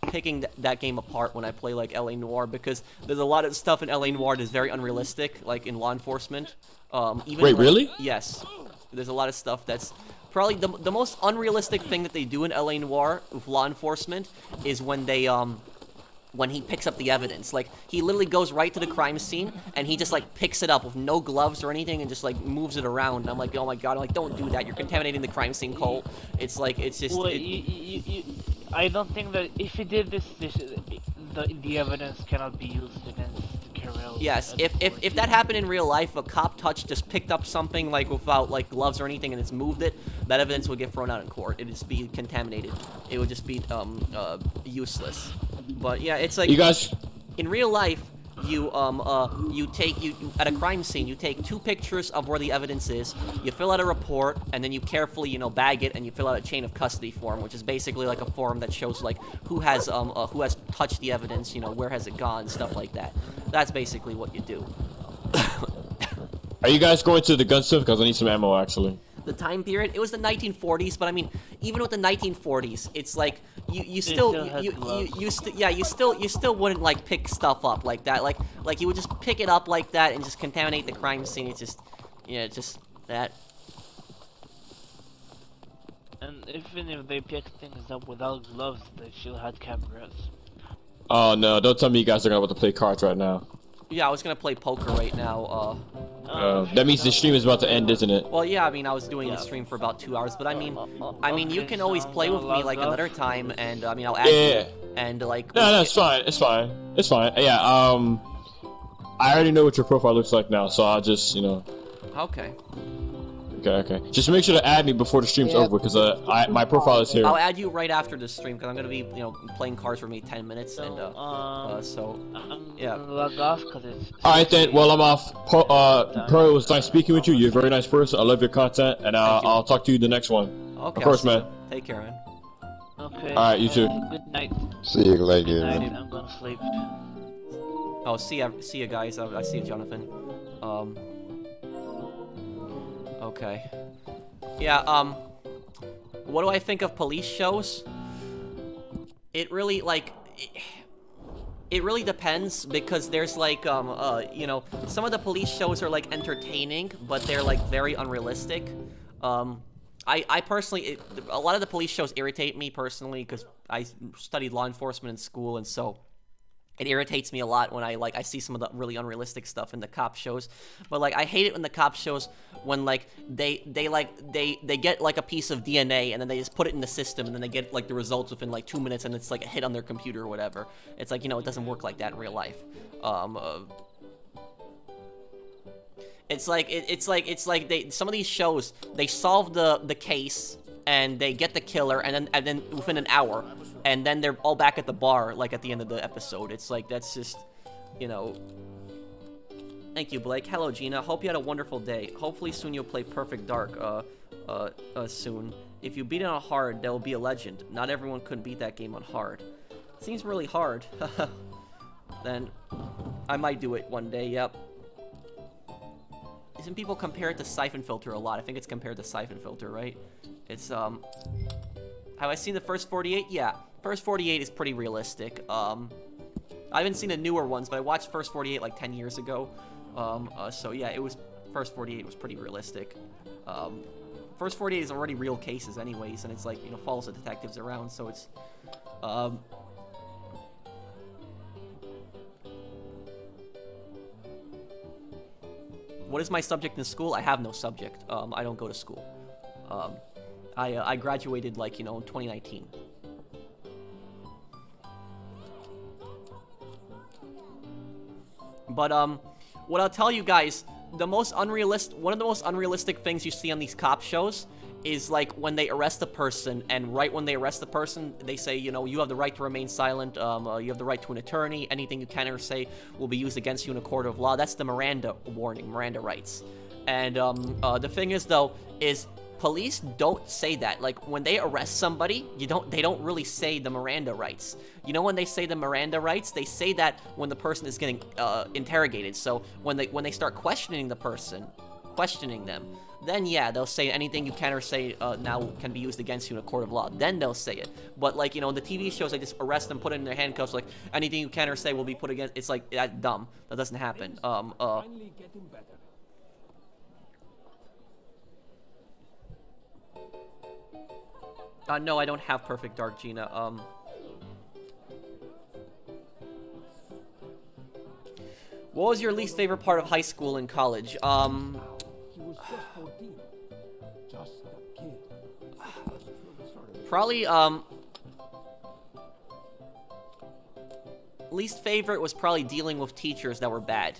picking that game apart when I play like LA Noire because there's a lot of stuff in LA Noire that's very unrealistic, like in law enforcement. Even Wait, really? Yes. There's a lot of stuff that's probably the most unrealistic thing that they do in LA Noire with law enforcement is when they when he picks up the evidence. Like he literally goes right to the crime scene and he just like picks it up with no gloves or anything and just like moves it around. And I'm like, oh my god! I'm like, don't do that. You're contaminating the crime scene, Cole. It's like it's just. Well, I don't think that if he did this the evidence cannot be used against criminals. Yes, if that happened in real life, a cop just picked up something like without like gloves or anything and it's moved it, that evidence would get thrown out in court. It'd just be contaminated. It would just be useless. But yeah, it's like you guys in real life. You at a crime scene, you take 2 pictures of where the evidence is, you fill out a report, and then you carefully, you know, bag it, and you fill out a chain of custody form, which is basically like a form that shows like who has touched the evidence, you know, where has it gone, stuff like that. That's basically what you do. Are you guys going to the gunsmith? Because I need some ammo, actually. The time period, it was the 1940s, but I mean, even with the 1940s, it's like you still wouldn't like pick stuff up like that, like you would just pick it up like that and just contaminate the crime scene. It's just, yeah, just that. And even if they pick things up without gloves, they still had cameras. Oh no! Don't tell me you guys are about to play cards right now. Yeah, I was gonna play poker right now. That means the stream is about to end, isn't it? Well, yeah, I mean, I was doing the stream for about 2 hours, but I mean, you can always play with me like another time, and I mean, I'll add you, and like. No, it's fine. It's fine. It's fine. Yeah. I already know what your profile looks like now, so I'll just, you know. Okay. Okay. Just make sure to add me before the stream's over, because my profile is here. I'll add you right after the stream, because I'm gonna be, playing cards for maybe 10 minutes, and yeah. Log off because it's. All right then. Well, I'm off. Pro, it was nice speaking with you. You're a very nice person. I love your content, and I'll talk to you the next one. Okay. Of course, man. Take care, man. Okay. All right, you too. Good night. See you later. Good night. I'm gonna sleep. Oh, see ya, guys. I see you, Jonathan. Okay. Yeah, what do I think of police shows? It really, it really depends, because there's, some of the police shows are, entertaining, but they're, very unrealistic. I personally, a lot of the police shows irritate me, personally, because I studied law enforcement in school, and so it irritates me a lot when I see some of the really unrealistic stuff in the cop shows. But I hate it when the cop shows when they get a piece of DNA and then they just put it in the system and then they get the results within 2 minutes and it's a hit on their computer or whatever. It's it doesn't work like that in real life. It's some of these shows, they solve the case and they get the killer and then within an hour, and then they're all back at the bar at the end of the episode. It's that's just, Thank you, Blake. Hello, Gina. Hope you had a wonderful day. Hopefully soon you'll play Perfect Dark soon. If you beat it on hard, that will be a legend. Not everyone could beat that game on hard. Seems really hard. Then I might do it one day. Yep. Isn't people compare it to Siphon Filter a lot? I think it's compared to Siphon Filter, right? It's, have I seen the first 48? Yeah. First 48 is pretty realistic. I haven't seen the newer ones, but I watched first 48 10 years ago. So yeah, first 48 was pretty realistic. First 48 is already real cases anyways, and it's follows the detectives around, so it's, what is my subject in school? I have no subject. I don't go to school. I graduated in 2019. But what I'll tell you guys, one of the most unrealistic things you see on these cop shows is when they arrest a person, and right when they arrest the person, they say, you have the right to remain silent, you have the right to an attorney, anything you can or say will be used against you in a court of law. That's the Miranda warning, Miranda rights. And the thing is, though, is police don't say that. When they arrest somebody, they don't really say the Miranda rights. When they say the Miranda rights, they say that when the person is getting interrogated. So when they start questioning the person, questioning them, then yeah, they'll say anything you can or say now can be used against you in a court of law. Then they'll say it. But the TV shows, they just arrest them, put it in their handcuffs, anything you can or say will be put against. It's that's dumb. That doesn't happen. No, I don't have Perfect Dark, Gina. What was your least favorite part of high school and college? He was just 14. Just a kid. Probably, least favorite was probably dealing with teachers that were bad.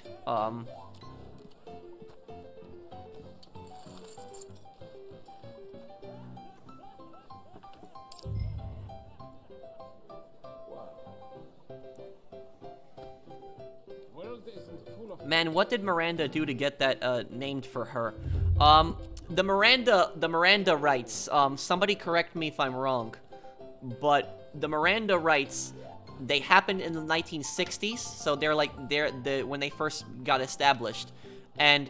Man, what did Miranda do to get that named for her? The Miranda rights. Somebody correct me if I'm wrong, but the Miranda rights, they happened in the 1960s, so they're when they first got established, and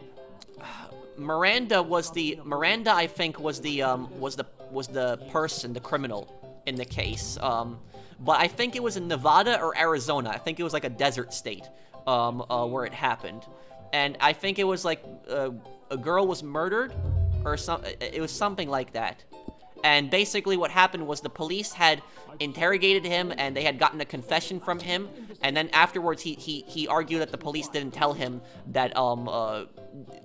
Miranda, I think, was the person, the criminal in the case. But I think it was in Nevada or Arizona. I think it was a desert state. Where it happened, and I think it was a girl was murdered, or it was something like that. And basically what happened was the police had interrogated him, and they had gotten a confession from him, and then afterwards he argued that the police didn't tell him that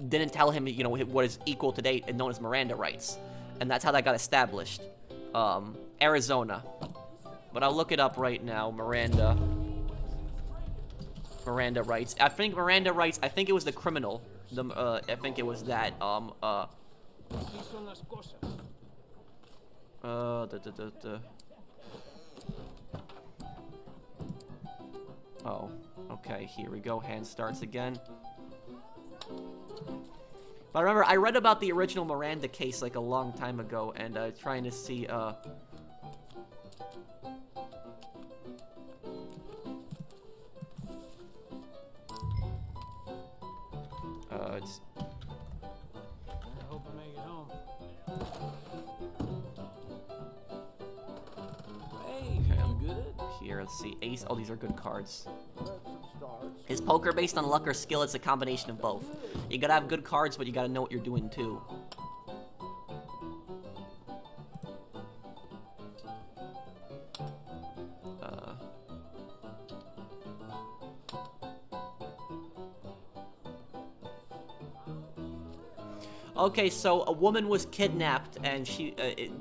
didn't tell him, you know, what is equal today and known as Miranda rights. And that's how that got established. Arizona. But I'll look it up right now. Miranda rights. I think Miranda rights, I think it was the criminal. I think it was that, Oh, okay, here we go. Hand starts again. But I remember, I read about the original Miranda case like a long time ago, and trying to see, it's... I hope I make it home. Hey, you good? Here, let's see. Ace. Oh, these are good cards. Is poker based on luck or skill? It's a combination of both. You gotta have good cards, but you gotta know what you're doing too. Okay, so a woman was kidnapped, and she,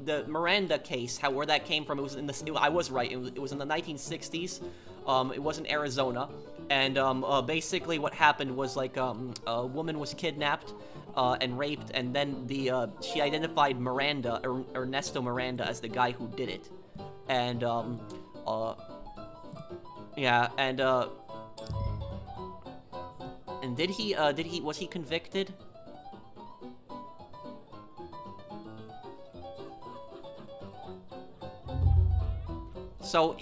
the Miranda case, where that came from, it was in the, I was right, it was in the 1960s, it was in Arizona, and, basically what happened was, like, a woman was kidnapped, and raped, and then she identified Miranda, Ernesto Miranda, as the guy who did it, and, yeah, and was he convicted? So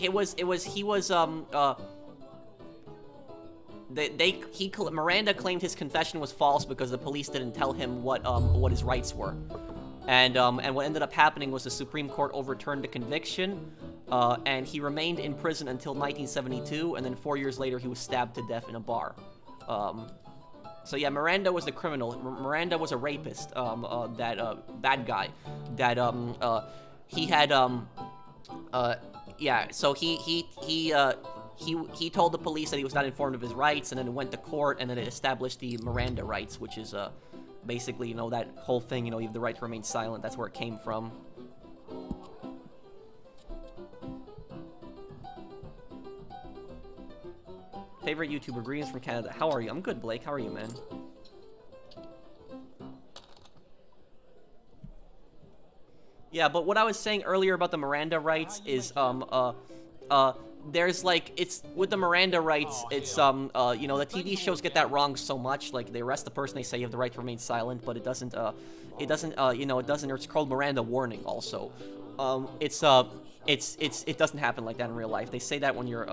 Miranda claimed his confession was false because the police didn't tell him what his rights were, and what ended up happening was the Supreme Court overturned the conviction, and he remained in prison until 1972, and then 4 years later he was stabbed to death in a bar. So yeah, Miranda was the criminal. Miranda was a rapist. Bad guy. That he had yeah, so he told the police that he was not informed of his rights, and then it went to court, and then it established the Miranda rights, which is basically, you know, that whole thing, you know, you have the right to remain silent. That's where it came from. Favorite YouTuber, greetings from Canada. How are you? I'm good, Blake. How are you, man? Yeah, but what I was saying earlier about the Miranda rights is, there's like, it's, with the Miranda rights, it's, you know, the TV shows get that wrong so much, like, they arrest the person, they say you have the right to remain silent, but it doesn't, you know, it's called Miranda warning, also. It doesn't happen like that in real life. They say that when you're,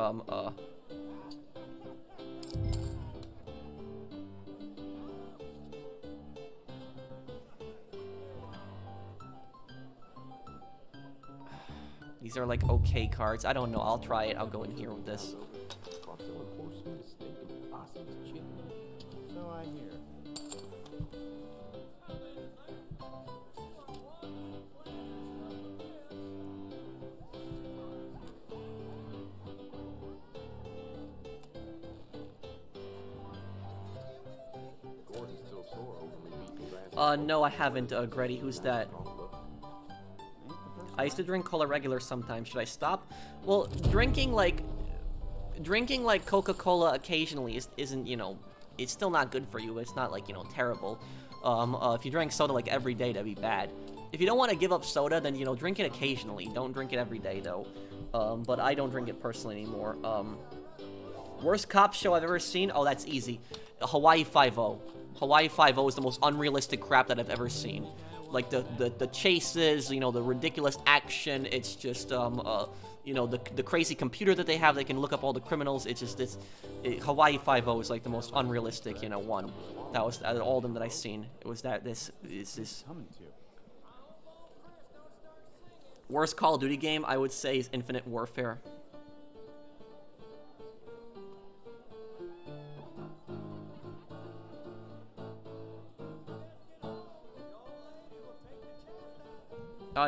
these are like okay cards. I don't know. I'll try it. I'll go in here with this. So I hear. No, I haven't, Gretty. Who's that? I used to drink cola regular sometimes. Should I stop? Well, drinking like Coca-Cola occasionally isn't, you know, it's still not good for you, but it's not, like, you know, terrible. If you drank soda, like, every day, that'd be bad. If you don't want to give up soda, then, you know, drink it occasionally. Don't drink it every day, though. But I don't drink it personally anymore. Worst cop show I've ever seen? Oh, that's easy. Hawaii Five-0. Hawaii Five-0 is the most unrealistic crap that I've ever seen. Like, the chases, you know, the ridiculous action, it's just, you know, the crazy computer that they have, they can look up all the criminals, it's just, Hawaii Five-0 is, like, the most unrealistic, you know, one. That was, out of all of them that I've seen, it was this. Worst Call of Duty game, I would say, is Infinite Warfare.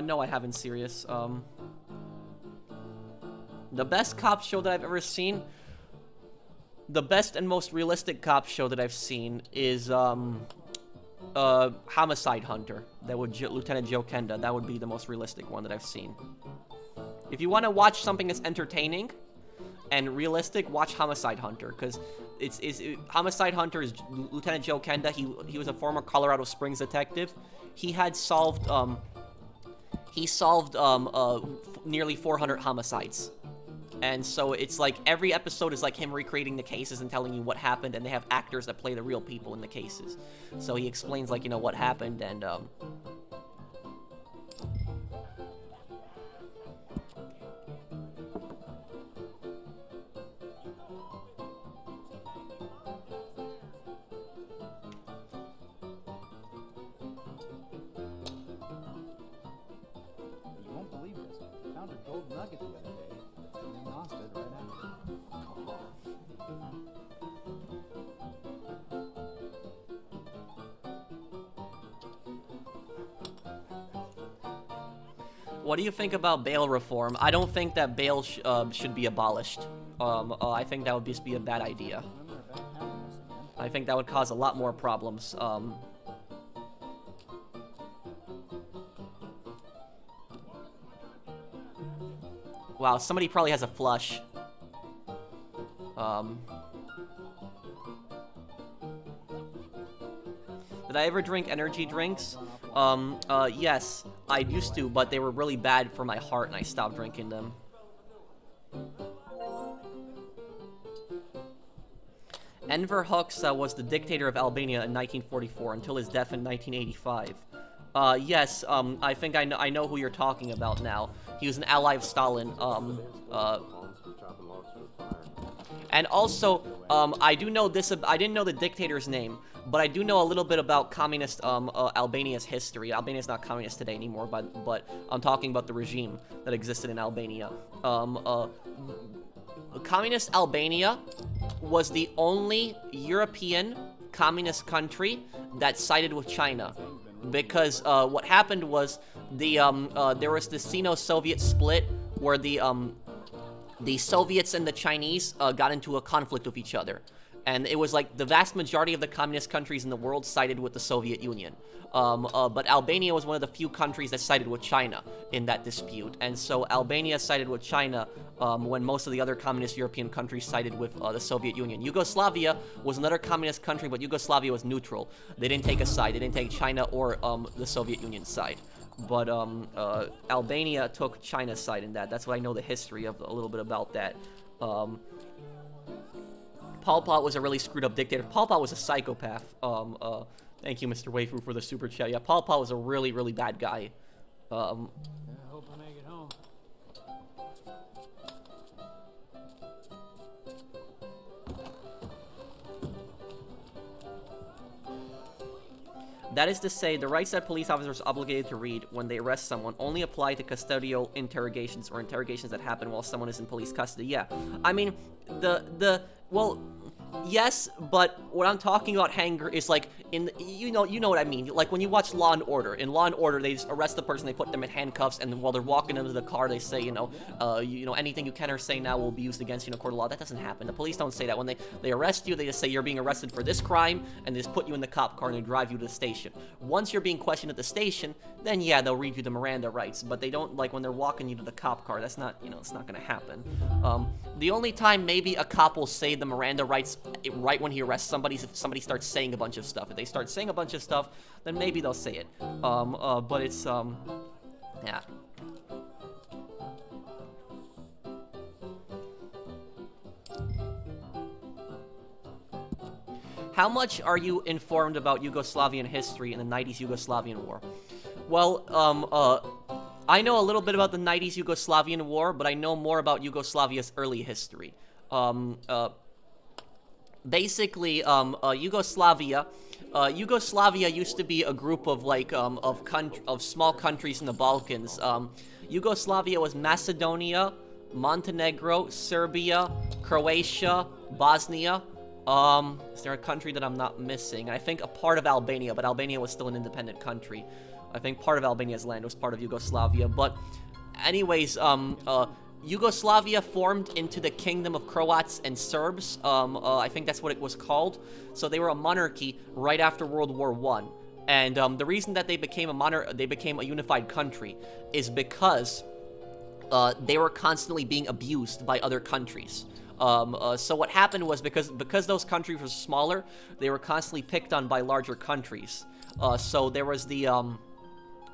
No, I haven't, serious. The best cop show that I've ever seen, the best and most realistic cop show that I've seen is, Homicide Hunter. That would Lieutenant Joe Kenda. That would be the most realistic one that I've seen. If you want to watch something that's entertaining and realistic, watch Homicide Hunter, because Homicide Hunter is Lieutenant Joe Kenda. He was a former Colorado Springs detective. He had solved nearly 400 homicides. And so it's like every episode is like him recreating the cases and telling you what happened, and they have actors that play the real people in the cases. So he explains, like, you know, what happened, and You won't believe this. I found a gold nugget the other day. And then lost it right after. What do you think about bail reform? I don't think that bail should be abolished. I think that would just be a bad idea. I think that would cause a lot more problems. Wow, somebody probably has a flush. Did I ever drink energy drinks? Yes, I used to, but they were really bad for my heart, and I stopped drinking them. Enver Hoxha was the dictator of Albania in 1944 until his death in 1985. Yes, I think I know who you're talking about now. He was an ally of Stalin. And also, I do know this. I didn't know the dictator's name, but I do know a little bit about communist Albania's history. Albania's not communist today anymore, but I'm talking about the regime that existed in Albania. Communist Albania was the only European communist country that sided with China, because what happened was there was the Sino-Soviet split where the Soviets and the Chinese got into a conflict with each other. And it was like the vast majority of the communist countries in the world sided with the Soviet Union. But Albania was one of the few countries that sided with China in that dispute. And so Albania sided with China when most of the other communist European countries sided with the Soviet Union. Yugoslavia was another communist country, but Yugoslavia was neutral. They didn't take a side. They didn't take China or the Soviet Union side. But Albania took China's side in that. That's what I know the history of, a little bit about that. Pol Pot was a really screwed up dictator. Pol Pot was a psychopath. Thank you, Mr. Waifu, for the super chat. Yeah, Pol Pot was a really, really bad guy. I hope I make it home. That is to say, the rights that police officers are obligated to read when they arrest someone only apply to custodial interrogations or interrogations that happen while someone is in police custody. Yeah, I mean, well, yes, but what I'm talking about, Hanger, is like you know what I mean. Like when you watch Law and Order. In Law and Order, they just arrest the person, they put them in handcuffs, and then while they're walking into the car, they say, anything you can or say now will be used against you in a court of law. That doesn't happen. The police don't say that. When they arrest you, they just say you're being arrested for this crime, and they just put you in the cop car and they drive you to the station. Once you're being questioned at the station, then yeah, they'll read you the Miranda rights. But they don't, like when they're walking you to the cop car. That's not, it's not gonna happen. The only time maybe a cop will say the Miranda rights right when he arrests somebody is if somebody starts saying a bunch of stuff. If they start saying a bunch of stuff, then maybe they'll say it. But it's, yeah. How much are you informed about Yugoslavian history in the 90s Yugoslavian War? Well, I know a little bit about the 90s Yugoslavian War, but I know more about Yugoslavia's early history. Basically, Yugoslavia used to be a group of of small countries in the Balkans. Yugoslavia was Macedonia, Montenegro, Serbia, Croatia, Bosnia. Is there a country that I'm not missing? I think a part of Albania, but Albania was still an independent country. I think part of Albania's land was part of Yugoslavia. But anyways, Yugoslavia formed into the Kingdom of Croats and Serbs. I think that's what it was called. So they were a monarchy right after World War I. And the reason that they became a unified country is because they were constantly being abused by other countries. So what happened was because those countries were smaller, they were constantly picked on by larger countries. So there was the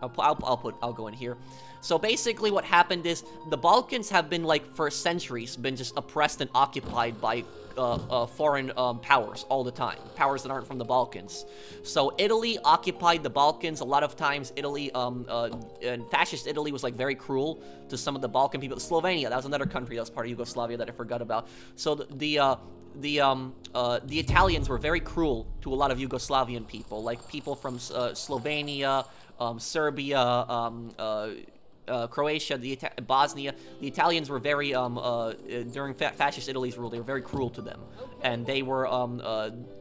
I'll go in here. So basically what happened is the Balkans have been, like, for centuries, been just oppressed and occupied by foreign powers all the time. Powers that aren't from the Balkans. So Italy occupied the Balkans. A lot of times Italy, and fascist Italy was, like, very cruel to some of the Balkan people. Slovenia, that was another country that was part of Yugoslavia that I forgot about. So the Italians were very cruel to a lot of Yugoslavian people, like people from Slovenia, Serbia, Croatia, Bosnia. The Italians were very, during fascist Italy's rule, they were very cruel to them. And they were,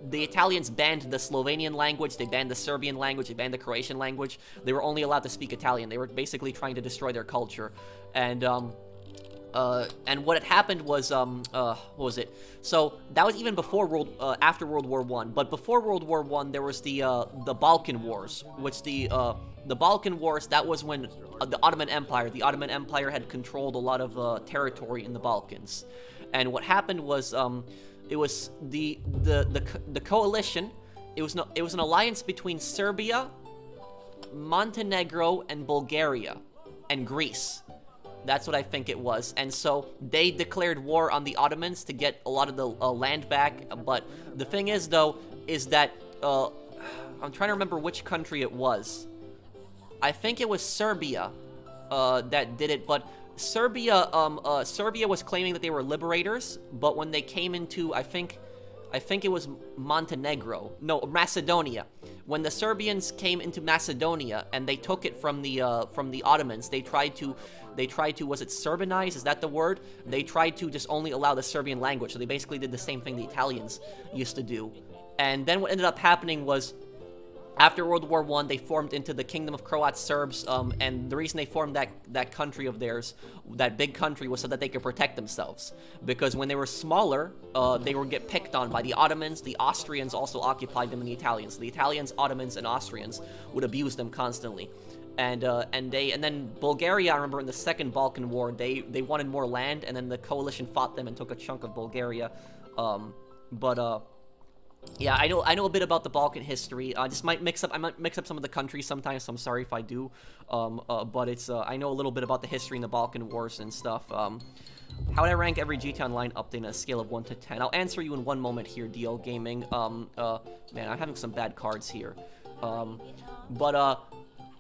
the Italians banned the Slovenian language, they banned the Serbian language, they banned the Croatian language. They were only allowed to speak Italian. They were basically trying to destroy their culture. And what had happened was, what was it? So, that was even before after World War I. But before World War I, there was the Balkan Wars, which the Balkan Wars, that was when the Ottoman Empire had controlled a lot of territory in the Balkans. And what happened was, it was the coalition, it was an alliance between Serbia, Montenegro, and Bulgaria, and Greece. That's what I think it was. And so they declared war on the Ottomans to get a lot of the land back. But the thing is, though, is that I'm trying to remember which country it was. I think it was Serbia that did it. But Serbia was claiming that they were liberators. But when they came into, I think it was Montenegro. No, Macedonia. When the Serbians came into Macedonia and they took it from the Ottomans, they tried to, was it Serbanize? Is that the word? They tried to just only allow the Serbian language. So they basically did the same thing the Italians used to do. And then what ended up happening was, after World War I, they formed into the Kingdom of Croats, Serbs, and the reason they formed that country of theirs, that big country, was so that they could protect themselves. Because when they were smaller, they would get picked on by the Ottomans. The Austrians also occupied them, and the Italians. So the Italians, Ottomans, and Austrians would abuse them constantly. And then Bulgaria, I remember in the Second Balkan War, they wanted more land, and then the coalition fought them and took a chunk of Bulgaria. Yeah, I know a bit about the Balkan history. I might mix up some of the countries sometimes, so I'm sorry if I do. But it's I know a little bit about the history in the Balkan Wars and stuff. How would I rank every GTA Online update on a scale of 1 to 10? I'll answer you in one moment here, DL Gaming. Man, I'm having some bad cards here.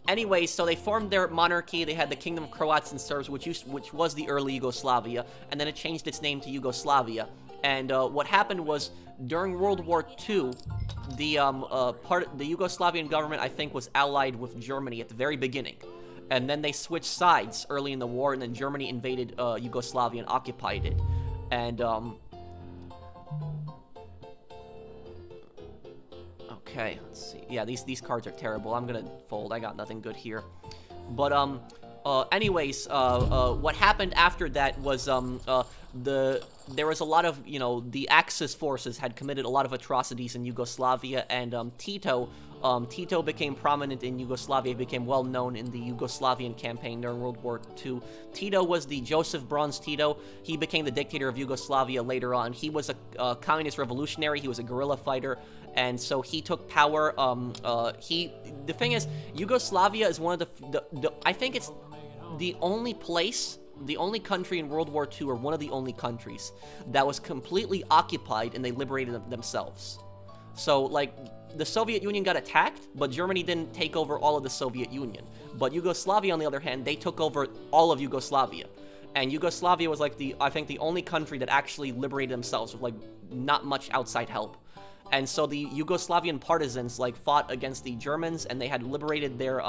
Anyway, so they formed their monarchy. They had the Kingdom of Croats and Serbs, which was the early Yugoslavia, and then it changed its name to Yugoslavia. And what happened was, during World War II, the Yugoslavian government, I think, was allied with Germany at the very beginning. And then they switched sides early in the war, and then Germany invaded Yugoslavia and occupied it. And, okay, let's see. Yeah, these cards are terrible. I'm gonna fold. I got nothing good here. But, anyways, what happened after that was, there was a lot of, the Axis forces had committed a lot of atrocities in Yugoslavia, and Tito became prominent in Yugoslavia, became well known in the Yugoslavian campaign during World War II. Tito was the Joseph Broz Tito. He became the dictator of Yugoslavia later on. He was a communist revolutionary. He was a guerrilla fighter, and so he took power. The thing is, Yugoslavia is one of the I think it's the only country in World War II, or one of the only countries, that was completely occupied and they liberated themselves. So, like, the Soviet Union got attacked, but Germany didn't take over all of the Soviet Union. But Yugoslavia, on the other hand, they took over all of Yugoslavia. And Yugoslavia was, like, I think the only country that actually liberated themselves with, like, not much outside help. And so the Yugoslavian partisans, like, fought against the Germans, and they had liberated their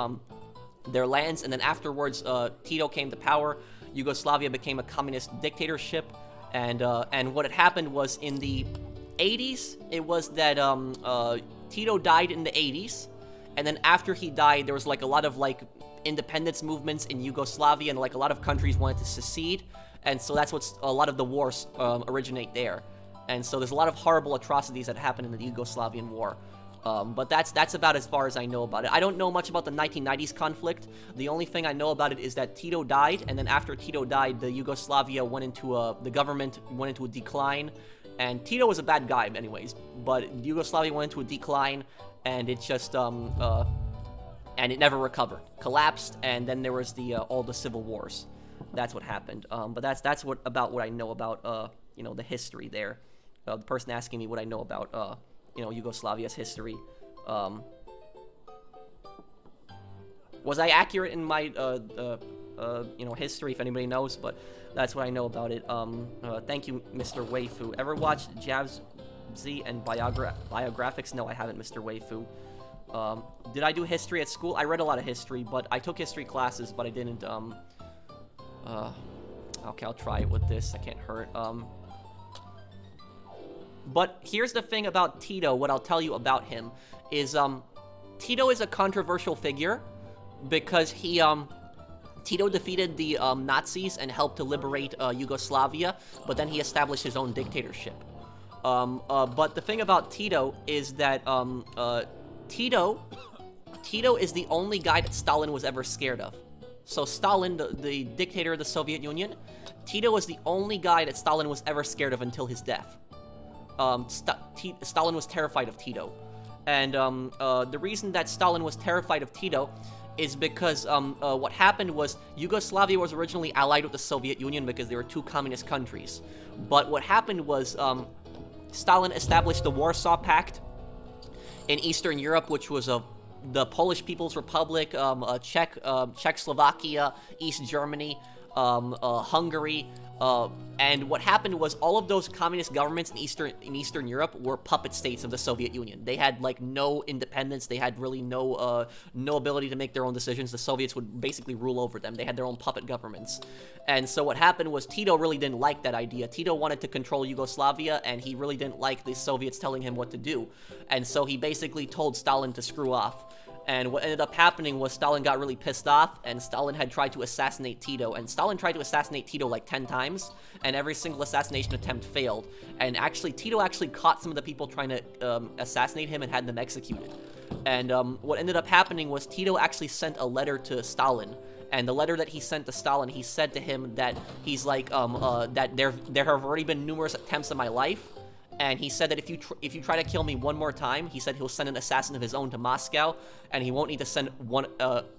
lands, and then afterwards, Tito came to power. Yugoslavia became a communist dictatorship, and what had happened was, in the 80s, it was that Tito died in the 80s, and then after he died, there was like a lot of like independence movements in Yugoslavia, and like a lot of countries wanted to secede, and so that's what's a lot of the wars originate there. And so there's a lot of horrible atrocities that happened in the Yugoslavian war. But that's about as far as I know about it. I don't know much about the 1990s conflict. The only thing I know about it is that Tito died, and then after Tito died, the Yugoslavia went into the government went into a decline. And Tito was a bad guy, anyways. But Yugoslavia went into a decline, and it just and it never recovered, collapsed, and then there was all the civil wars. That's what happened. But that's what I know about the history there. The person asking me what I know about Yugoslavia's history. Was I accurate in my history, if anybody knows? But that's what I know about it. Thank you, Mr. Waifu. Ever watched Javs Z and biographics? No, I haven't, Mr. Waifu. Did I do history at school? I read a lot of history, but I took history classes, but I didn't, okay, I'll try it with this. I can't hurt. But here's the thing about Tito, what I'll tell you about him, is, Tito is a controversial figure, because he, Tito defeated the, Nazis and helped to liberate, Yugoslavia, but then he established his own dictatorship. But the thing about Tito is that, Tito is the only guy that Stalin was ever scared of. So Stalin, the dictator of the Soviet Union, Tito was the only guy that Stalin was ever scared of until his death. Stalin was terrified of Tito. And the reason that Stalin was terrified of Tito is because what happened was Yugoslavia was originally allied with the Soviet Union because they were two communist countries. But what happened was Stalin established the Warsaw Pact in Eastern Europe, which was the Polish People's Republic, Czechoslovakia, East Germany, Hungary, and what happened was all of those communist governments in Eastern Europe were puppet states of the Soviet Union. They had like no independence. They had really no ability to make their own decisions. The Soviets would basically rule over them. They had their own puppet governments. And so what happened was Tito really didn't like that idea. Tito wanted to control Yugoslavia, and he really didn't like the Soviets telling him what to do. And so he basically told Stalin to screw off. And what ended up happening was Stalin got really pissed off, and Stalin had tried to assassinate Tito. And Stalin tried to assassinate Tito like 10 times, and every single assassination attempt failed. And actually, Tito actually caught some of the people trying to assassinate him and had them executed. And what ended up happening was Tito actually sent a letter to Stalin. And the letter that he sent to Stalin, he said to him that he's like, that there have already been numerous attempts in my life. And he said that if you try to kill me one more time, he said he'll send an assassin of his own to Moscow, and he won't need to send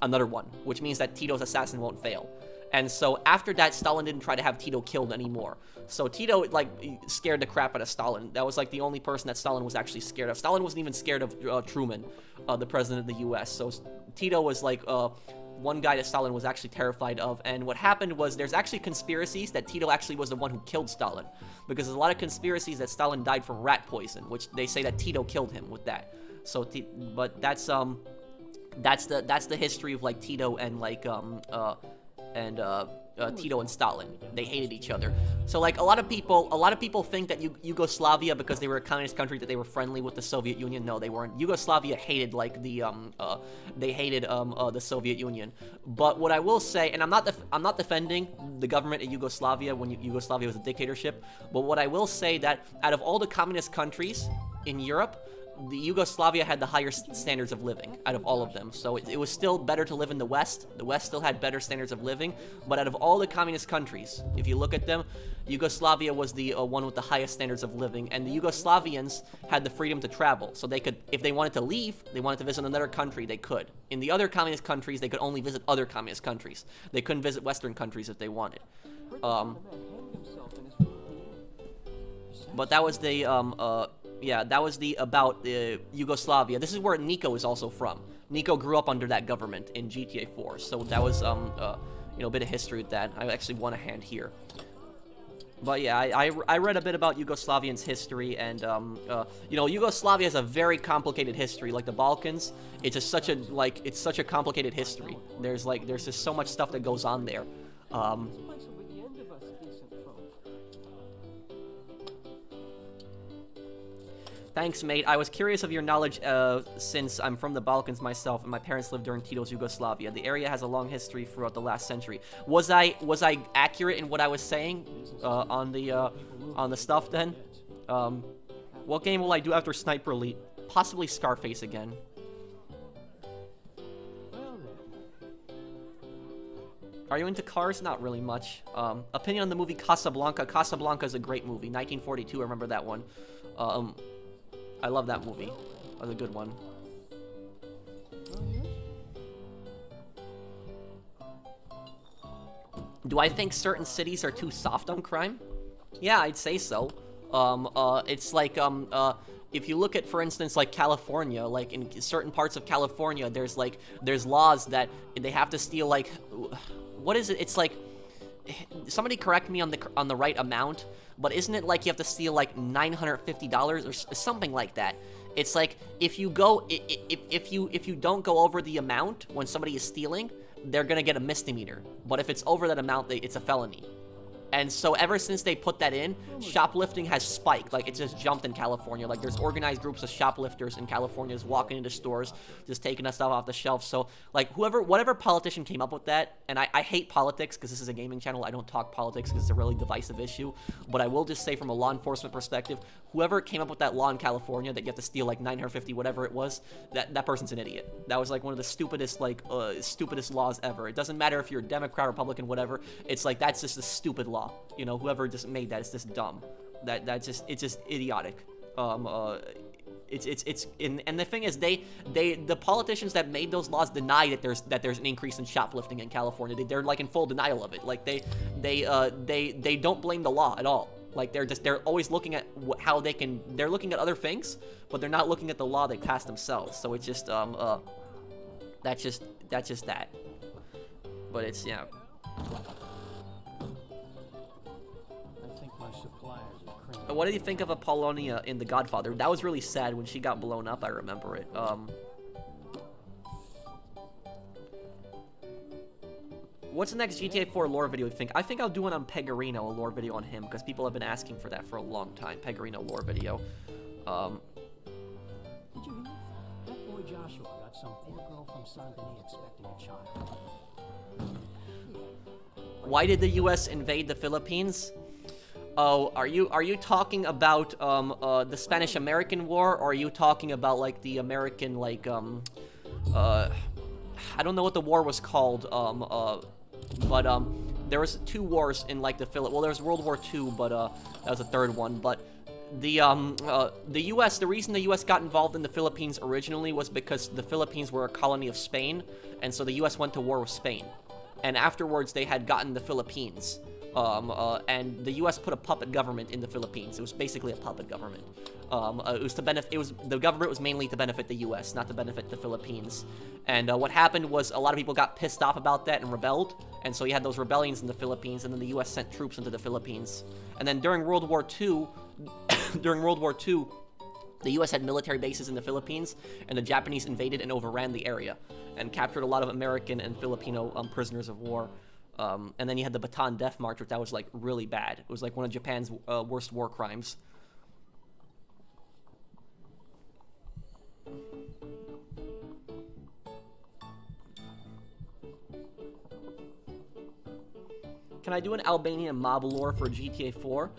another one, which means that Tito's assassin won't fail. And so after that, Stalin didn't try to have Tito killed anymore. So Tito, like, scared the crap out of Stalin. That was, like, the only person that Stalin was actually scared of. Stalin wasn't even scared of Truman, the president of the U.S. So Tito was, like, one guy that Stalin was actually terrified of. And what happened was there's actually conspiracies that Tito actually was the one who killed Stalin, because there's a lot of conspiracies that Stalin died from rat poison, which they say that Tito killed him with that. So but that's the history of like Tito and like Tito and Stalin. They hated each other. So like a lot of people think that Yugoslavia, because they were a communist country, that they were friendly with the Soviet Union. No, they weren't. Yugoslavia hated like the Soviet Union. But what I will say, and I'm not defending the government of Yugoslavia when Yugoslavia was a dictatorship, but what I will say that out of all the communist countries in Europe, the Yugoslavia had the higher standards of living out of all of them. So it was still better to live in the West. The West still had better standards of living. But out of all the communist countries, if you look at them, Yugoslavia was the one with the highest standards of living. And the Yugoslavians had the freedom to travel. So they could, if they wanted to leave, they wanted to visit another country, they could. In the other communist countries, they could only visit other communist countries. They couldn't visit Western countries if they wanted. But that was the, yeah, that was about Yugoslavia. This is where Nico is also from. Nico grew up under that government in GTA 4, so that was, a bit of history with that. I actually want a hand here. But yeah, I read a bit about Yugoslavians' history, and, Yugoslavia has a very complicated history. Like the Balkans, it's just such a complicated history. There's just so much stuff that goes on there. Thanks, mate. I was curious of your knowledge since I'm from the Balkans myself and my parents lived during Tito's Yugoslavia. The area has a long history throughout the last century. Was I accurate in what I was saying on the stuff then? What game will I do after Sniper Elite? Possibly Scarface again. Are you into cars? Not really much. Opinion on the movie Casablanca. Casablanca is a great movie. 1942, I remember that one. I love that movie. That was a good one. Do I think certain cities are too soft on crime? Yeah, I'd say so. It's like, if you look at, for instance, like California, like in certain parts of California, there's laws that they have to steal, like, what is it? It's like, somebody correct me on the right amount, but isn't it like you have to steal like $950 or something like that? It's like if you don't go over the amount when somebody is stealing, they're gonna get a misdemeanor. But if it's over that amount, it's a felony. And so ever since they put that in, shoplifting has spiked. Like, it just jumped in California. Like, there's organized groups of shoplifters in California just walking into stores, just taking that stuff off the shelf. So, like, whatever politician came up with that, and I hate politics because this is a gaming channel. I don't talk politics because it's a really divisive issue. But I will just say from a law enforcement perspective, whoever came up with that law in California that you have to steal, like, 950, whatever it was, that person's an idiot. That was, like, one of the stupidest, like, stupidest laws ever. It doesn't matter if you're a Democrat, Republican, whatever. It's like, that's just a stupid law. You know, whoever just made that is just dumb. It's just idiotic. And the thing is, the politicians that made those laws deny that there's an increase in shoplifting in California. They're like in full denial of it. Like they don't blame the law at all. Like they're always looking at how they can. They're looking at other things, but they're not looking at the law they passed themselves. So it's just that's just that. But it's yeah. What did you think of Apollonia in The Godfather? That was really sad when she got blown up. I remember it. What's the next GTA 4 lore video you think? I think I'll do one on Pegorino, a lore video on him, because people have been asking for that for a long time. Pegorino lore video. Did you hear? That boy Joshua got some poor girl from Saint Denis expecting a child. Why did the U.S. invade the Philippines? Oh, are you talking about the Spanish-American War, or are you talking about like the American like I don't know what the war was called, but there was 2 wars in like the Philippines. Well, there was World War II, but that was the 3rd one. But the U.S. the reason the U.S. got involved in the Philippines originally was because the Philippines were a colony of Spain, and so the U.S. went to war with Spain, and afterwards they had gotten the Philippines. And the U.S. put a puppet government in the Philippines. It was basically a puppet government. It was to benefit. The government was mainly to benefit the U.S., not to benefit the Philippines. And what happened was a lot of people got pissed off about that and rebelled. And so you had those rebellions in the Philippines, and then the U.S. sent troops into the Philippines. And then during World War II, the U.S. had military bases in the Philippines, and the Japanese invaded and overran the area and captured a lot of American and Filipino prisoners of war. And then you had the Bataan Death March, which that was like really bad. It was like one of Japan's worst war crimes. Can I do an Albanian mob lore for GTA 4?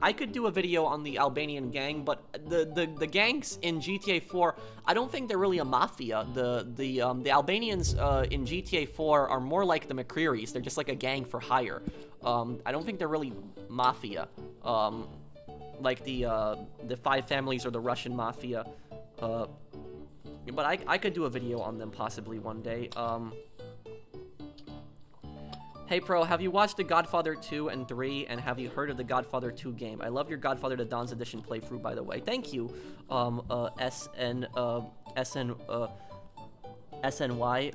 I could do a video on the Albanian gang, but the gangs in GTA 4, I don't think they're really a mafia. The Albanians in GTA 4 are more like the McCreary's. They're just like a gang for hire. I don't think they're really mafia. Like the Five Families or the Russian mafia. But I could do a video on them possibly one day. Hey Pro, have you watched The Godfather 2 and 3, and have you heard of the Godfather 2 game? I love your Godfather to Dawn's Edition playthrough, by the way. Thank you, SNY.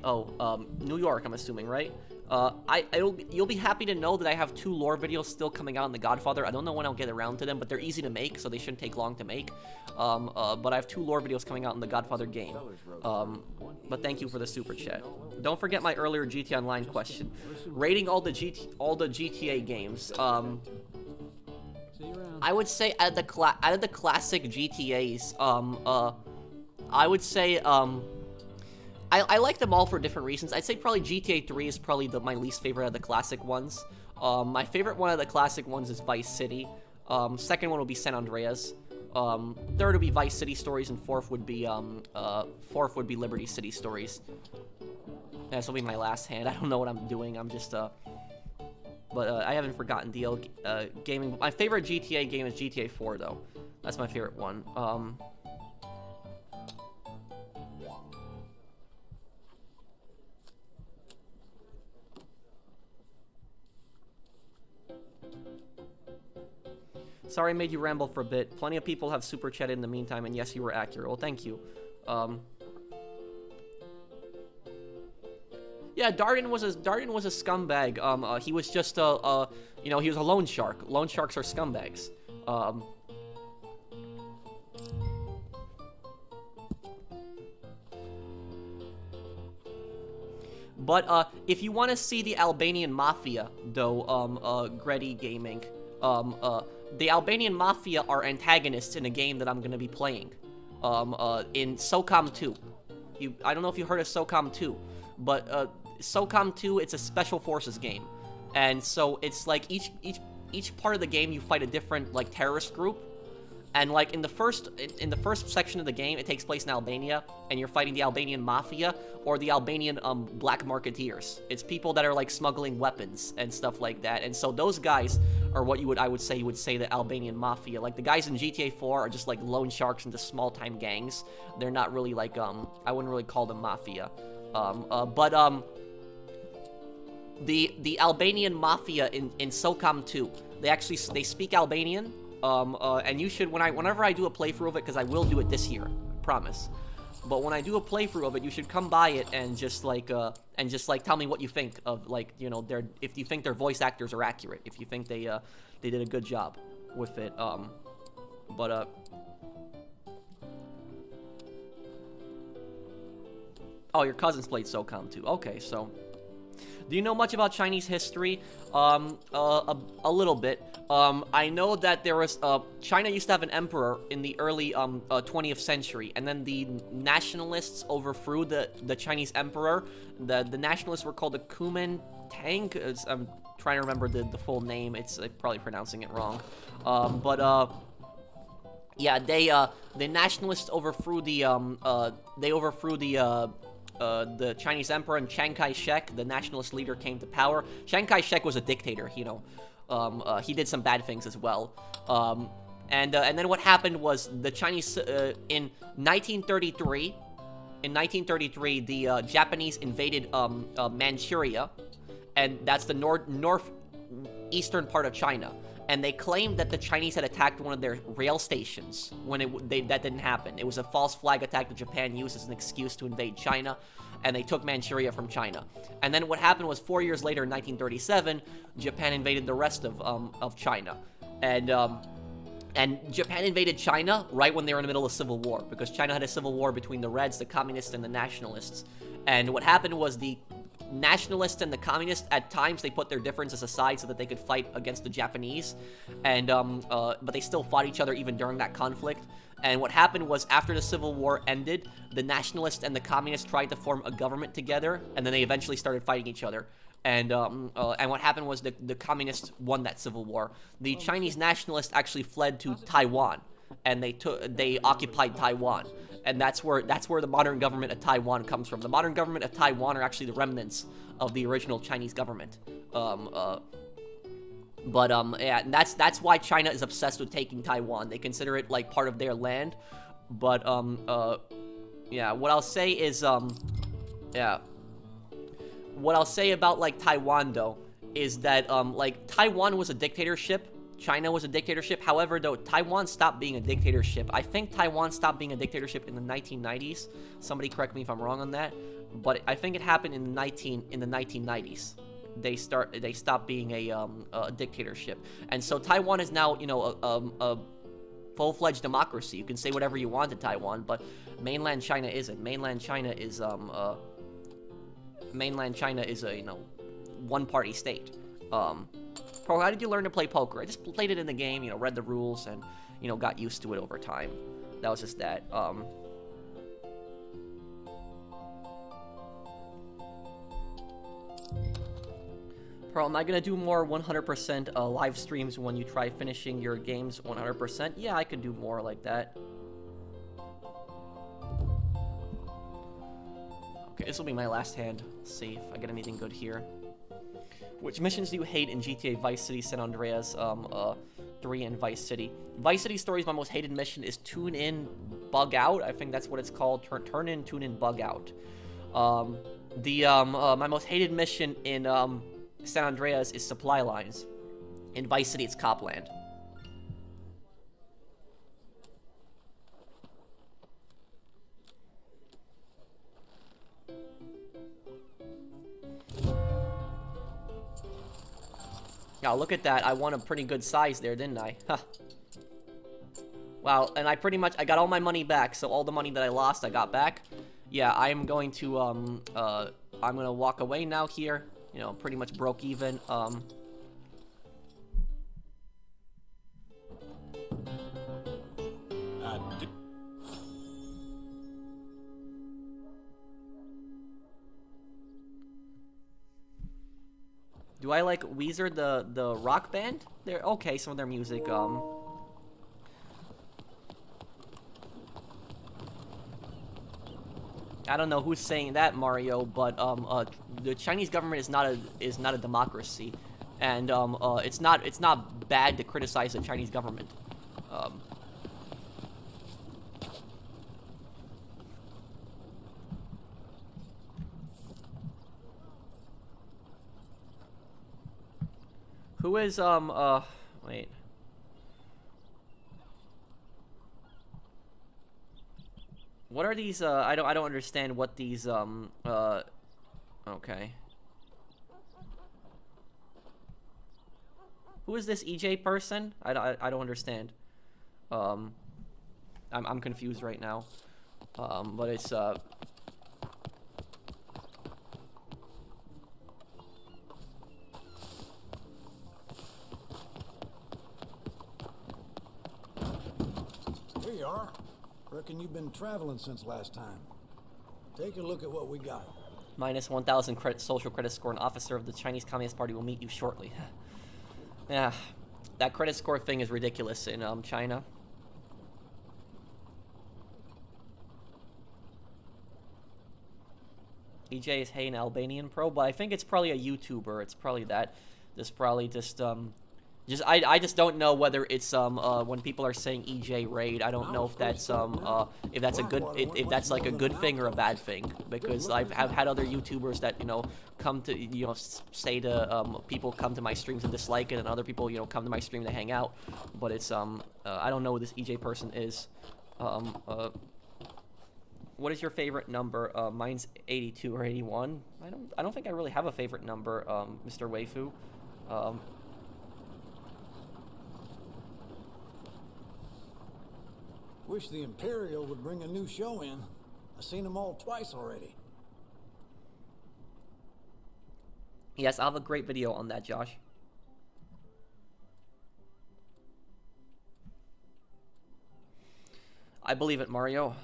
Oh, New York, I'm assuming, right? You'll be happy to know that I have 2 lore videos still coming out in The Godfather. I don't know when I'll get around to them, but they're easy to make, so they shouldn't take long to make. But I have 2 lore videos coming out in The Godfather game. But thank you for the super chat. Don't forget my earlier GTA Online question. Rating all the GTA games. I would say out of the classic GTAs, I would say, I like them all for different reasons. I'd say probably GTA 3 is probably my least favorite of the classic ones. My favorite one of the classic ones is Vice City. Second one would be San Andreas. Third would be Vice City Stories, and fourth would be Liberty City Stories. This will be my last hand. I don't know what I'm doing. I'm just, but I haven't forgotten DL gaming. My favorite GTA game is GTA 4, though. That's my favorite one. Sorry I made you ramble for a bit. Plenty of people have super chatted in the meantime, and yes, you were accurate. Well, thank you. Yeah, Darden was a scumbag. He was just you know, he was a loan shark. Loan sharks are scumbags. But if you want to see the Albanian mafia, though, Greddy Gaming, the Albanian mafia are antagonists in a game that I'm gonna be playing, in SOCOM 2. I don't know if you heard of SOCOM 2, but SOCOM 2, it's a special forces game, and so it's like each part of the game you fight a different like terrorist group, and like in the first section of the game it takes place in Albania, and you're fighting the Albanian mafia or the Albanian black marketeers. It's people that are like smuggling weapons and stuff like that, and so those guys are what you would say the Albanian mafia. Like the guys in GTA 4 are just like loan sharks into small time gangs. They're not really like I wouldn't really call them mafia. The Albanian mafia in SOCOM 2, they speak Albanian, and you should whenever I do a playthrough of it, because I will do it this year, I promise. But when I do a playthrough of it, you should come by it and just like tell me what you think of, like, you know, if you think their voice actors are accurate, if you think they did a good job with it. Oh, your cousins played SOCOM too. Okay, so do you know much about Chinese history? A little bit. I know that there was, China used to have an emperor in the early 20th century, and then the nationalists overthrew the Chinese emperor. The nationalists were called the Kuomintang. I'm trying to remember the full name. It's probably pronouncing it wrong. Yeah, the nationalists overthrew the Chinese emperor, and Chiang Kai-shek, the nationalist leader, came to power. Chiang Kai-shek was a dictator, you know. He did some bad things as well. And then what happened was the Chinese, in 1933, the Japanese invaded Manchuria, and that's the northeastern part of China. And they claimed that the Chinese had attacked one of their rail stations when that didn't happen. It was a false flag attack that Japan used as an excuse to invade China, and they took Manchuria from China. And then what happened was 4 years later, in 1937, Japan invaded the rest of China. And Japan invaded China right when they were in the middle of civil war, because China had a civil war between the Reds, the Communists, and the Nationalists. And what happened was the nationalists and the communists, at times, they put their differences aside so that they could fight against the Japanese, and but they still fought each other even during that conflict. And what happened was, after the Civil War ended, the nationalists and the communists tried to form a government together, and then they eventually started fighting each other. And what happened was the communists won that Civil War. The Chinese nationalists actually fled to Taiwan, and they occupied Taiwan. And that's where the modern government of Taiwan comes from. The modern government of Taiwan are actually the remnants of the original Chinese government. Yeah, and that's why China is obsessed with taking Taiwan. They consider it like part of their land. But yeah, what I'll say is yeah, what I'll say about like Taiwan though is that like Taiwan was a dictatorship. China was a dictatorship. However, though, Taiwan stopped being a dictatorship. I think Taiwan stopped being a dictatorship in the 1990s. Somebody correct me if I'm wrong on that. But I think it happened in the 1990s. They stopped being a dictatorship. And so Taiwan is now, you know, a full-fledged democracy. You can say whatever you want to Taiwan, but mainland China isn't. Mainland China is a, you know, one-party state. Pro, how did you learn to play poker? I just played it in the game, you know, read the rules, and, you know, got used to it over time. That was just that. Pro, am I gonna do more 100% live streams when you try finishing your games 100%? Yeah, I could do more like that. Okay, this will be my last hand. Let's see if I get anything good here. Which missions do you hate in GTA Vice City, San Andreas, 3, and Vice City? Vice City Stories, my most hated mission is Tune In, Bug Out. I think that's what it's called. Turn in, Tune In, Bug Out. My most hated mission in San Andreas is Supply Lines. In Vice City, it's Copland. Now, look at that. I won a pretty good size there, didn't I? Huh. Wow, and I got all my money back, so all the money that I lost, I got back. Yeah, I'm going to, I'm gonna walk away now here. You know, pretty much broke even. Do I like Weezer, the rock band? They're okay, some of their music, I don't know who's saying that, Mario, but the Chinese government is not a democracy, and it's not bad to criticize the Chinese government. Who is wait. What are these, I don't understand what these, okay. Who is this EJ person? I don't understand. I'm confused right now. But it's, Here you are. Reckon you've been traveling since last time. Take a look at what we got. Minus 1,000 social credit score. An officer of the Chinese Communist Party will meet you shortly. Yeah, that credit score thing is ridiculous in China. EJ is hey an Albanian pro, but I think it's probably a YouTuber. It's probably that. This probably just I just don't know whether it's when people are saying EJ raid, I don't know if that's if that's like a good thing or a bad thing, because I've had other YouTubers that, you know, come to, you know, say to people come to my streams and dislike it, and other people, you know, come to my stream to hang out, but it's I don't know who this EJ person is. What is your favorite number? Mine's 82 or 81. I don't think I really have a favorite number, Mr. Waifu. Wish the Imperial would bring a new show in. I've seen them all twice already. Yes, I'll have a great video on that, Josh. I believe it, Mario.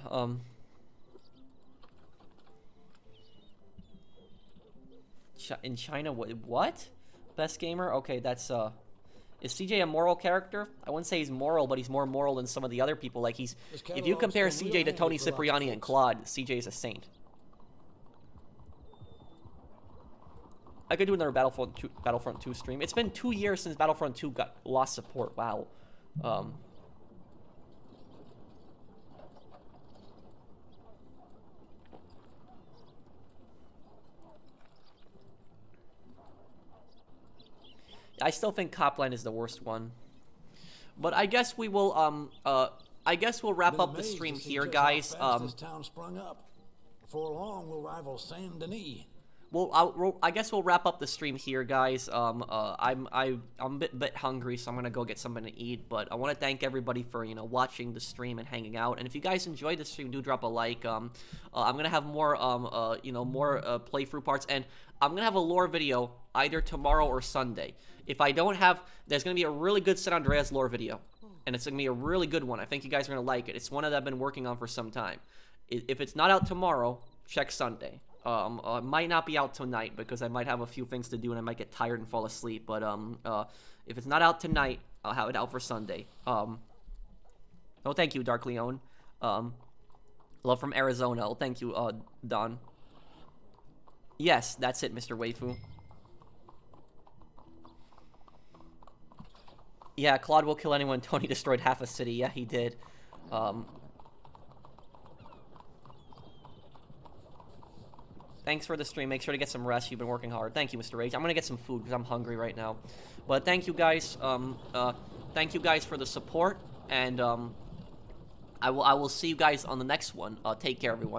In China, what? Best gamer? Okay, that's, is CJ a moral character? I wouldn't say he's moral, but he's more moral than some of the other people. Like, if you compare CJ to Tony Cipriani and Claude, CJ is a saint. I could do another Battlefront 2 stream. It's been 2 years since Battlefront 2 lost support. Wow. I still think Copland is the worst one. But I guess we will, I guess we'll wrap up the stream here, guys. This town sprung up. Before long, we'll rival Saint Denis. Well, I guess we'll wrap up the stream here, guys. I'm a bit hungry, so I'm gonna go get something to eat. But I want to thank everybody for, you know, watching the stream and hanging out. And if you guys enjoyed the stream, do drop a like. I'm gonna have more, you know, more playthrough parts, and I'm gonna have a lore video either tomorrow or Sunday. If I don't have, there's going to be a really good San Andreas lore video. And it's going to be a really good one. I think you guys are going to like it. It's one that I've been working on for some time. If it's not out tomorrow, check Sunday. It might not be out tonight because I might have a few things to do and I might get tired and fall asleep. But if it's not out tonight, I'll have it out for Sunday. Oh, thank you, Dark Leon. Love from Arizona. Oh, thank you, Don. Yes, that's it, Mr. Waifu. Yeah, Claude will kill anyone. Tony destroyed half a city. Yeah, he did. Thanks for the stream. Make sure to get some rest. You've been working hard. Thank you, Mr. H. I'm gonna get some food because I'm hungry right now. But thank you guys. Thank you guys for the support, and I will see you guys on the next one. Take care, everyone.